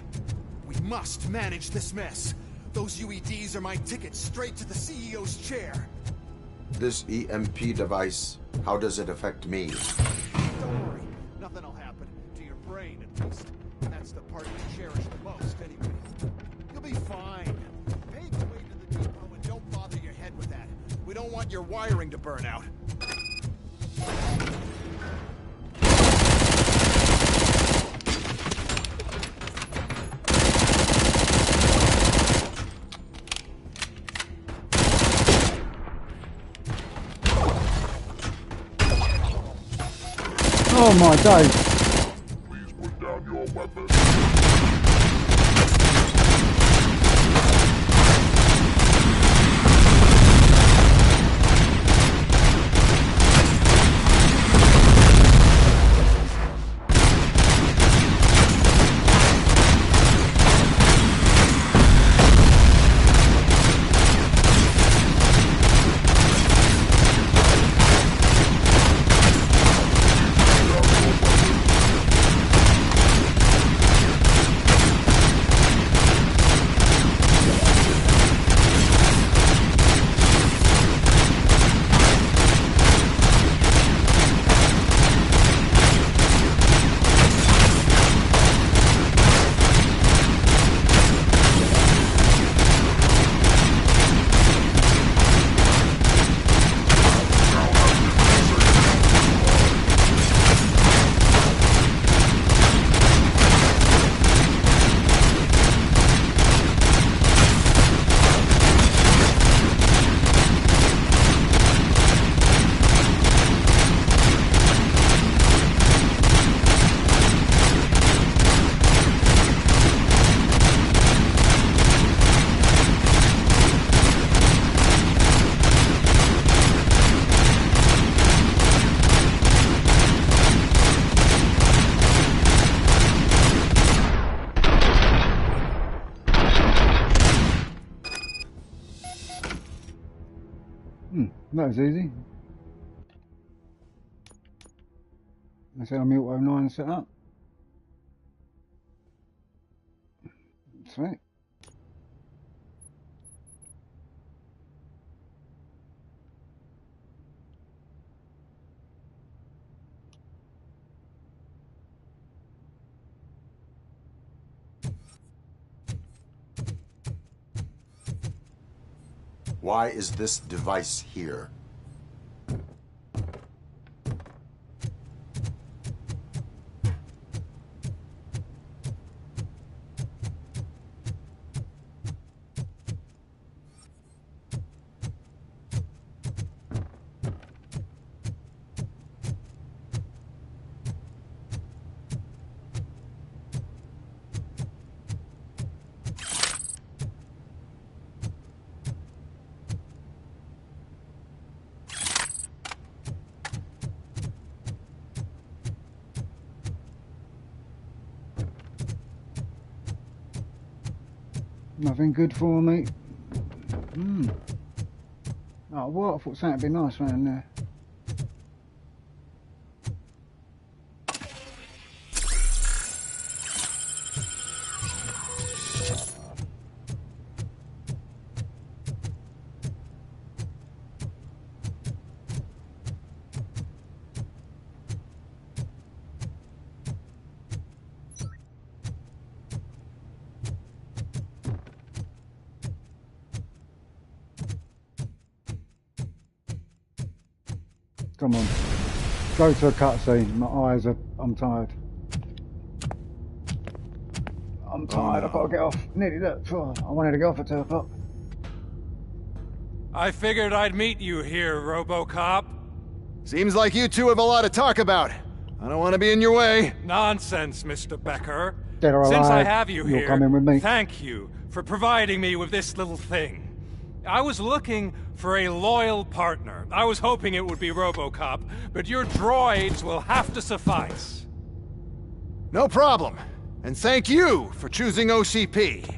We must manage this mess. Those UEDs are my ticket straight to the CEO's chair. This EMP device, how does it affect me? Don't worry. Nothing'll happen. To your brain, at least. That's the part you cherish the most, anyway. You'll be fine. Pave the way to the depot and don't bother your head with that. We don't want your wiring to burn out. Oh my days. Please put down your weapon. That was easy. Let's have my Auto 9 set up. Sweet. Why is this device here? Nothing good for me. Oh, what? I thought something would be nice around there. Come on. Go to a cutscene. My eyes are... I'm tired. I'm tired. I've got to get off. Nearly there. I wanted to get off at 2 o'clock. I figured I'd meet you here, Robocop. Seems like you two have a lot to talk about. I don't want to be in your way. Nonsense, Mr. Becker. Dead or alive, Since I have you you're here, coming with me. thank you for providing me with this little thing. I was looking for a loyal partner. I was hoping it would be Robocop, but your droids will have to suffice. No problem. And thank you for choosing OCP.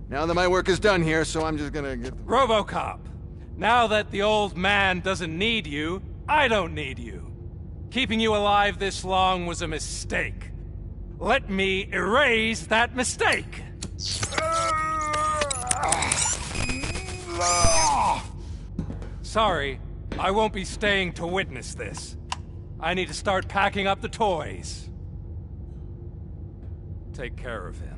Now that my work is done here, so I'm just gonna get... Robocop, now that the old man doesn't need you, I don't need you. Keeping you alive this long was a mistake. Let me erase that mistake. Sorry, I won't be staying to witness this. I need to start packing up the toys. Take care of him.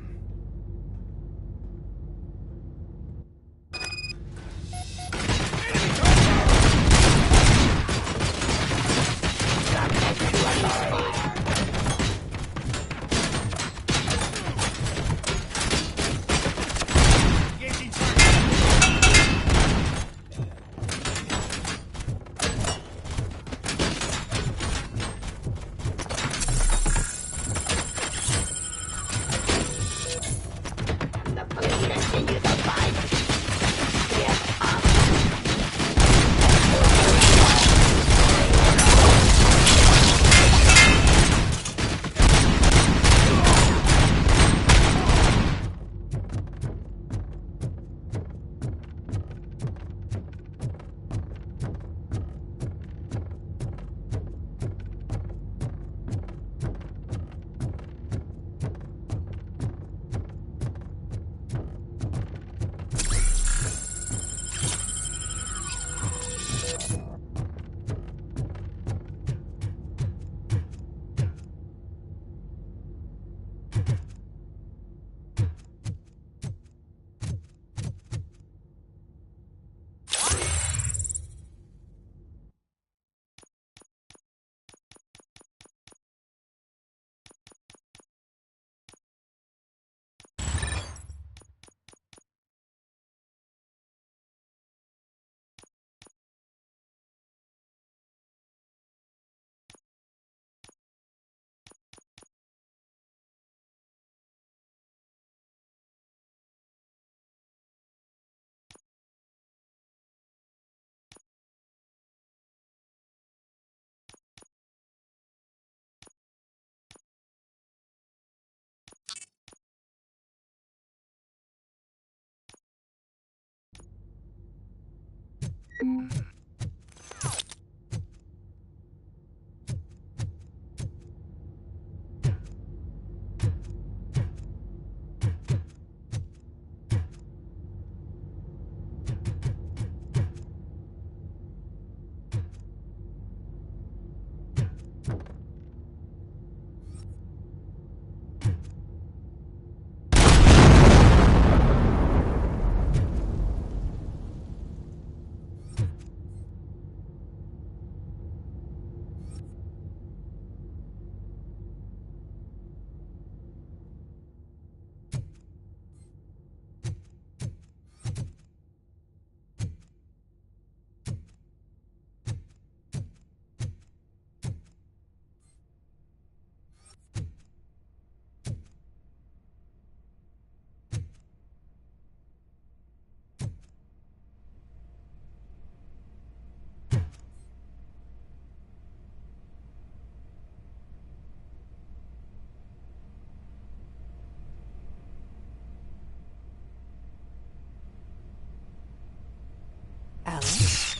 Alex?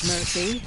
Murphy?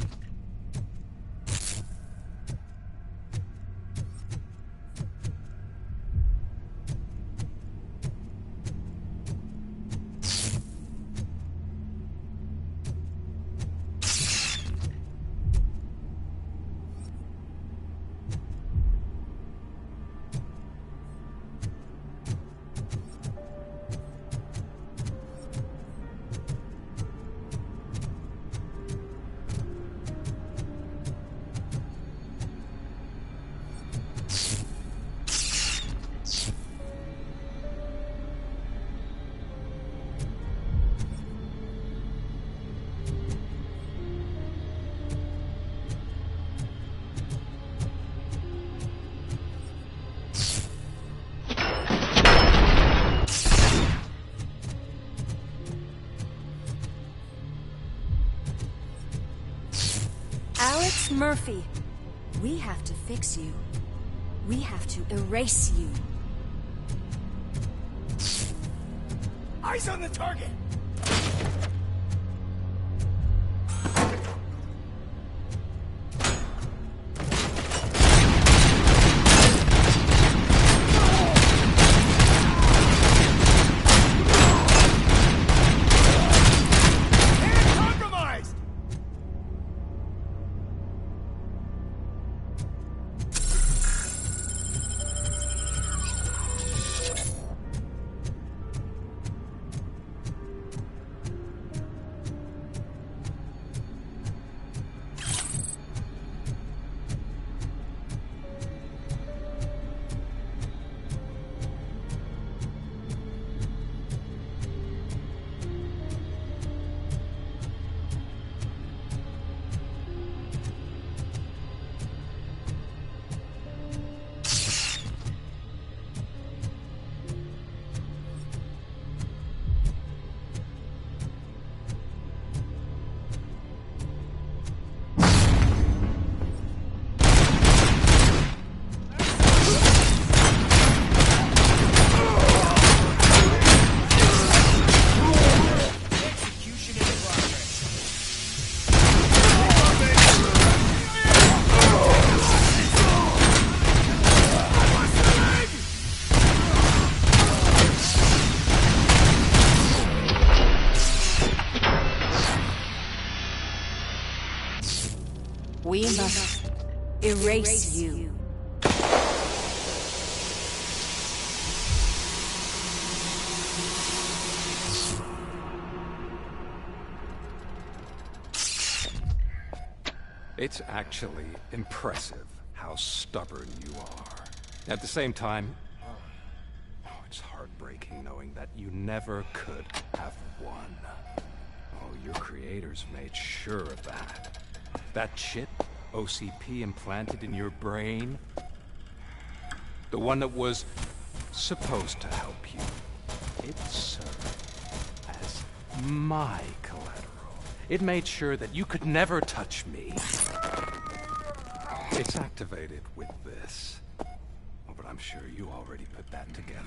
Alex Murphy, we have to fix you. We have to erase you. Eyes on the target! We must erase you. It's actually impressive how stubborn you are. At the same time, it's heartbreaking knowing that you never could have won. Oh, your creators made sure of that. That chip OCP implanted in your brain, the one that was supposed to help you, it served as my collateral. It made sure that you could never touch me. It's activated with this. Oh, but I'm sure you already put that together.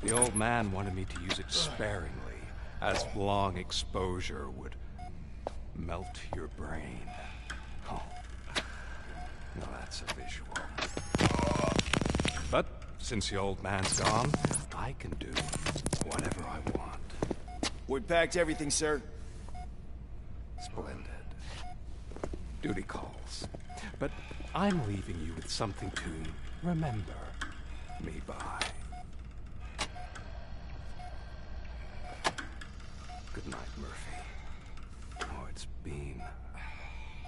The old man wanted me to use it sparingly, as long exposure would melt your brain. Oh, now that's a visual. But since the old man's gone, I can do whatever I want. We packed everything, sir. Splendid. Duty calls. But I'm leaving you with something to remember me by. Good night, Murphy. Oh, it's been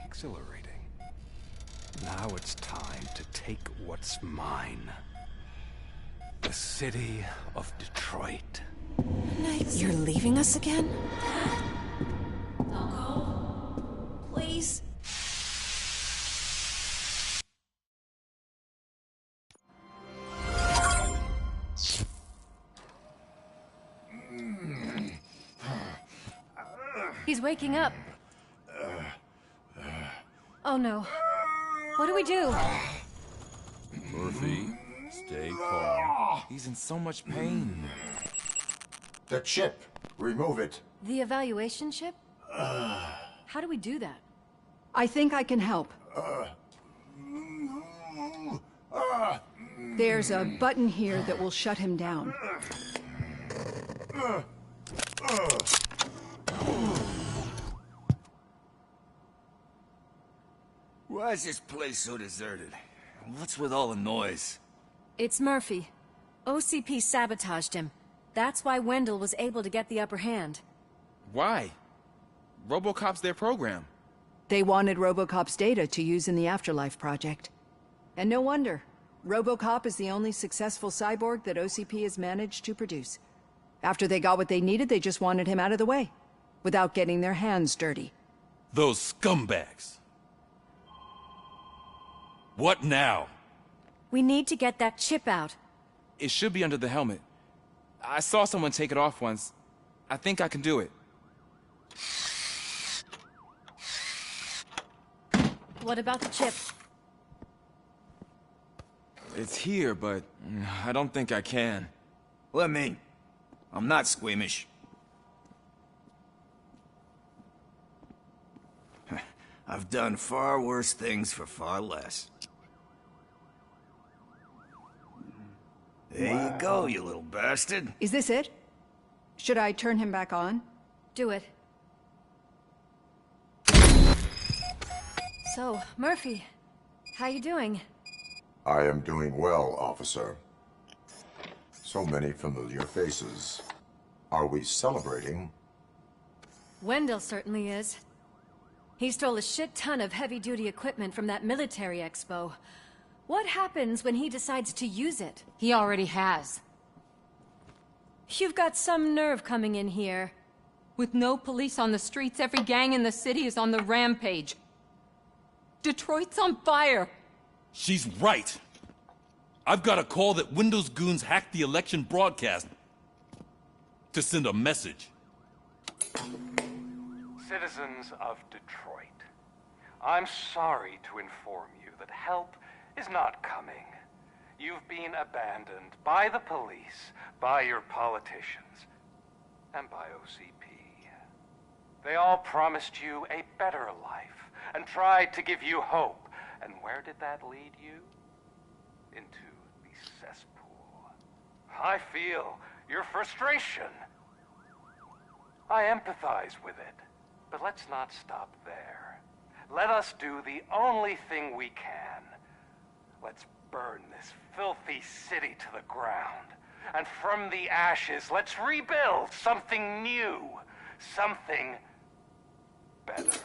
exhilarating. Now it's time to take what's mine. The city of Detroit. You're leaving us again? Don't go. Please. He's waking up. Oh no. What do we do? Murphy, stay calm. He's in so much pain. The chip. Remove it. The evaluation chip? How do we do that? I think I can help. There's a button here that will shut him down. Why is this place so deserted? What's with all the noise? It's Murphy. OCP sabotaged him. That's why Wendell was able to get the upper hand. Why? Robocop's their program. They wanted Robocop's data to use in the Afterlife project. And no wonder. Robocop is the only successful cyborg that OCP has managed to produce. After they got what they needed, they just wanted him out of the way, without getting their hands dirty. Those scumbags. What now? We need to get that chip out. It should be under the helmet. I saw someone take it off once. I think I can do it. What about the chip? It's here, but I don't think I can. Let me. I'm not squeamish. I've done far worse things for far less. There you go, you little bastard. Is this it? Should I turn him back on? Do it. So, Murphy, how you doing? I am doing well, officer. So many familiar faces. Are we celebrating? Wendell certainly is. He stole a shit ton of heavy-duty equipment from that military expo. What happens when he decides to use it? He already has. You've got some nerve coming in here. With no police on the streets, every gang in the city is on the rampage. Detroit's on fire. She's right. I've got a call that Windows goons hacked the election broadcast to send a message. Citizens of Detroit, I'm sorry to inform you that help is not coming. You've been abandoned by the police, by your politicians, and by OCP. They all promised you a better life and tried to give you hope. And where did that lead you? Into the cesspool. I feel your frustration. I empathize with it, but let's not stop there. Let us do the only thing we can. Let's burn this filthy city to the ground. And from the ashes, let's rebuild something new. Something better.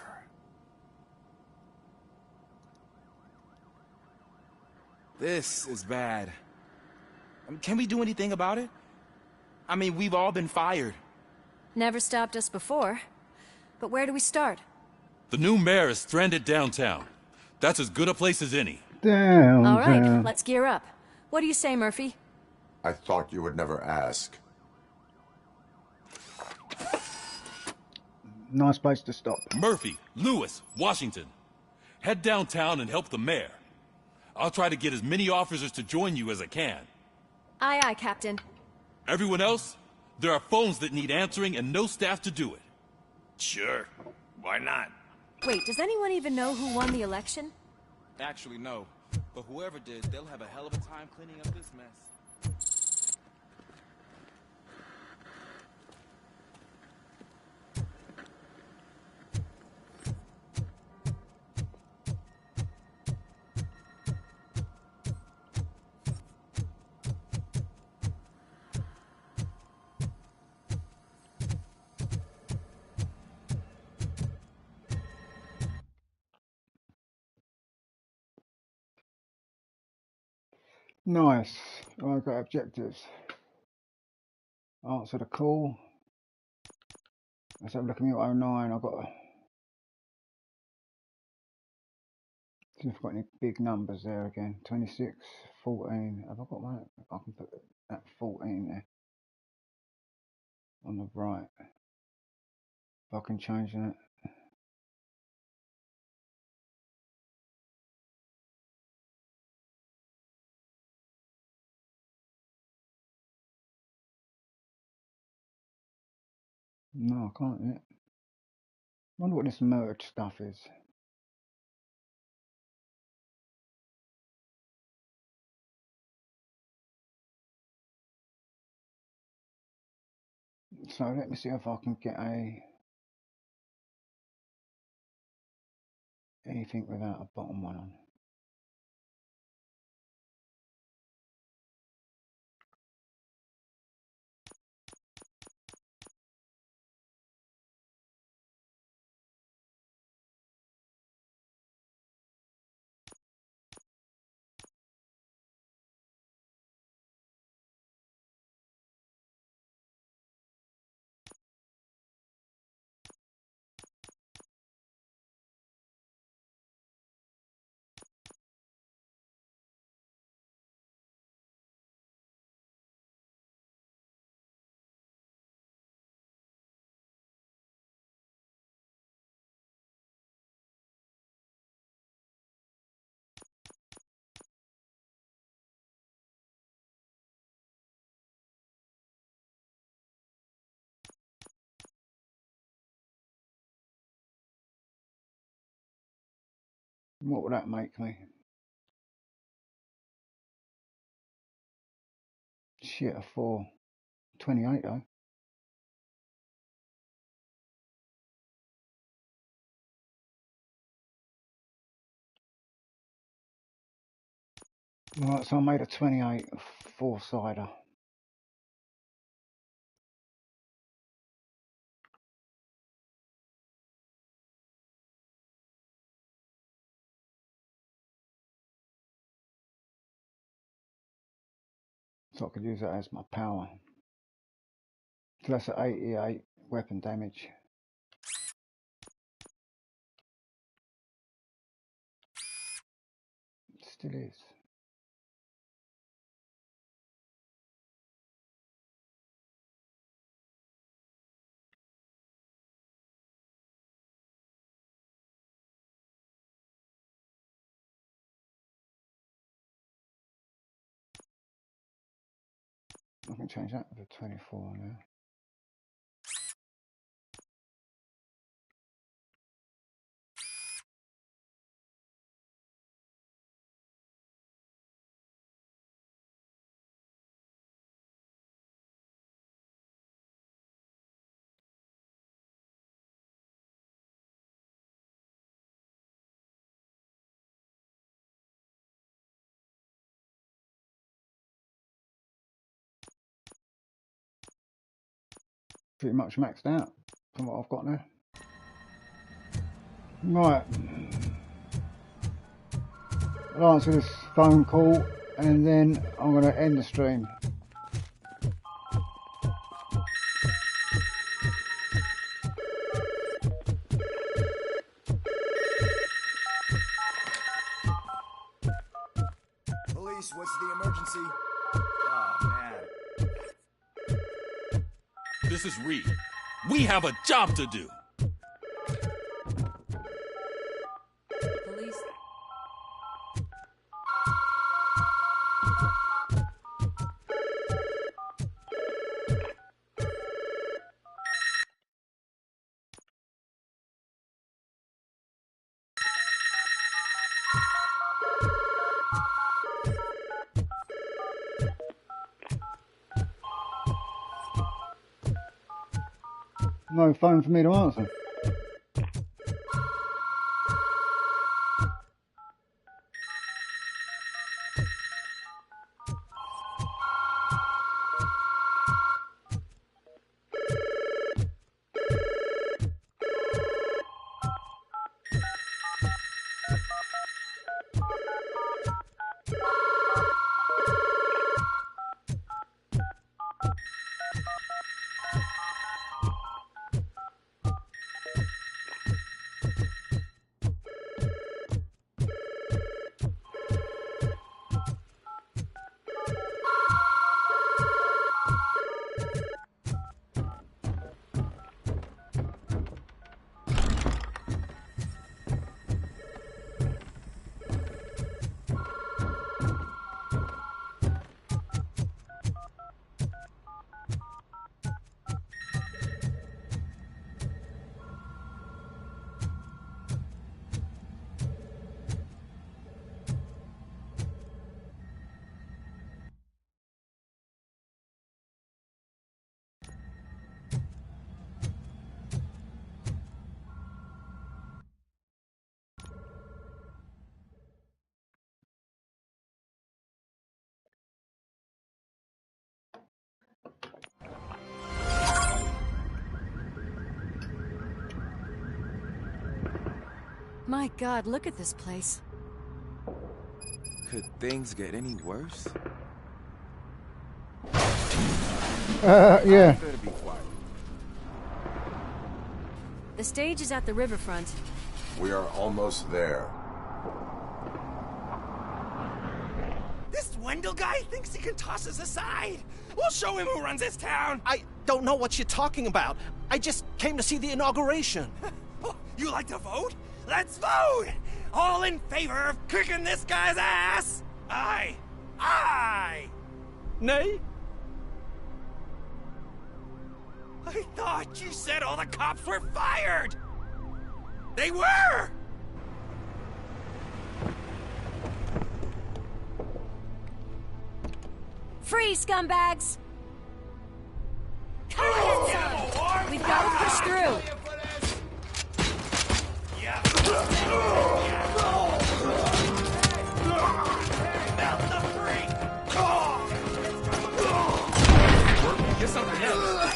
This is bad. Can we do anything about it? I mean, we've all been fired. Never stopped us before. But where do we start? The new mayor is stranded downtown. That's as good a place as any. All right, let's gear up. What do you say, Murphy? I thought you would never ask. Nice place to stop. Murphy, Lewis, Washington. Head downtown and help the mayor. I'll try to get as many officers to join you as I can. Aye, aye, Captain. Everyone else, there are phones that need answering and no staff to do it. Sure. Why not? Wait, does anyone even know who won the election? Actually, no. But whoever did, they'll have a hell of a time cleaning up this mess. Nice. I've got objectives. Answer the call. Let's have a look at me at 09. I've got. See if I've got any big numbers there again. 26, 14. Have I got one? I can put that 14 there. On the right. If I can change that. No, I can't yet. Wonder what this merge stuff is. So let me see if I can get anything without a bottom one on. What would that make me? Shit, a 428 though. Right, so I made a 28 four-sider. So I could use that as my power. So that's at 88 weapon damage. Still is. I can change that to 24 now. Pretty much maxed out from what I've got now. Right. I'll answer this phone call and then I'm going to end the stream. Police, what's the emergency? Oh, man. This is Reed. We have a job to do. Police No phone for me to answer. My God, look at this place. Could things get any worse? Yeah. Better be quiet. The stage is at the riverfront. We are almost there. This Wendell guy thinks he can toss us aside. We'll show him who runs this town. I don't know what you're talking about. I just came to see the inauguration. Oh, you like to vote? Let's vote! All in favor of kicking this guy's ass? Aye. Aye! Nay? I thought you said all the cops were fired! They were! Free, scumbags! Come on, son! We've got to push through! Get something else.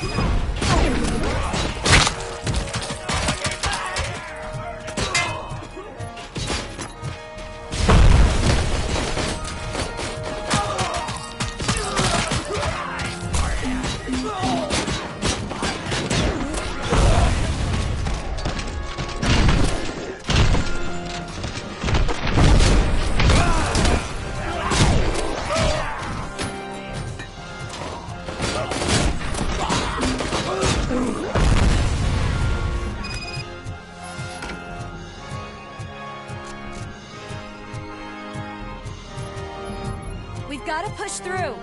We've got to push through.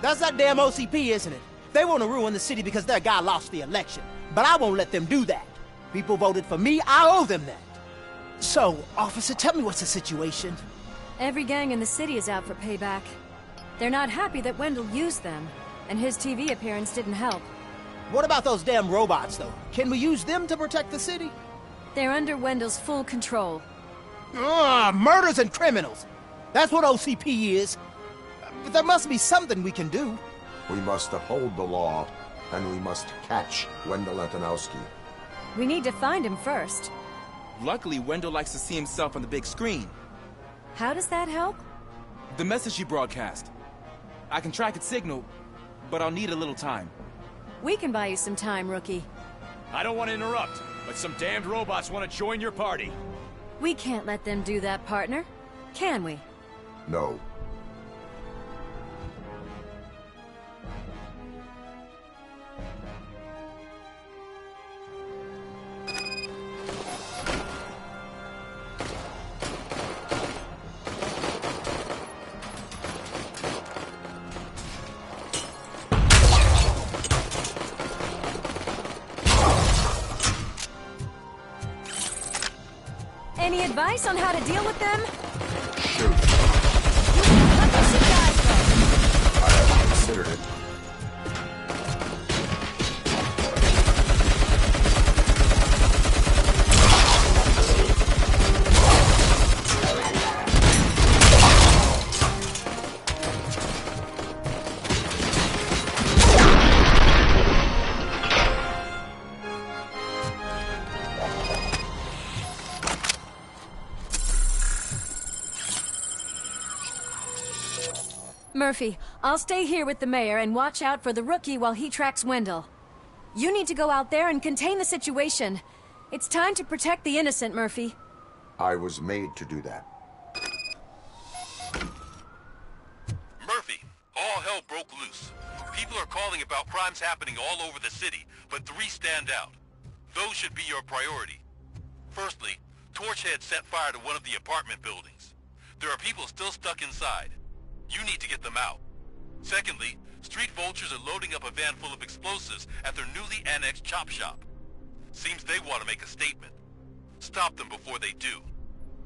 That's that damn OCP, isn't it? They want to ruin the city because their guy lost the election. But I won't let them do that. People voted for me, I owe them that. So, officer, tell me what's the situation. Every gang in the city is out for payback. They're not happy that Wendell used them, and his TV appearance didn't help. What about those damn robots, though? Can we use them to protect the city? They're under Wendell's full control. Murders and criminals. That's what OCP is. But there must be something we can do. We must uphold the law, and we must catch Wendell Antonowski. We need to find him first. Luckily, Wendell likes to see himself on the big screen. How does that help? The message you broadcast. I can track its signal, but I'll need a little time. We can buy you some time, Rookie. I don't want to interrupt, but some damned robots want to join your party. We can't let them do that, partner. Can we? No. Any advice on how to deal with them? Shoot. Let me see guys go. I haven't considered it. Murphy, I'll stay here with the mayor and watch out for the Rookie while he tracks Wendell. You need to go out there and contain the situation. It's time to protect the innocent, Murphy. I was made to do that. Murphy, all hell broke loose. People are calling about crimes happening all over the city, but 3 stand out. Those should be your priority. Firstly, Torchhead set fire to one of the apartment buildings. There are people still stuck inside. You need to get them out. Secondly, street vultures are loading up a van full of explosives at their newly annexed chop shop. Seems they want to make a statement. Stop them before they do.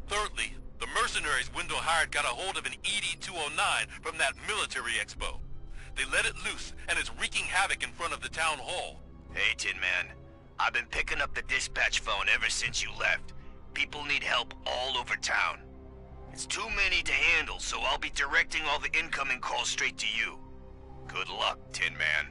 Thirdly, the mercenaries Wendell hired got a hold of an ED-209 from that military expo. They let it loose and is wreaking havoc in front of the town hall. Hey, Tin Man. I've been picking up the dispatch phone ever since you left. People need help all over town. It's too many to handle, so I'll be directing all the incoming calls straight to you. Good luck, Tin Man.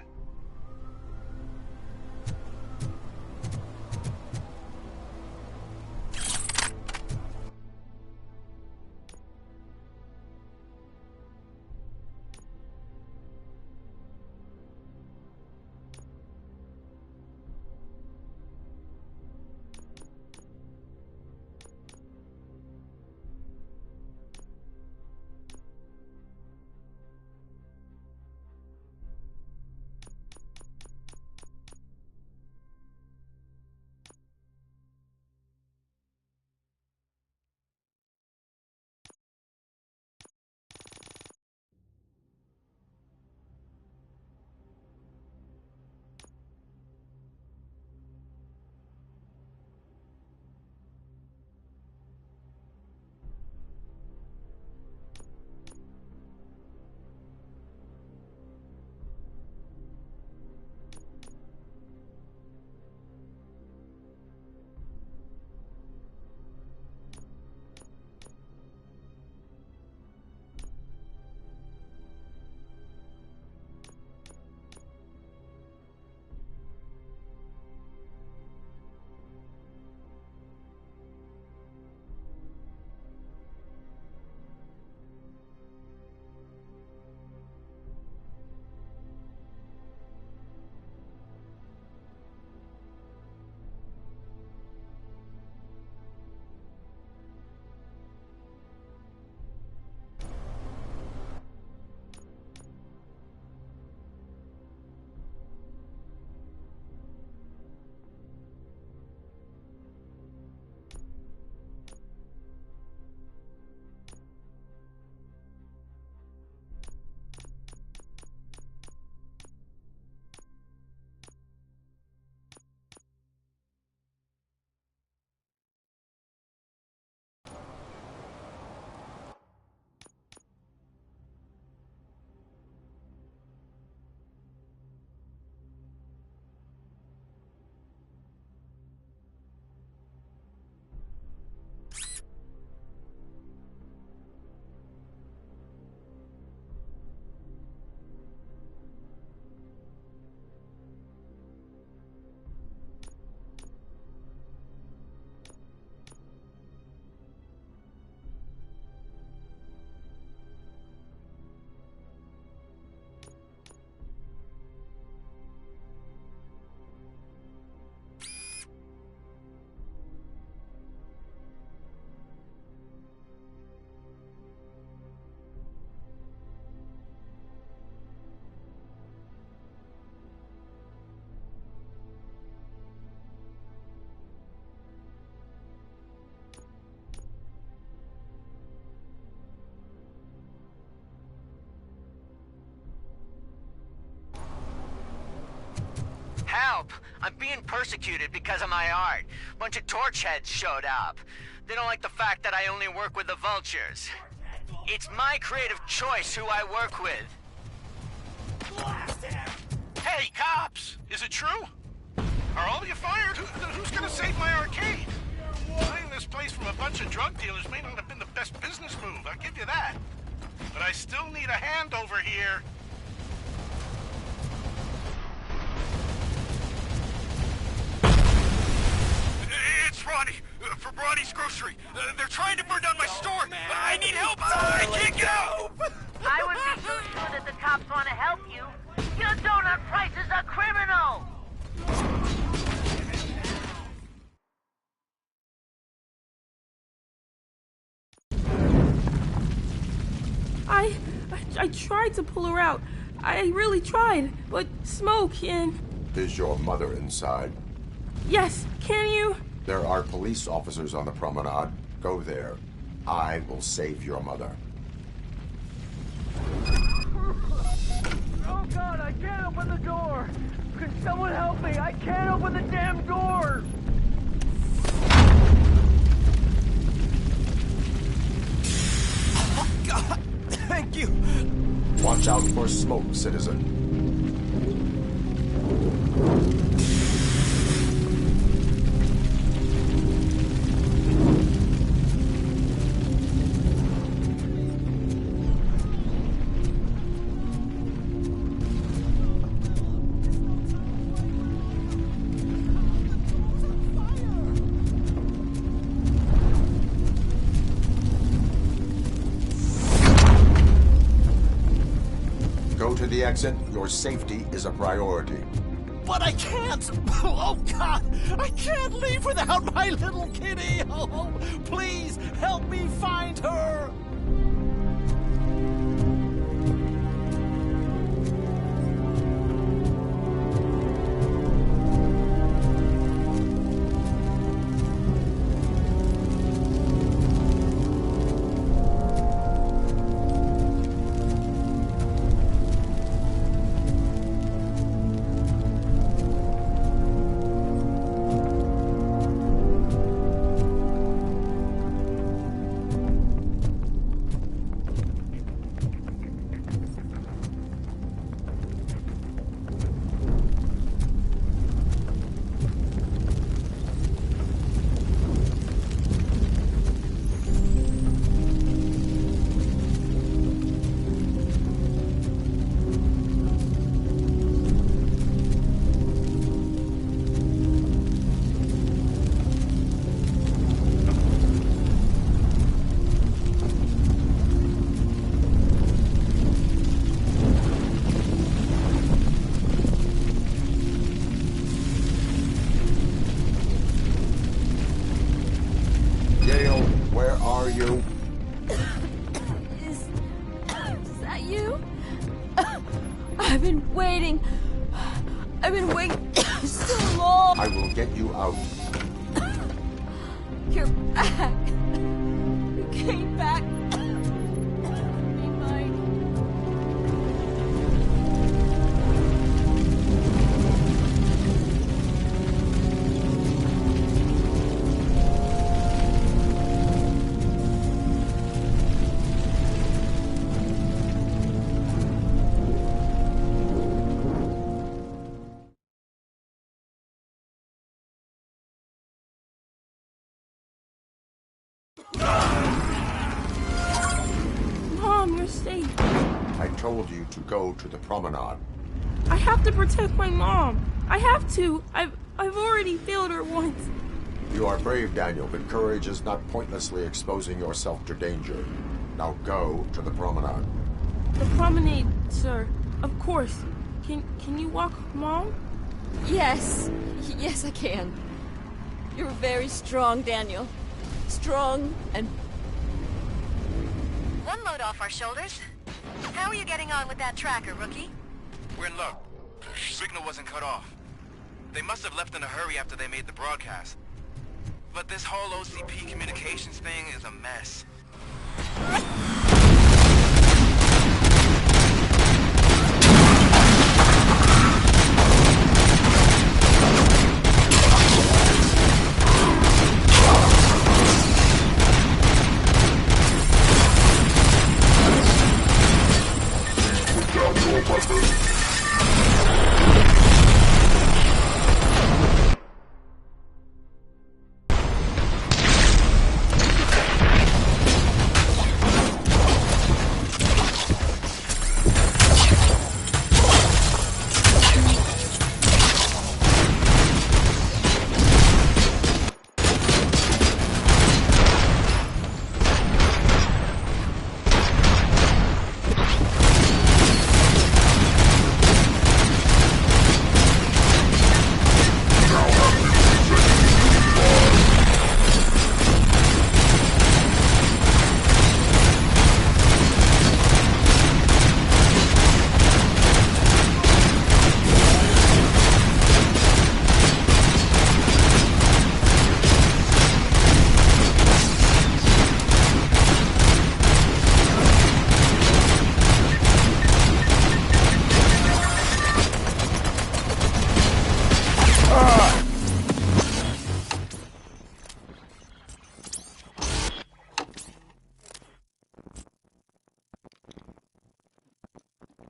help. I'm being persecuted because of my art. Bunch of torch heads showed up. They don't like the fact that I only work with the vultures. It's my creative choice who I work with. Blast him! Hey, cops! Is it true? Are all of you fired? Who's gonna save my arcade? Buying this place from a bunch of drug dealers may not have been the best business move, I'll give you that. But I still need a hand over here. It's Ronnie, from Ronnie's Grocery. They're trying to burn down my store. I need help. I can't get out. I would be so sure that the cops want to help you. Your donut price is a criminal. I tried to pull her out. I really tried, but smoke and... Is your mother inside? Yes, can you? There are police officers on the promenade. Go there. I will save your mother. Oh God, I can't open the door. Can someone help me? I can't open the damn door. Oh God, thank you. Watch out for smoke, citizen. The exit, your safety is a priority. But I can't! Oh God! I can't leave without my little kitty! Oh, please help me find her! I've been waiting so long. I will get you out. You're back. You came back. Be mine. Mom, you're safe. I told you to go to the promenade. I have to protect my mom. I have to. I've already failed her once. You are brave, Daniel, but courage is not pointlessly exposing yourself to danger. Now go to the promenade. The promenade, sir. Of course. Can you walk, Mom? Yes. Yes, I can. You're very strong, Daniel. Strong and... One load off our shoulders. How are you getting on with that tracker, rookie? We're in luck. Signal wasn't cut off. They must have left in a hurry after they made the broadcast. But this whole OCP communications thing is a mess.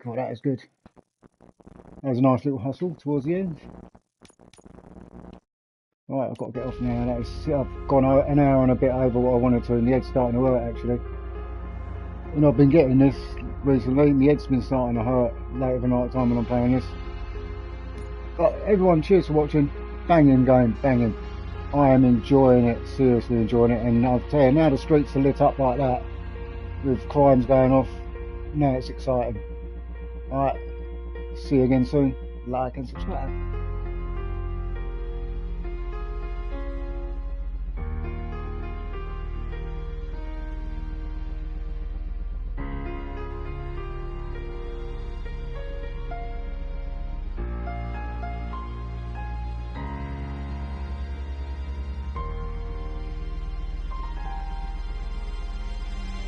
God, that is good. That was a nice little hustle towards the end. Right, I've got to get off now. I've gone an hour and a bit over what I wanted to, and the head's starting to hurt actually. And I've been getting this recently, and the head's been starting to hurt late at night time when I'm playing this. But everyone, cheers for watching. Banging game, banging. I am enjoying it, seriously enjoying it, and I'll tell you, now the streets are lit up like that, with crimes going off, now it's exciting. Alright, see you again soon. Like and subscribe.